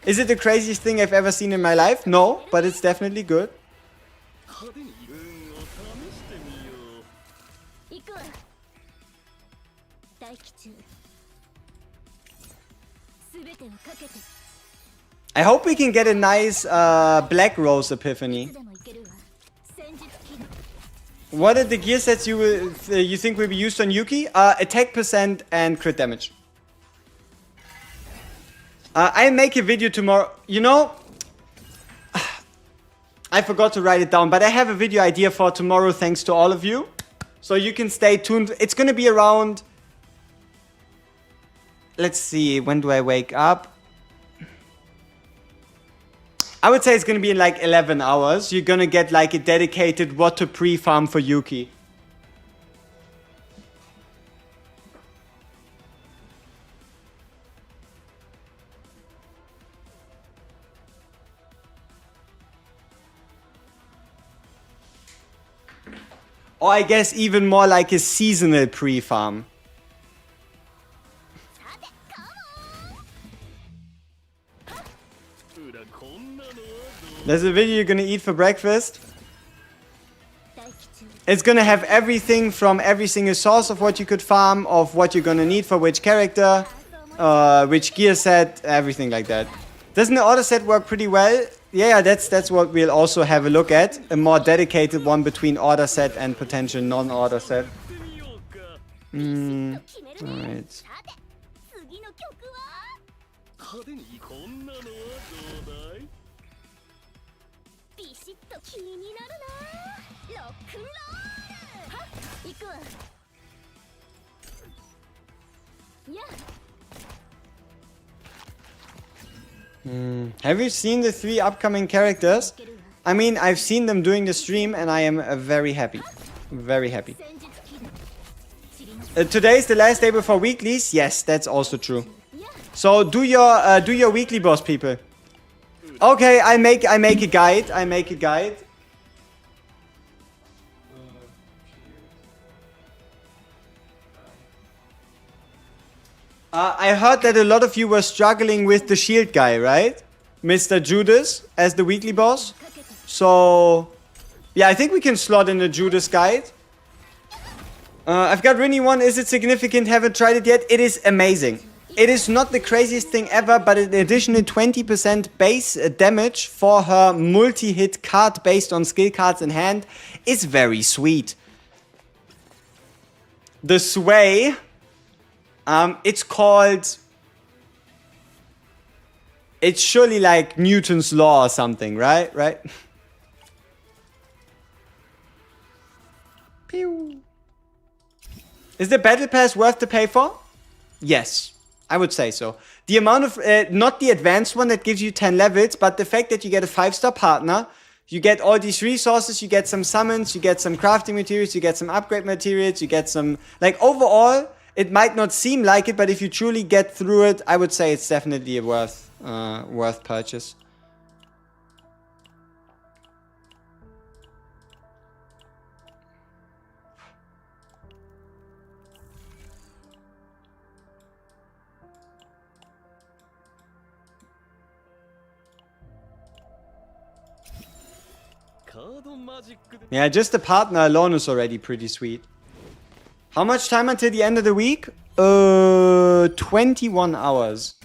Is it the craziest thing I've ever seen in my life? No, but it's definitely good. I hope we can get a nice Black Rose Epiphany. What are the gear sets you think will be used on Yuki? Attack percent and crit damage. I'll make a video tomorrow. You know, I forgot to write it down, but I have a video idea for tomorrow thanks to all of you. So you can stay tuned. It's going to be around... Let's see, when do I wake up? I would say it's going to be in like 11 hours. You're going to get like a dedicated what to pre-farm for Yuki. Or I guess even more like a seasonal pre-farm. There's a video you're gonna eat for breakfast. It's gonna have everything from every single source of what you could farm, of what you're gonna need for which character, which gear set, everything like that. Doesn't the auto set work pretty well? Yeah, that's what we'll also have a look at. A more dedicated one between order set and potential non-order set. Alright. Have you seen the 3 upcoming characters? I mean, I've seen them doing the stream and I am very happy. Very happy. Today is the last day before weeklies? Yes, that's also true. So do your weekly, boss people. Okay, I make a guide. I make a guide. I heard that a lot of you were struggling with the shield guy, right? Mr. Judas as the weekly boss. So, yeah, I think we can slot in the Judas guide. I've got Rini 1. Is it significant? Haven't tried it yet. It is amazing. It is not the craziest thing ever, but an additional 20% base damage for her multi-hit card based on skill cards in hand is very sweet. The Sway... it's called... It's surely like Newton's Law or something, right? Right? Pew. Is the Battle Pass worth to pay for? Yes, I would say so. The amount of... not the advanced one that gives you 10 levels, but the fact that you get a 5-star partner, you get all these resources, you get some summons, you get some crafting materials, you get some upgrade materials, you get some... Like, overall... It might not seem like it, but if you truly get through it, I would say it's definitely a worth purchase. Yeah, just the partner alone is already pretty sweet. How much time until the end of the week? 21 hours.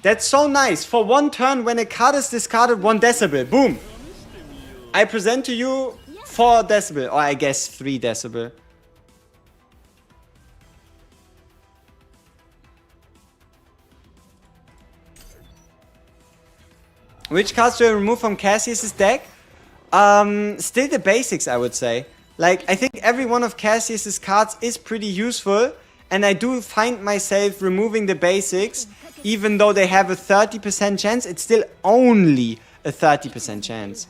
That's so nice. For one turn, when a card is discarded, 1 decibel. Boom. I present to you 4 decibel. Or I guess 3 decibel. Which cards do I remove from Cassius's deck? Still the basics, I would say. Like, I think every one of Cassius's cards is pretty useful. And I do find myself removing the basics. Even though they have a 30% chance, it's still only a 30% chance.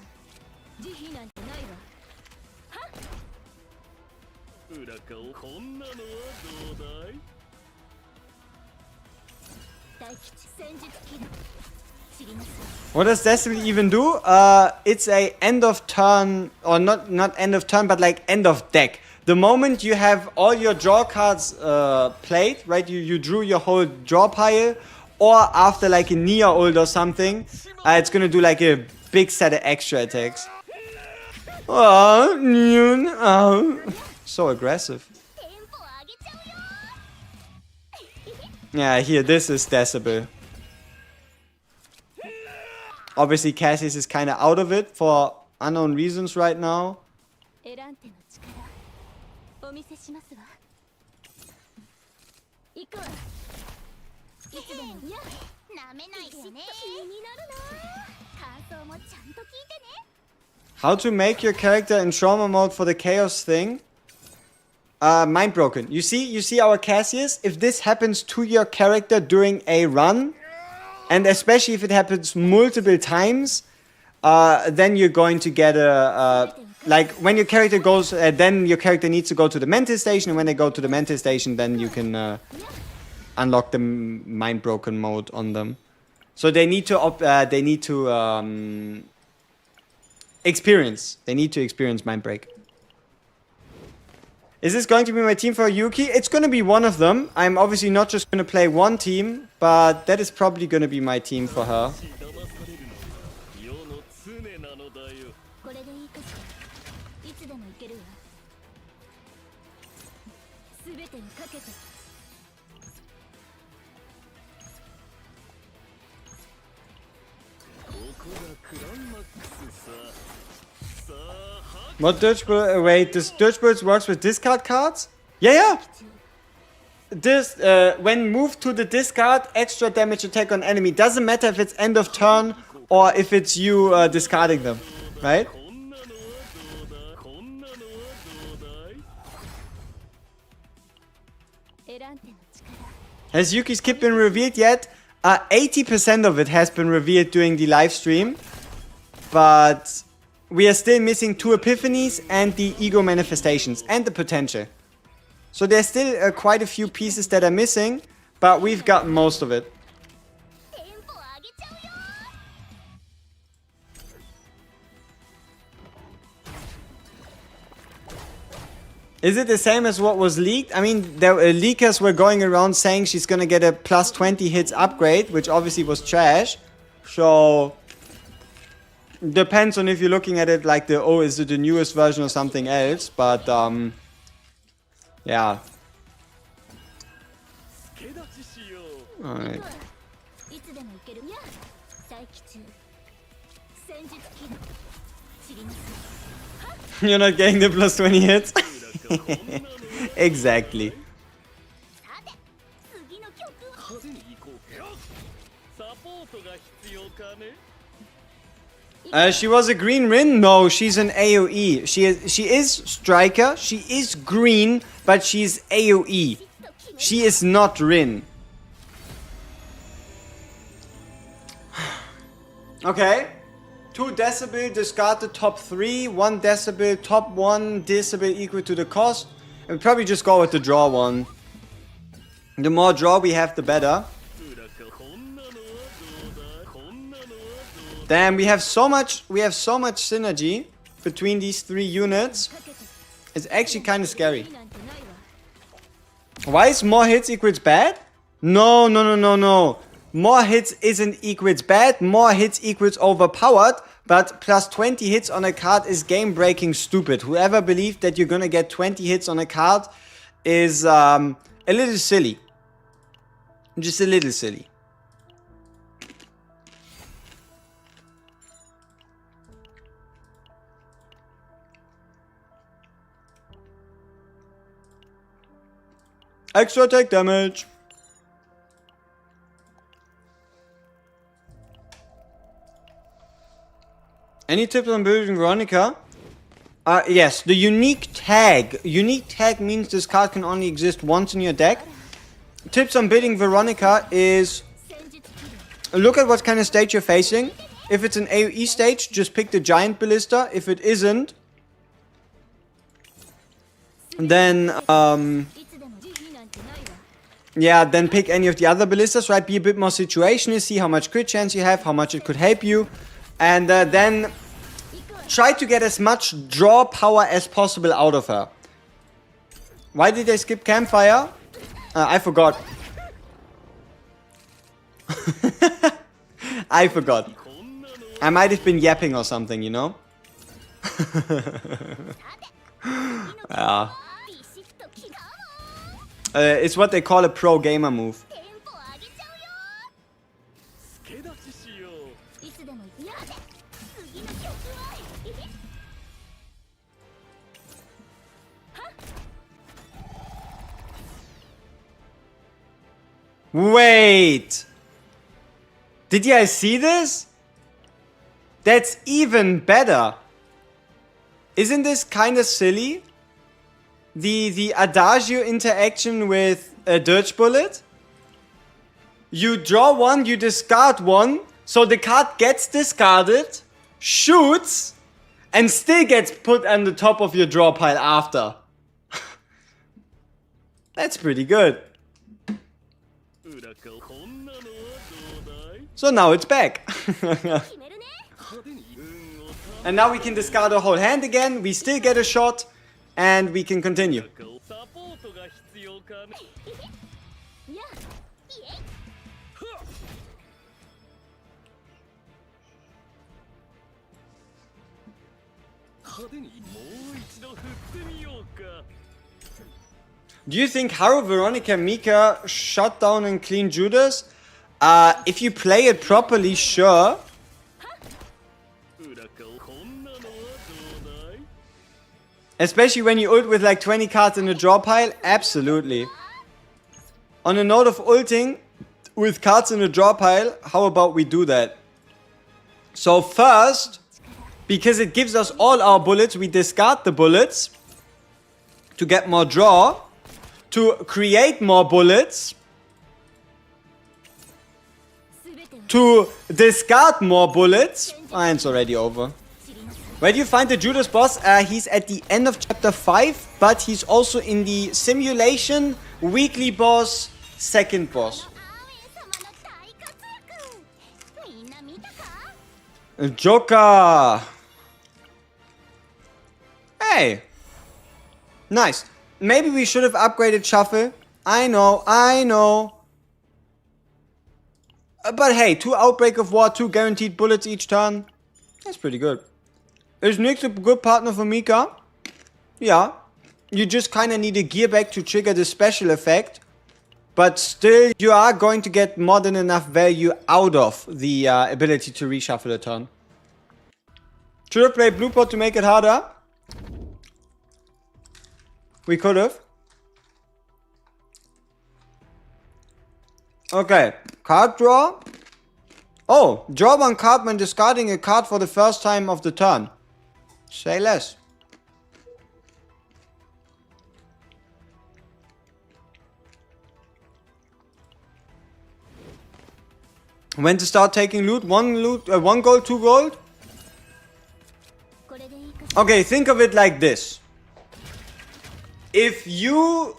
What does Decibel even do? It's a end of turn, or not end of turn, but like end of deck. The moment you have all your draw cards played, right? You drew your whole draw pile, or after like a Nia ult or something, it's gonna do like a big set of extra attacks. Oh, so aggressive. Yeah, here, this is Decibel. Obviously, Cassius is kind of out of it for unknown reasons right now. How to make your character in trauma mode for the chaos thing? Mind broken. You see our Cassius? If this happens to your character during a run, and especially if it happens multiple times, then you're going to get a... like, when your character goes... then your character needs to go to the mental station, and when they go to the mental station, then you can unlock the mind broken mode on them. So they need to... experience. They need to experience mind break. Is this going to be my team for Yuki? It's going to be one of them. I'm obviously not just going to play one team, but that is probably going to be my team for her. What Dirge wait, does Dirge Birds works with discard cards? Yeah. This when moved to the discard, extra damage attack on enemy. Doesn't matter if it's end of turn or if it's you discarding them, right? Has Yuki's kit been revealed yet? 80% of it has been revealed during the live stream, but we are still missing 2 epiphanies and the ego manifestations and the potential. So there's still quite a few pieces that are missing, but we've got most of it. Is it the same as what was leaked? I mean, the leakers were going around saying she's gonna get a plus 20 hits upgrade, which obviously was trash. So... depends on if you're looking at it like the, oh, is it the newest version or something else, but, yeah. Alright. You're not getting the plus 20 hits? Exactly. She was a green Rin? No, she's an AoE. She is striker, she is green, but she's AoE. She is not Rin. Okay. 2 decibel, discard the top 3. 1 decibel, top 1 decibel equal to the cost. And probably just go with the draw one. The more draw we have, the better. Damn, we have so much synergy between these 3 units. It's actually kind of scary. Why is more hits equals bad? No. More hits isn't equals bad. More hits equals overpowered. But plus 20 hits on a card is game breaking stupid. Whoever believed that you're gonna get 20 hits on a card is a little silly. Just a little silly. Extra attack damage. Any tips on building Veronica? Yes, the unique tag. Unique tag means this card can only exist once in your deck. Tips on building Veronica is look at what kind of stage you're facing. If it's an AoE stage, just pick the giant ballista. If it isn't, then yeah, then pick any of the other ballistas, right? Be a bit more situational, see how much crit chance you have, how much it could help you. And then try to get as much draw power as possible out of her. Why did I skip campfire? I forgot. I forgot. I might have been yapping or something, you know? Yeah. It's what they call a pro gamer move. Wait! Did you guys see this? That's even better. Isn't this kind of silly? The Adagio interaction with a Dirge Bullet? You draw one, you discard one, so the card gets discarded, shoots, and still gets put on the top of your draw pile after. That's pretty good. So now it's back. And now we can discard a whole hand again, we still get a shot, and we can continue. Do you think Haru, Veronica, Mika shut down and clean Judas? If you play it properly, sure. Especially when you ult with like 20 cards in the draw pile, absolutely. On a note of ulting with cards in the draw pile, how about we do that? So first, because it gives us all our bullets, we discard the bullets to get more draw, to create more bullets, to discard more bullets. And it's already over. Where do you find the Judas boss? He's at the end of chapter 5, but he's also in the simulation, weekly boss, second boss. Joker! Hey! Nice. Maybe we should have upgraded Shuffle. I know. But hey, 2 Outbreak of War, 2 guaranteed bullets each turn. That's pretty good. Is Nyx a good partner for Mika? Yeah. You just kinda need a gear back to trigger the special effect. But still, you are going to get more than enough value out of the ability to reshuffle a turn. Should have played Blue Pot to make it harder? We could have. Okay, card draw. Oh, draw 1 card when discarding a card for the first time of the turn. Say less. When to start taking loot? 1 gold, 2 gold? Okay, think of it like this. If you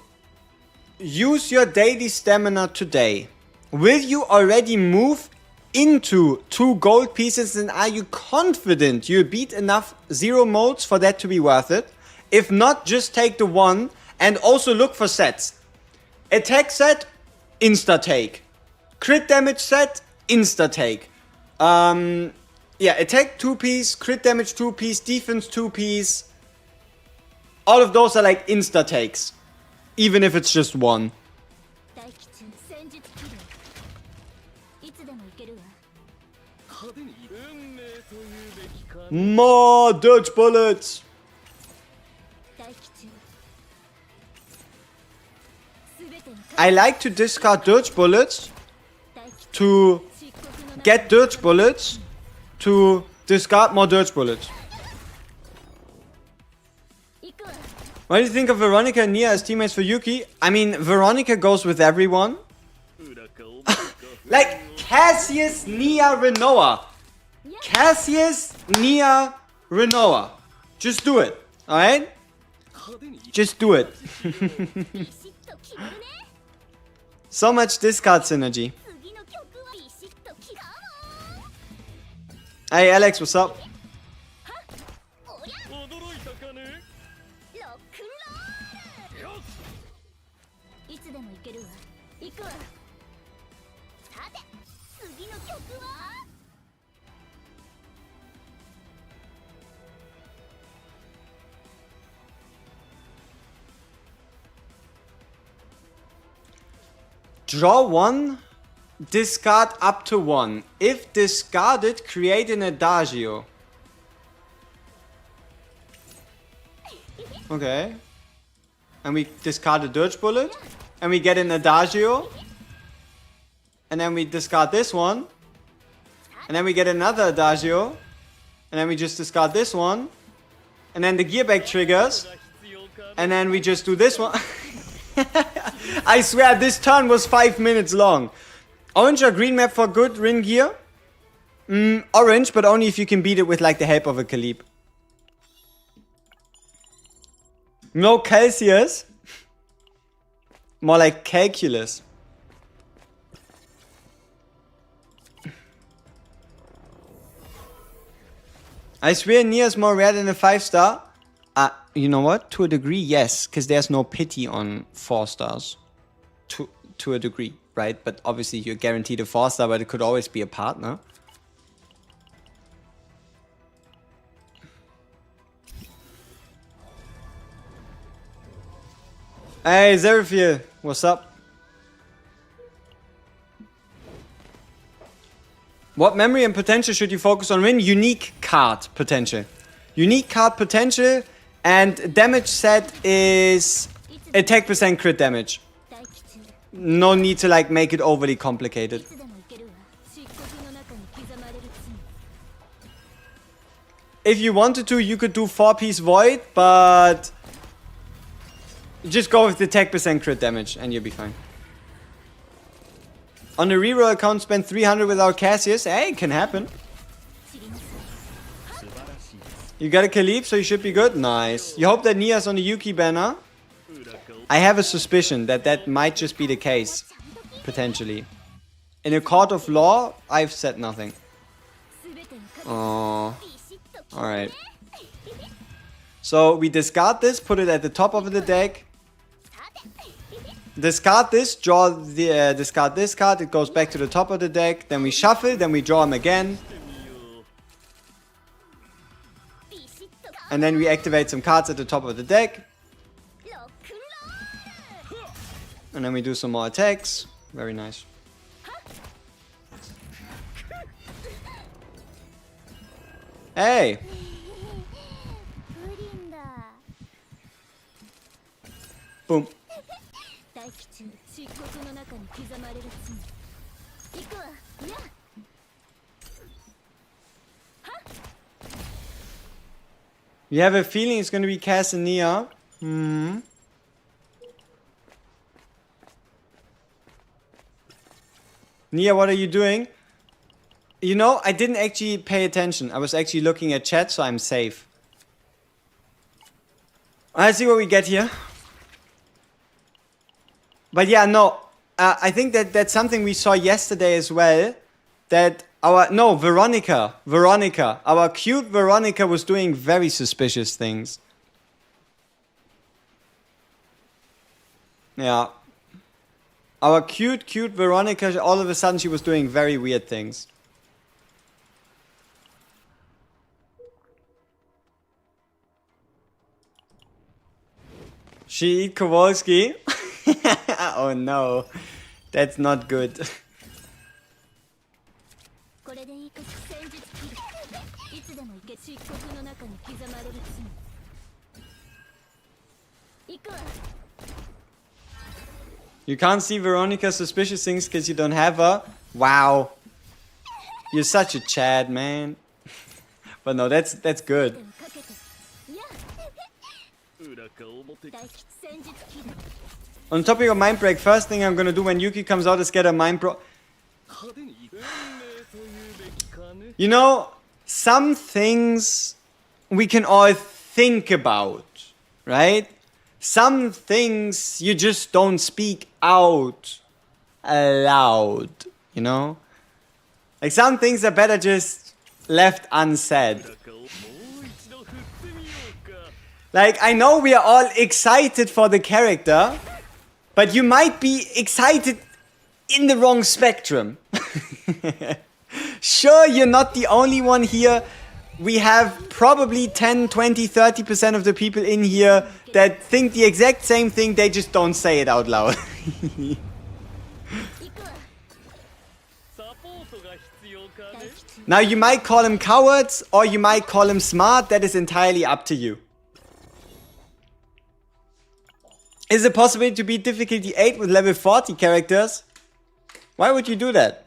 use your daily stamina today, will you already move into 2 gold pieces, and are you confident you'll beat enough 0 modes for that to be worth it? If not, just take the 1 and also look for sets. Attack set, insta take. Crit damage set, insta take. Yeah, attack 2 piece, crit damage 2 piece, defense 2 piece. All of those are like insta takes, even if it's just 1. More dirge bullets. I like to discard dirge bullets to get dirge bullets to discard more dirge bullets. What do you think of Veronica and Nia as teammates for Yuki? I mean, Veronica goes with everyone. Like Cassius, Nia, Renoa. Cassius, Nia, Renoa. Just do it, alright? Just do it. So much discard synergy. Hey Alex, what's up? Draw one, discard up to one. If discarded, create an adagio. Okay. And we discard a dirge bullet. And we get an adagio. And then we discard this one. And then we get another adagio. And then we just discard this one. And then the gearback triggers. And then we just do this one. I swear this turn was 5 minutes long. Orange or green map for good Rin gear? Orange, but only if you can beat it with like the help of a Khalib. No Celsius. More like calculus. I swear Nia's more rare than a 5-star. You know what? To a degree, yes. Because there's no pity on 4 stars. To a degree, right? But obviously you're guaranteed a 4-star, but it could always be a partner. Hey, Zerafil, what's up? What memory and potential should you focus on win? Unique card potential. Unique card potential and damage set is attack percent crit damage. No need to like make it overly complicated. If you wanted to, you could do 4-piece void, but just go with the attack percent crit damage and you'll be fine. On the reroll account, spend 300 without Cassius. Hey, it can happen. You got a Khalib, so you should be good. Nice. You hope that Nia's on the Yuki banner. I have a suspicion that that might just be the case. Potentially. In a court of law, I've said nothing. Oh. Alright. So we discard this, put it at the top of the deck. Discard this, draw the discard this card, it goes back to the top of the deck. Then we shuffle, then we draw him again. And then we activate some cards at the top of the deck. And then we do some more attacks. Very nice. Hey! Boom. You have a feeling it's going to be Cass and Nia? Hmm. Nia, what are you doing? You know, I didn't actually pay attention. I was actually looking at chat, so I'm safe. Let's see what we get here. But yeah, no. I think that that's something we saw yesterday as well. That Veronica. Our cute Veronica was doing very suspicious things. Yeah. Our cute Veronica, all of a sudden she was doing very weird things. She eat Kowalski? Oh no. That's not good. You can't see Veronica's suspicious things because you don't have her. Wow. You're such a Chad, man. But no, that's good. On topic of Mind Break, first thing I'm gonna do when Yuki comes out is get a Mind Bro. You know, some things we can all think about, right? Some things you just don't speak out aloud, you know? Like some things are better just left unsaid. Like I know we are all excited for the character, but you might be excited in the wrong spectrum. Sure, you're not the only one here. We have probably 10, 20, 30% of the people in here that think the exact same thing, they just don't say it out loud. Now you might call them cowards or you might call them smart, that is entirely up to you. Is it possible to beat difficulty 8 with level 40 characters? Why would you do that?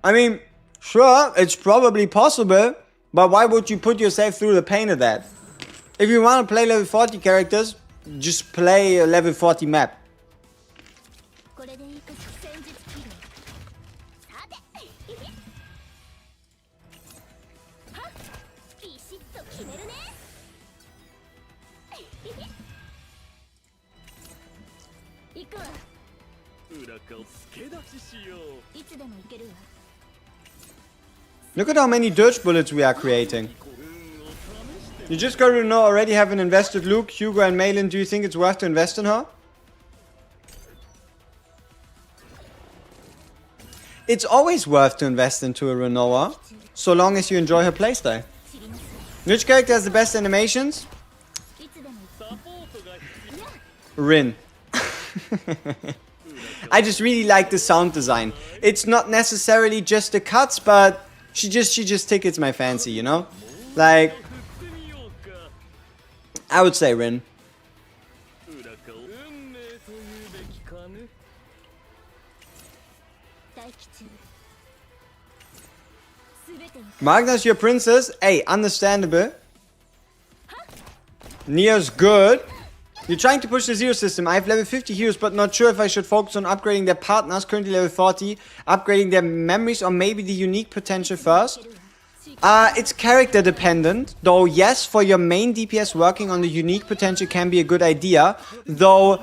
I mean, sure, it's probably possible, but why would you put yourself through the pain of that? If you want to play level 40 characters, just play a level 40 map. Look at how many dirge bullets we are creating. You just got to know already haven't invested Luke, Hugo and Malin. Do you think it's worth to invest in her? It's always worth to invest into a Renoa, so long as you enjoy her playstyle. Which character has the best animations? Rin. I just really like the sound design. It's not necessarily just the cuts, but she just tickles my fancy, you know? Like, I would say Rin. Magna's your princess? Hey, understandable. Nia's good. You're trying to push the zero system. I have level 50 heroes, but not sure if I should focus on upgrading their partners, currently level 40, upgrading their memories, or maybe the unique potential first. It's character dependent, though yes, for your main DPS working on the unique potential can be a good idea, though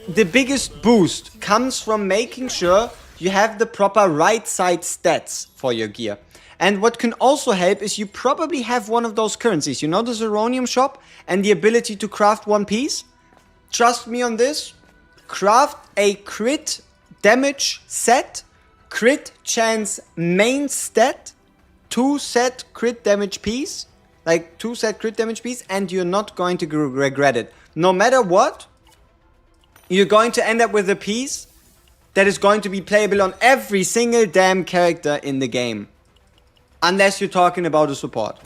the biggest boost comes from making sure you have the proper right side stats for your gear. And what can also help is you probably have one of those currencies, you know, the Zeronium shop and the ability to craft one piece. Trust me on this, craft a crit damage set, crit chance main stat, 2 set crit damage piece, like 2 set crit damage piece, and you're not going to regret it. No matter what, you're going to end up with a piece that is going to be playable on every single damn character in the game. Unless you're talking about a support.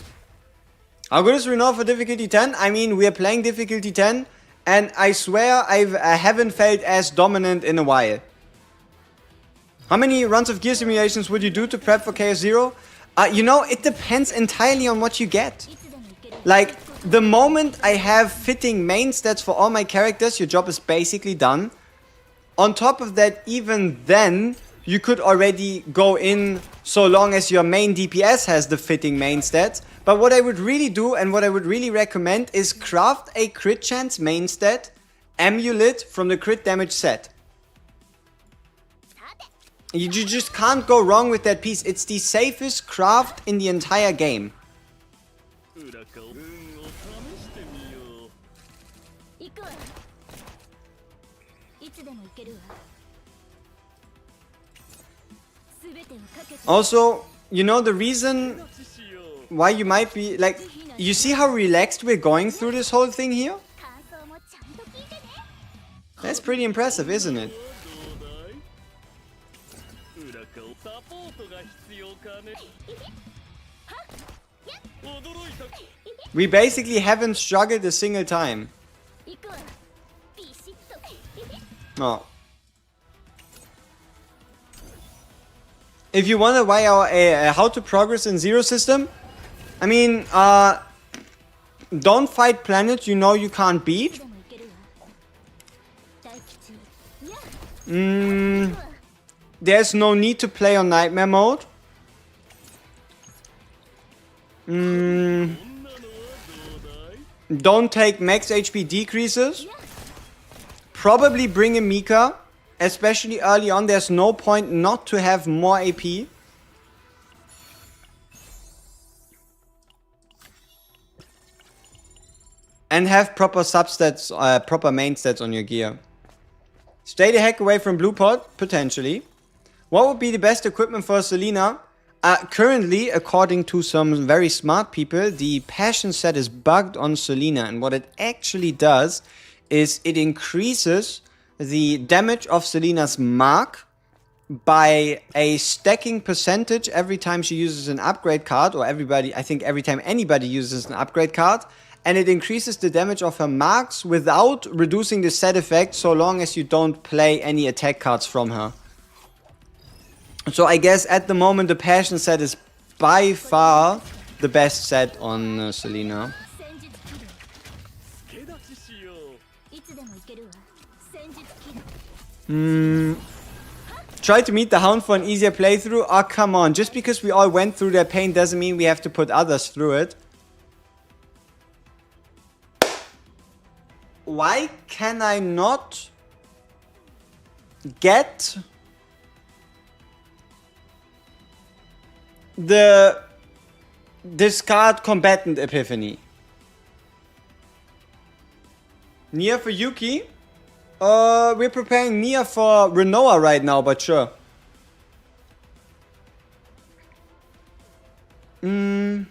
How good is Renoa for difficulty 10? I mean, we're playing difficulty 10, and I swear I haven't felt as dominant in a while. How many runs of gear simulations would you do to prep for Chaos Zero? You know, it depends entirely on what you get. Like, the moment I have fitting main stats for all my characters, your job is basically done. On top of that, even then, you could already go in so long as your main DPS has the fitting main stats. But what I would really do and what I would really recommend is craft a crit chance main stat, amulet from the crit damage set. You just can't go wrong with that piece. It's the safest craft in the entire game. Also, you know the reason why you might be like, you see how relaxed we're going through this whole thing here? That's pretty impressive, isn't it? We basically haven't struggled a single time. Oh. If you wonder why our how to progress in Zero system, I mean, don't fight planets you know you can't beat. There's no need to play on Nightmare mode. Don't take max HP decreases. Probably bring a Mika. Especially early on, there's no point not to have more AP. And have proper substats, proper main stats on your gear. Stay the heck away from Blue Pot, potentially. What would be the best equipment for Selena? Currently, according to some very smart people, the Passion set is bugged on Selena. And what it actually does is it increases the damage of Selena's mark by a stacking percentage every time she uses an upgrade card, or I think every time anybody uses an upgrade card, and it increases the damage of her marks without reducing the set effect, so long as you don't play any attack cards from her. So I guess at the moment the Passion set is by far the best set on Selena. Try to meet the Hound for an easier playthrough? Oh, come on. Just because we all went through their pain doesn't mean we have to put others through it. Why can I not get the discard combatant epiphany? Nia for Yuki? We're preparing Nia for Renoa right now, but sure. And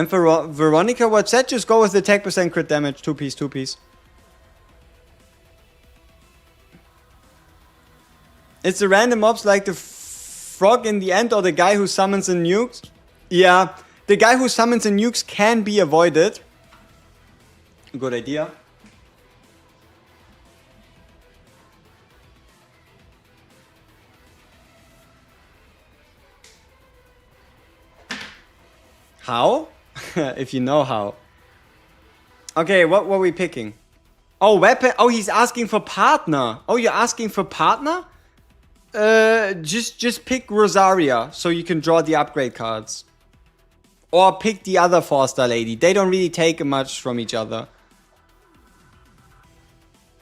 for Veronica, what's that? Just go with the attack percent crit damage. 2-piece, 2-piece. It's the random mobs like the frog in the end or the guy who summons the nukes? Yeah, the guy who summons the nukes can be avoided. Good idea. How? If you know how. Okay, what were we picking? Oh, weapon. Oh, he's asking for partner. Oh, you're asking for partner? Just pick Rosaria so you can draw the upgrade cards. Or pick the other 4-star lady. They don't really take much from each other.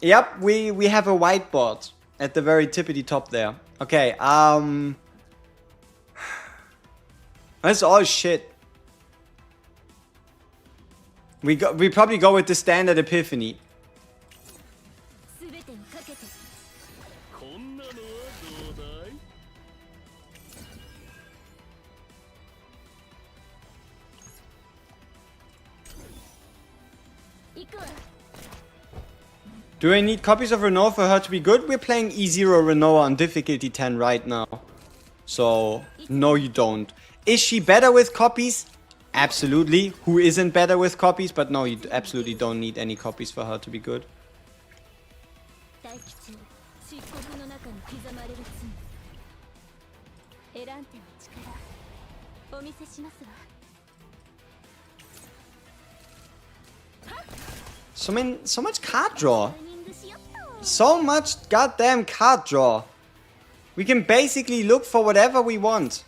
Yep, we have a whiteboard at the very tippity top there. Okay, that's all shit. We probably go with the standard epiphany. Do I need copies of Renoa for her to be good? We're playing E0 Renoa on difficulty 10 right now. So, no you don't. Is she better with copies? Absolutely. Who isn't better with copies? But no, you absolutely don't need any copies for her to be good. So much card draw. So much goddamn card draw. We can basically look for whatever we want.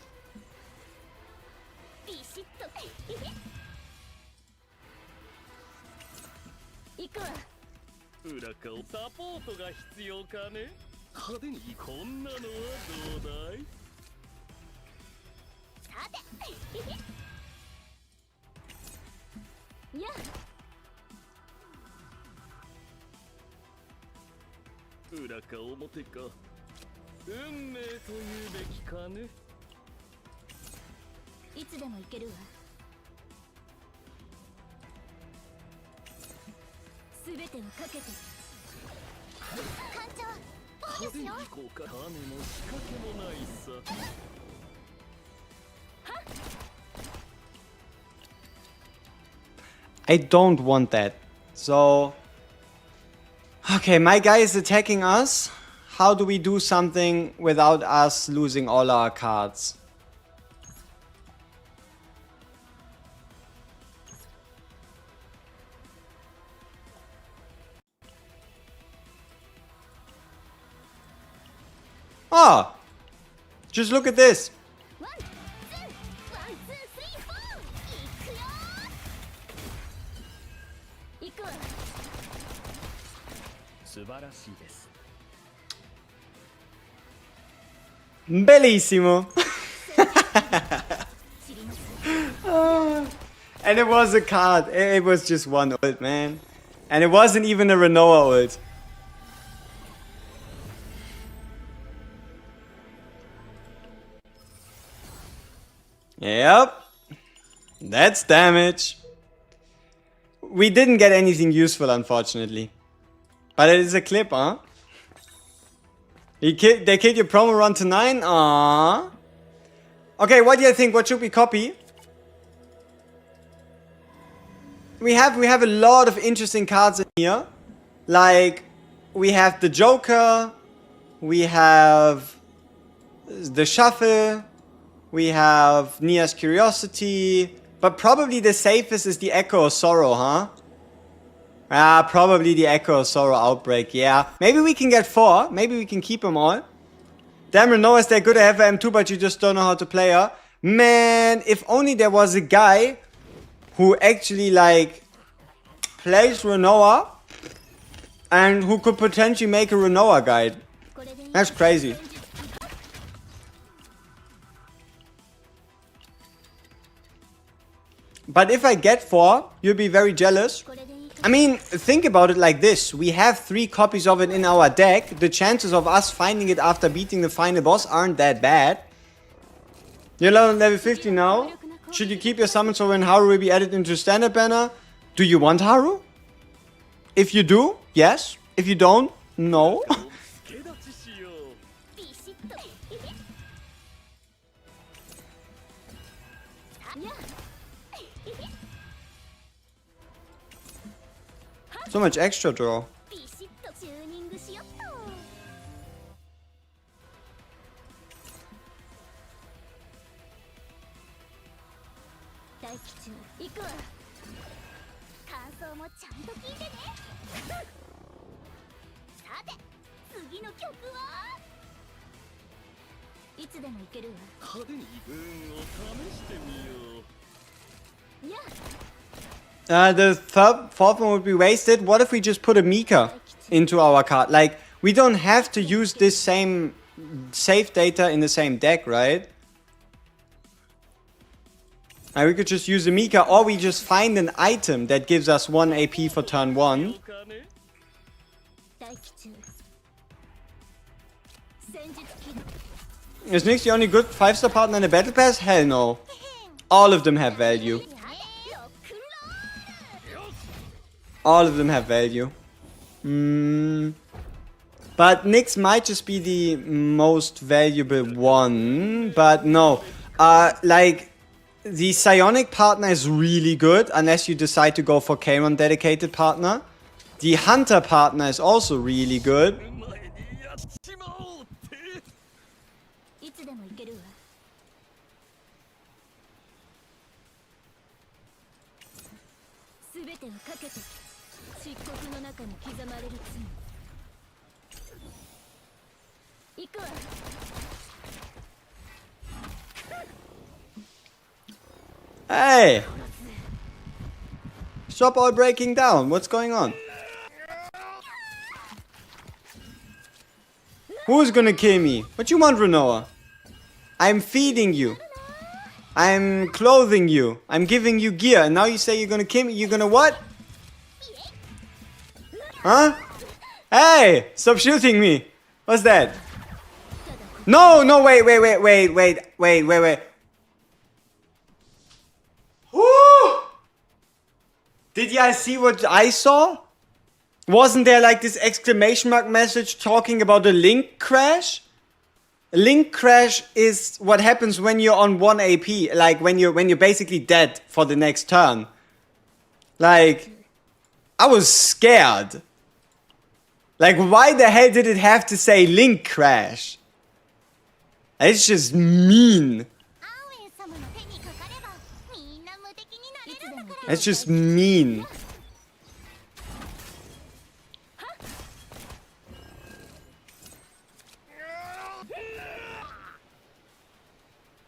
I don't want that. So... Okay, my guy is attacking us. How do we do something without us losing all our cards? Oh! Just look at this. Bellissimo. And it was a card. It was just one ult, man. And it wasn't even a Renoa ult. Yep. That's damage. We didn't get anything useful, unfortunately. But it is a clip, huh? They killed your promo run to 9? Aww. Okay, what do you think? What should we copy? We have a lot of interesting cards in here. Like, we have the Joker. We have the Shuffle. We have Nia's Curiosity. But probably the safest is the Echo of Sorrow, huh? Ah, probably the Echo of Sorrow Outbreak, yeah. Maybe we can get 4. Maybe we can keep them all. Damn, Renoa's that good. I have M2, but you just don't know how to play her. Man, if only there was a guy who actually, like, plays Renoa and who could potentially make a Renoa guide. That's crazy. But if I get 4, you'll be very jealous. I mean, think about it like this. We have 3 copies of it in our deck. The chances of us finding it after beating the final boss aren't that bad. You're level 50 now. Should you keep your summons for when Haru will be added into standard banner? Do you want Haru? If you do, yes. If you don't, no. So much extra draw. The fourth one would be wasted. What if we just put a Mika into our card? Like, we don't have to use this same save data in the same deck, right? We could just use a Mika, or we just find an item that gives us 1 AP for turn 1. Is Nyx the only good 5-star partner in the battle pass? Hell no. All of them have value. All of them have value. But Nyx might just be the most valuable one. But no. Like, the Psionic partner is really good, unless you decide to go for Kayron dedicated partner. The Hunter partner is also really good. Hey! Stop all breaking down. What's going on? Who's gonna kill me? What you want, Renoa? I'm feeding you. I'm clothing you. I'm giving you gear. And now you say you're gonna kill me. You're gonna what? Huh? Hey! Stop shooting me. What's that? No, no, wait. Woo! Did you guys see what I saw? Wasn't there like this exclamation mark message talking about a link crash? A link crash is what happens when you're on 1 AP, like when you're basically dead for the next turn. Like, I was scared. Like, why the hell did it have to say Link crash? It's just mean. It's just mean.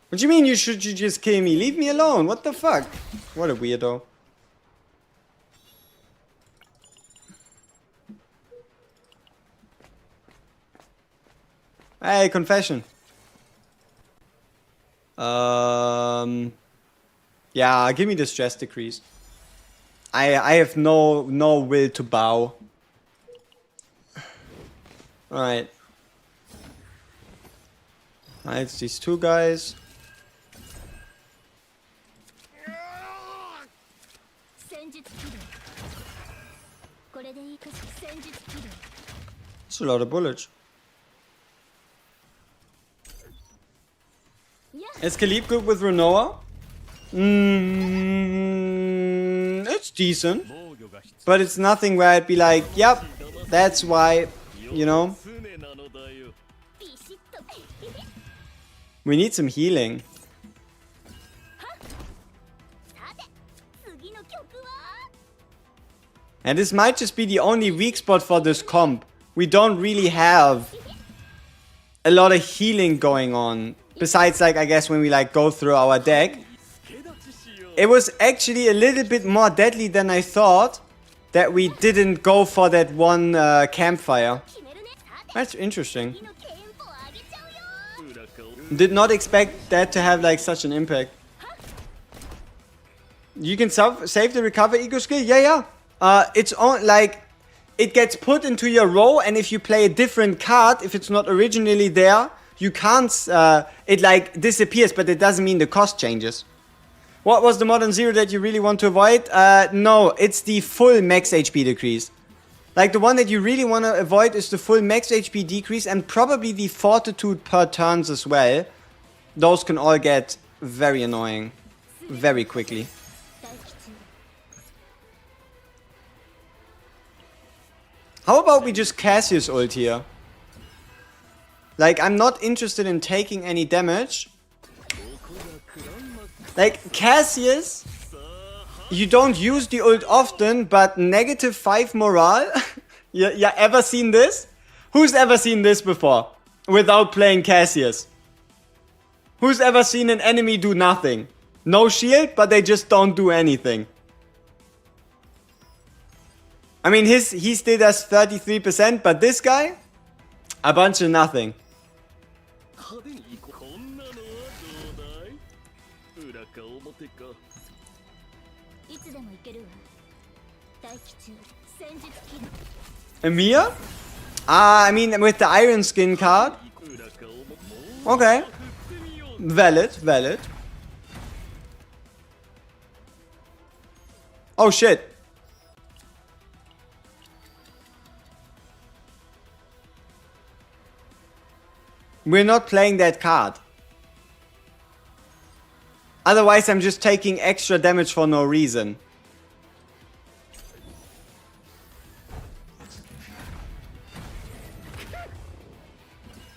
What do you mean you just kill me? Leave me alone. What the fuck? What a weirdo. Hey, confession. Yeah, give me the stress decrease. I have no will to bow. Alright. Alright, it's these two guys. That's a lot of bullets. Is Khalib good with Renoa? It's decent. But it's nothing where I'd be like, yep, that's why, you know. We need some healing. And this might just be the only weak spot for this comp. We don't really have a lot of healing going on. Besides, like, I guess when we, like, go through our deck. It was actually a little bit more deadly than I thought that we didn't go for that one campfire. That's interesting. Did not expect that to have, like, such an impact. You can save the recover ego skill? Yeah. It's on, like, it gets put into your row, and if you play a different card, if it's not originally there, you can't, it like disappears, but it doesn't mean the cost changes. What was the Modern Zero that you really want to avoid? No, it's the full max HP decrease. Like, the one that you really want to avoid is the full max HP decrease and probably the Fortitude per turns as well. Those can all get very annoying very quickly. How about we just Cassius ult here? Like, I'm not interested in taking any damage. Like, Cassius, you don't use the ult often, but -5 morale? you ever seen this? Who's ever seen this before? Without playing Cassius? Who's ever seen an enemy do nothing? No shield, but they just don't do anything. I mean, he still does 33%, but this guy? A bunch of nothing. Emir? I mean, with the Iron Skin card. Okay. Valid. Oh shit. We're not playing that card. Otherwise, I'm just taking extra damage for no reason.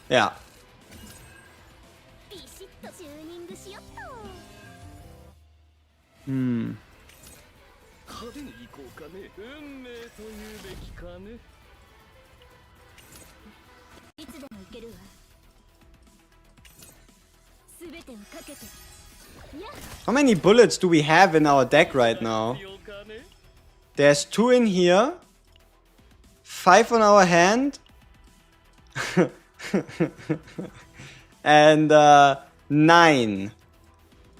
Yeah. How many bullets do we have in our deck right now? There's 2 in here. 5 on our hand. And 9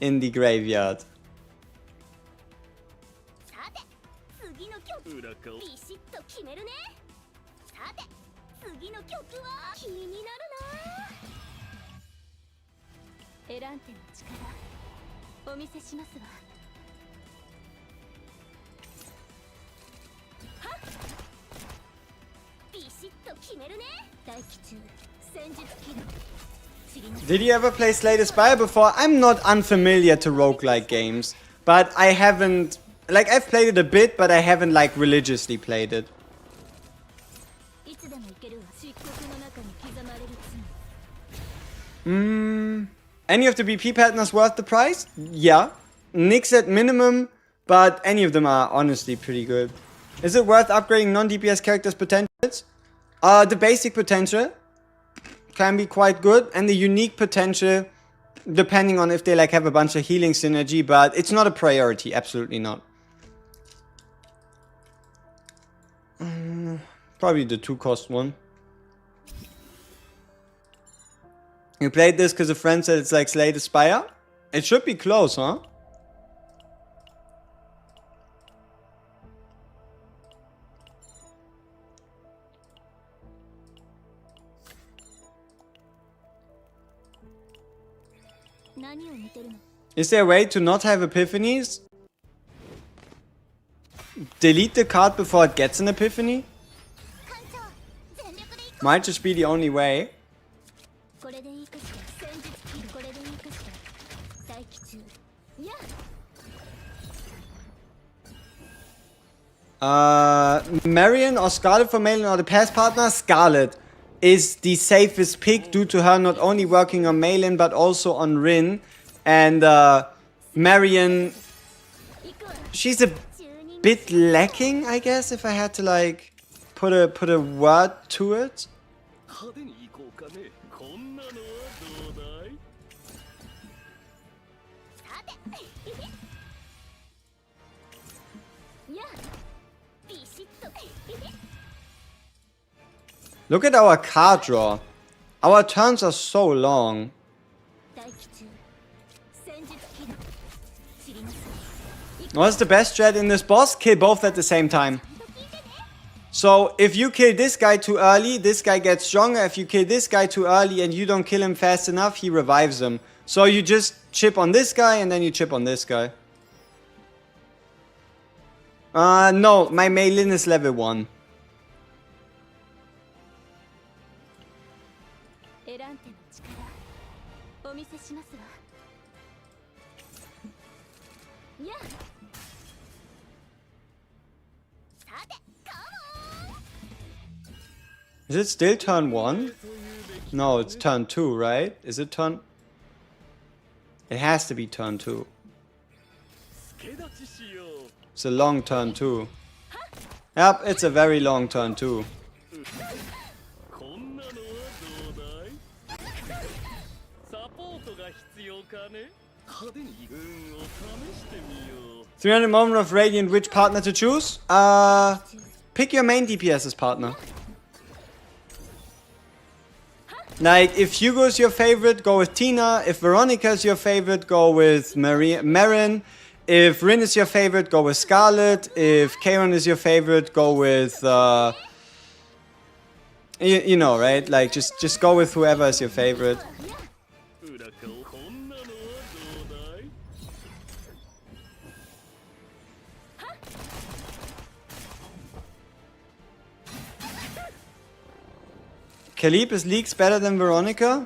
in the graveyard. Did you ever play Slay the Spire before? I'm not unfamiliar to roguelike games, but I haven't Like, I've played it a bit, but I haven't, like, religiously played it. Any of the BP partners worth the price? Yeah. Nyx at minimum, but any of them are honestly pretty good. Is it worth upgrading non-DPS characters' potentials? The basic potential can be quite good, and the unique potential, depending on if they like have a bunch of healing synergy, but it's not a priority, absolutely not. Probably the 2-cost one. You played this because a friend said it's like Slay the Spire? It should be close, huh? Is there a way to not have epiphanies? Delete the card before it gets an epiphany? Might just be the only way. Marion or Scarlet for Malin or the past partner? Scarlet is the safest pick due to her not only working on Malin but also on Rin. And Marion, she's a bit lacking, I guess, if I had to like put a word to it. Look at our card draw. Our turns are so long. What's the best strat in this boss? Kill both at the same time. So if you kill this guy too early, this guy gets stronger. If you kill this guy too early and you don't kill him fast enough, he revives him. So you just chip on this guy and then you chip on this guy. No, my Malin is level 1. Is it still turn 1? No, it's turn 2, right? Is it turn... It has to be turn 2. It's a long turn 2. Yep, it's a very long turn 2. $300 moment of Radiant, which partner to choose? Pick your main DPS's partner. Like, if Hugo is your favorite, go with Tina. If Veronica is your favorite, go with Marin. If Rin is your favorite, go with Scarlet. If Karon is your favorite, go with... you know, right? Like, just go with whoever is your favorite. Kalib is leaks better than Veronica?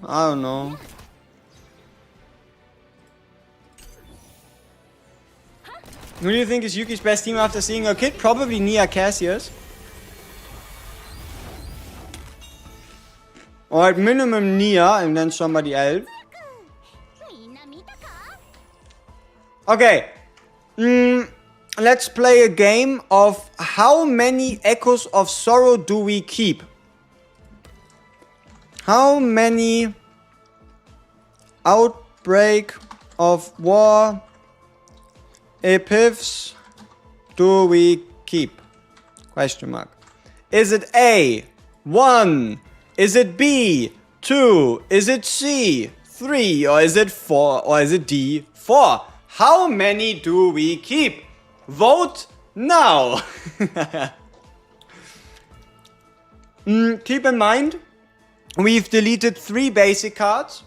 I don't know. Who do you think is Yuki's best team after seeing her kid? Probably Nia Cassius. Or at minimum Nia and then somebody else. Okay. Let's play a game of how many Echoes of Sorrow do we keep? How many Outbreak of War epiphs do we keep? Question mark. Is it A, 1? Is it B, 2? Is it C, 3? Or is it 4? Or is it D, 4? How many do we keep? Vote now! Keep in mind, we've deleted 3 basic cards.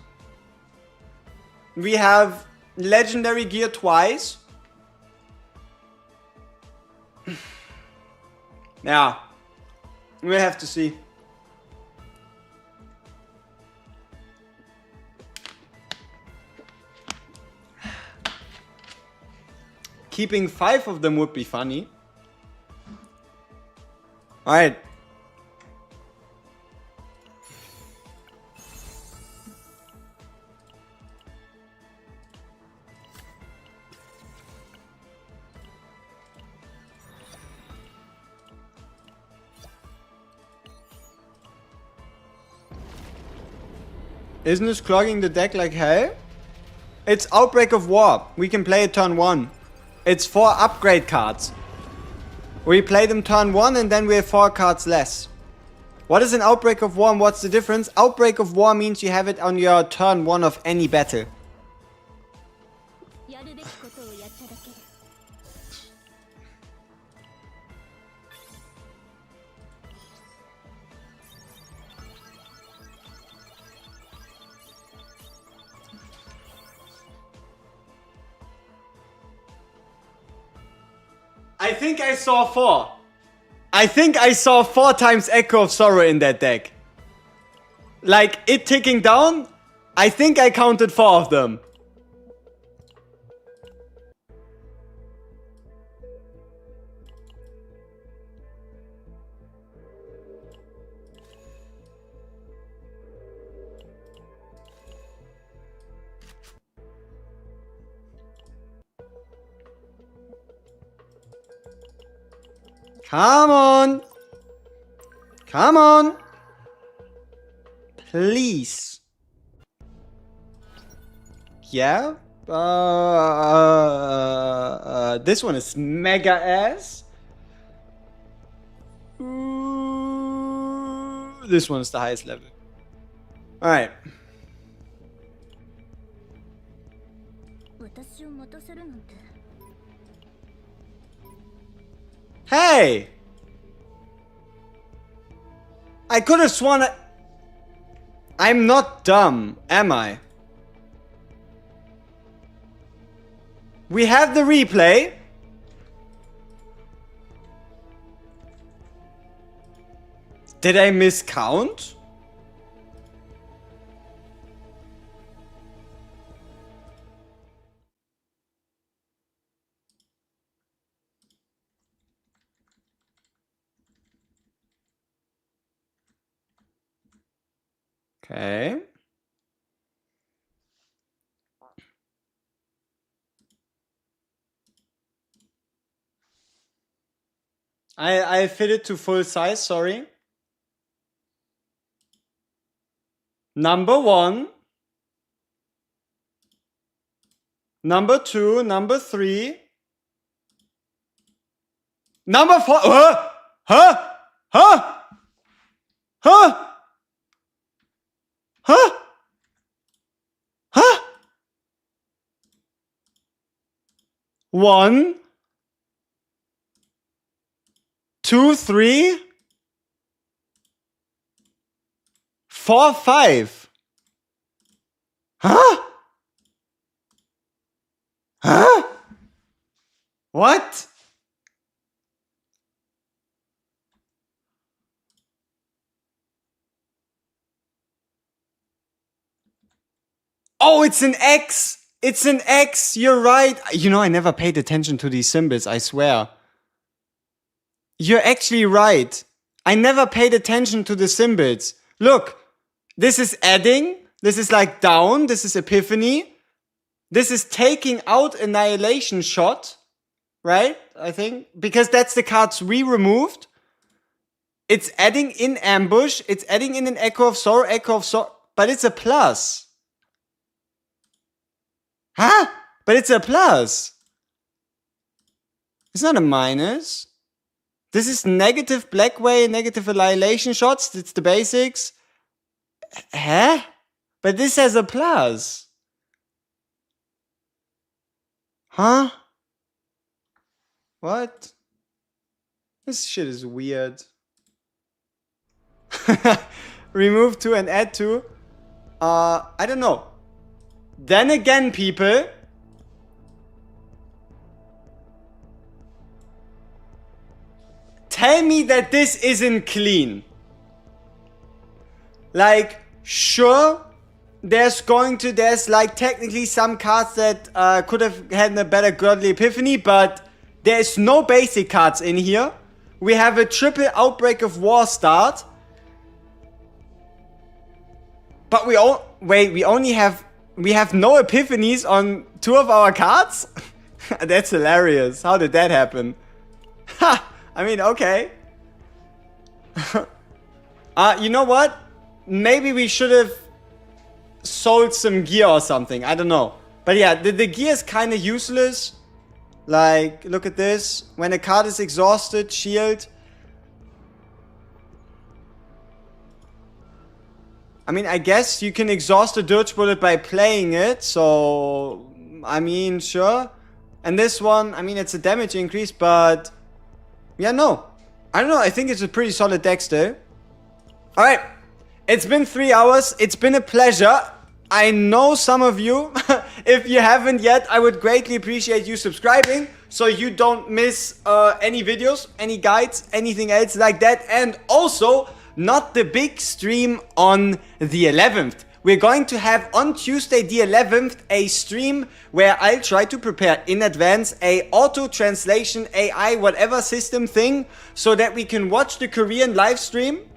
We have Legendary Gear twice. Yeah, we have to see. Keeping 5 of them would be funny. Alright. Isn't this clogging the deck like hell? It's Outbreak of War. We can play it turn 1. It's 4 upgrade cards. We play them turn 1 and then we have 4 cards less. What is an Outbreak of War and what's the difference? Outbreak of War means you have it on your turn 1 of any battle. I think I saw 4. I think I saw 4 times Echo of Sorrow in that deck. Like, it ticking down, I think I counted 4 of them. Come on. Come on. Please. Yeah? This one is mega ass. This one is the highest level. Alright. Hey! I could have sworn I'm not dumb, am I? We have the replay. Did I miscount? Okay. I fit it to full size, sorry. Number 1. Number 2, number 3. Number 4. Huh? Huh? Huh? Huh? Huh? Huh? 1, 2, 3, 4, 5. Huh? Huh? What? Oh, it's an X! It's an X! You're right! You know, I never paid attention to these symbols, I swear. You're actually right. I never paid attention to the symbols. Look, this is adding. This is like down. This is epiphany. This is taking out annihilation shot. Right? I think. Because that's the cards we removed. It's adding in ambush. It's adding in an Echo of Sorrow. But it's a plus. Huh? But it's a plus. It's not a minus. This is negative Blackway, negative annihilation shots. It's the basics. Huh? But this has a plus. Huh? What? This shit is weird. Remove 2 and add 2. I don't know. Then again, people. Tell me that this isn't clean. Like, sure, there's like technically some cards that could have had a better Godly Epiphany, but there's no basic cards in here. We have a triple Outbreak of War start. But we only have no epiphanies on 2 of our cards? That's hilarious. How did that happen? Ha! I mean, okay. You know what? Maybe we should have sold some gear or something. I don't know. But yeah, the gear is kind of useless. Like, look at this. When a card is exhausted, shield. I mean, I guess you can exhaust a Dirge Bullet by playing it, so... I mean, sure. And this one, I mean, it's a damage increase, but... Yeah, no. I don't know, I think it's a pretty solid deck still. Alright. It's been 3 hours. It's been a pleasure. I know some of you. If you haven't yet, I would greatly appreciate you subscribing, so you don't miss any videos, any guides, anything else like that. And also... not the big stream on the 11th. We're going to have on Tuesday the 11th a stream where I'll try to prepare in advance a auto translation AI whatever system thing so that we can watch the Korean live stream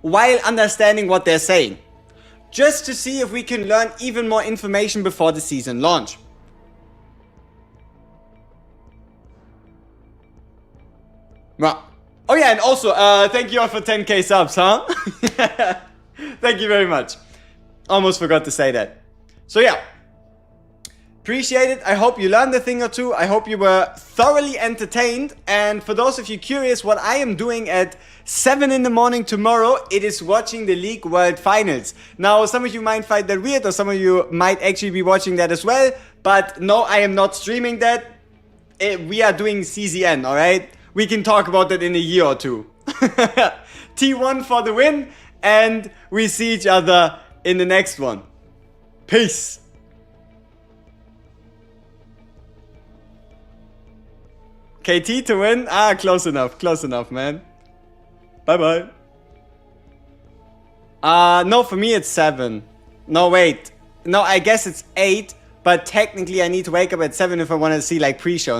while understanding what they're saying. Just to see if we can learn even more information before the season launch. Well. Oh yeah, and also, thank you all for 10k subs, huh? Thank you very much. Almost forgot to say that. So yeah. Appreciate it. I hope you learned a thing or two. I hope you were thoroughly entertained. And for those of you curious what I am doing at 7 in the morning tomorrow, it is watching the League World Finals. Now, some of you might find that weird, or some of you might actually be watching that as well. But no, I am not streaming that. We are doing CZN, alright? We can talk about that in a year or two. T1 for the win, and we see each other in the next one. Peace. KT to win? Ah, close enough, man. Bye-bye. No, for me it's 7. No, wait. No, I guess it's 8, but technically I need to wake up at 7 if I want to see like pre-show.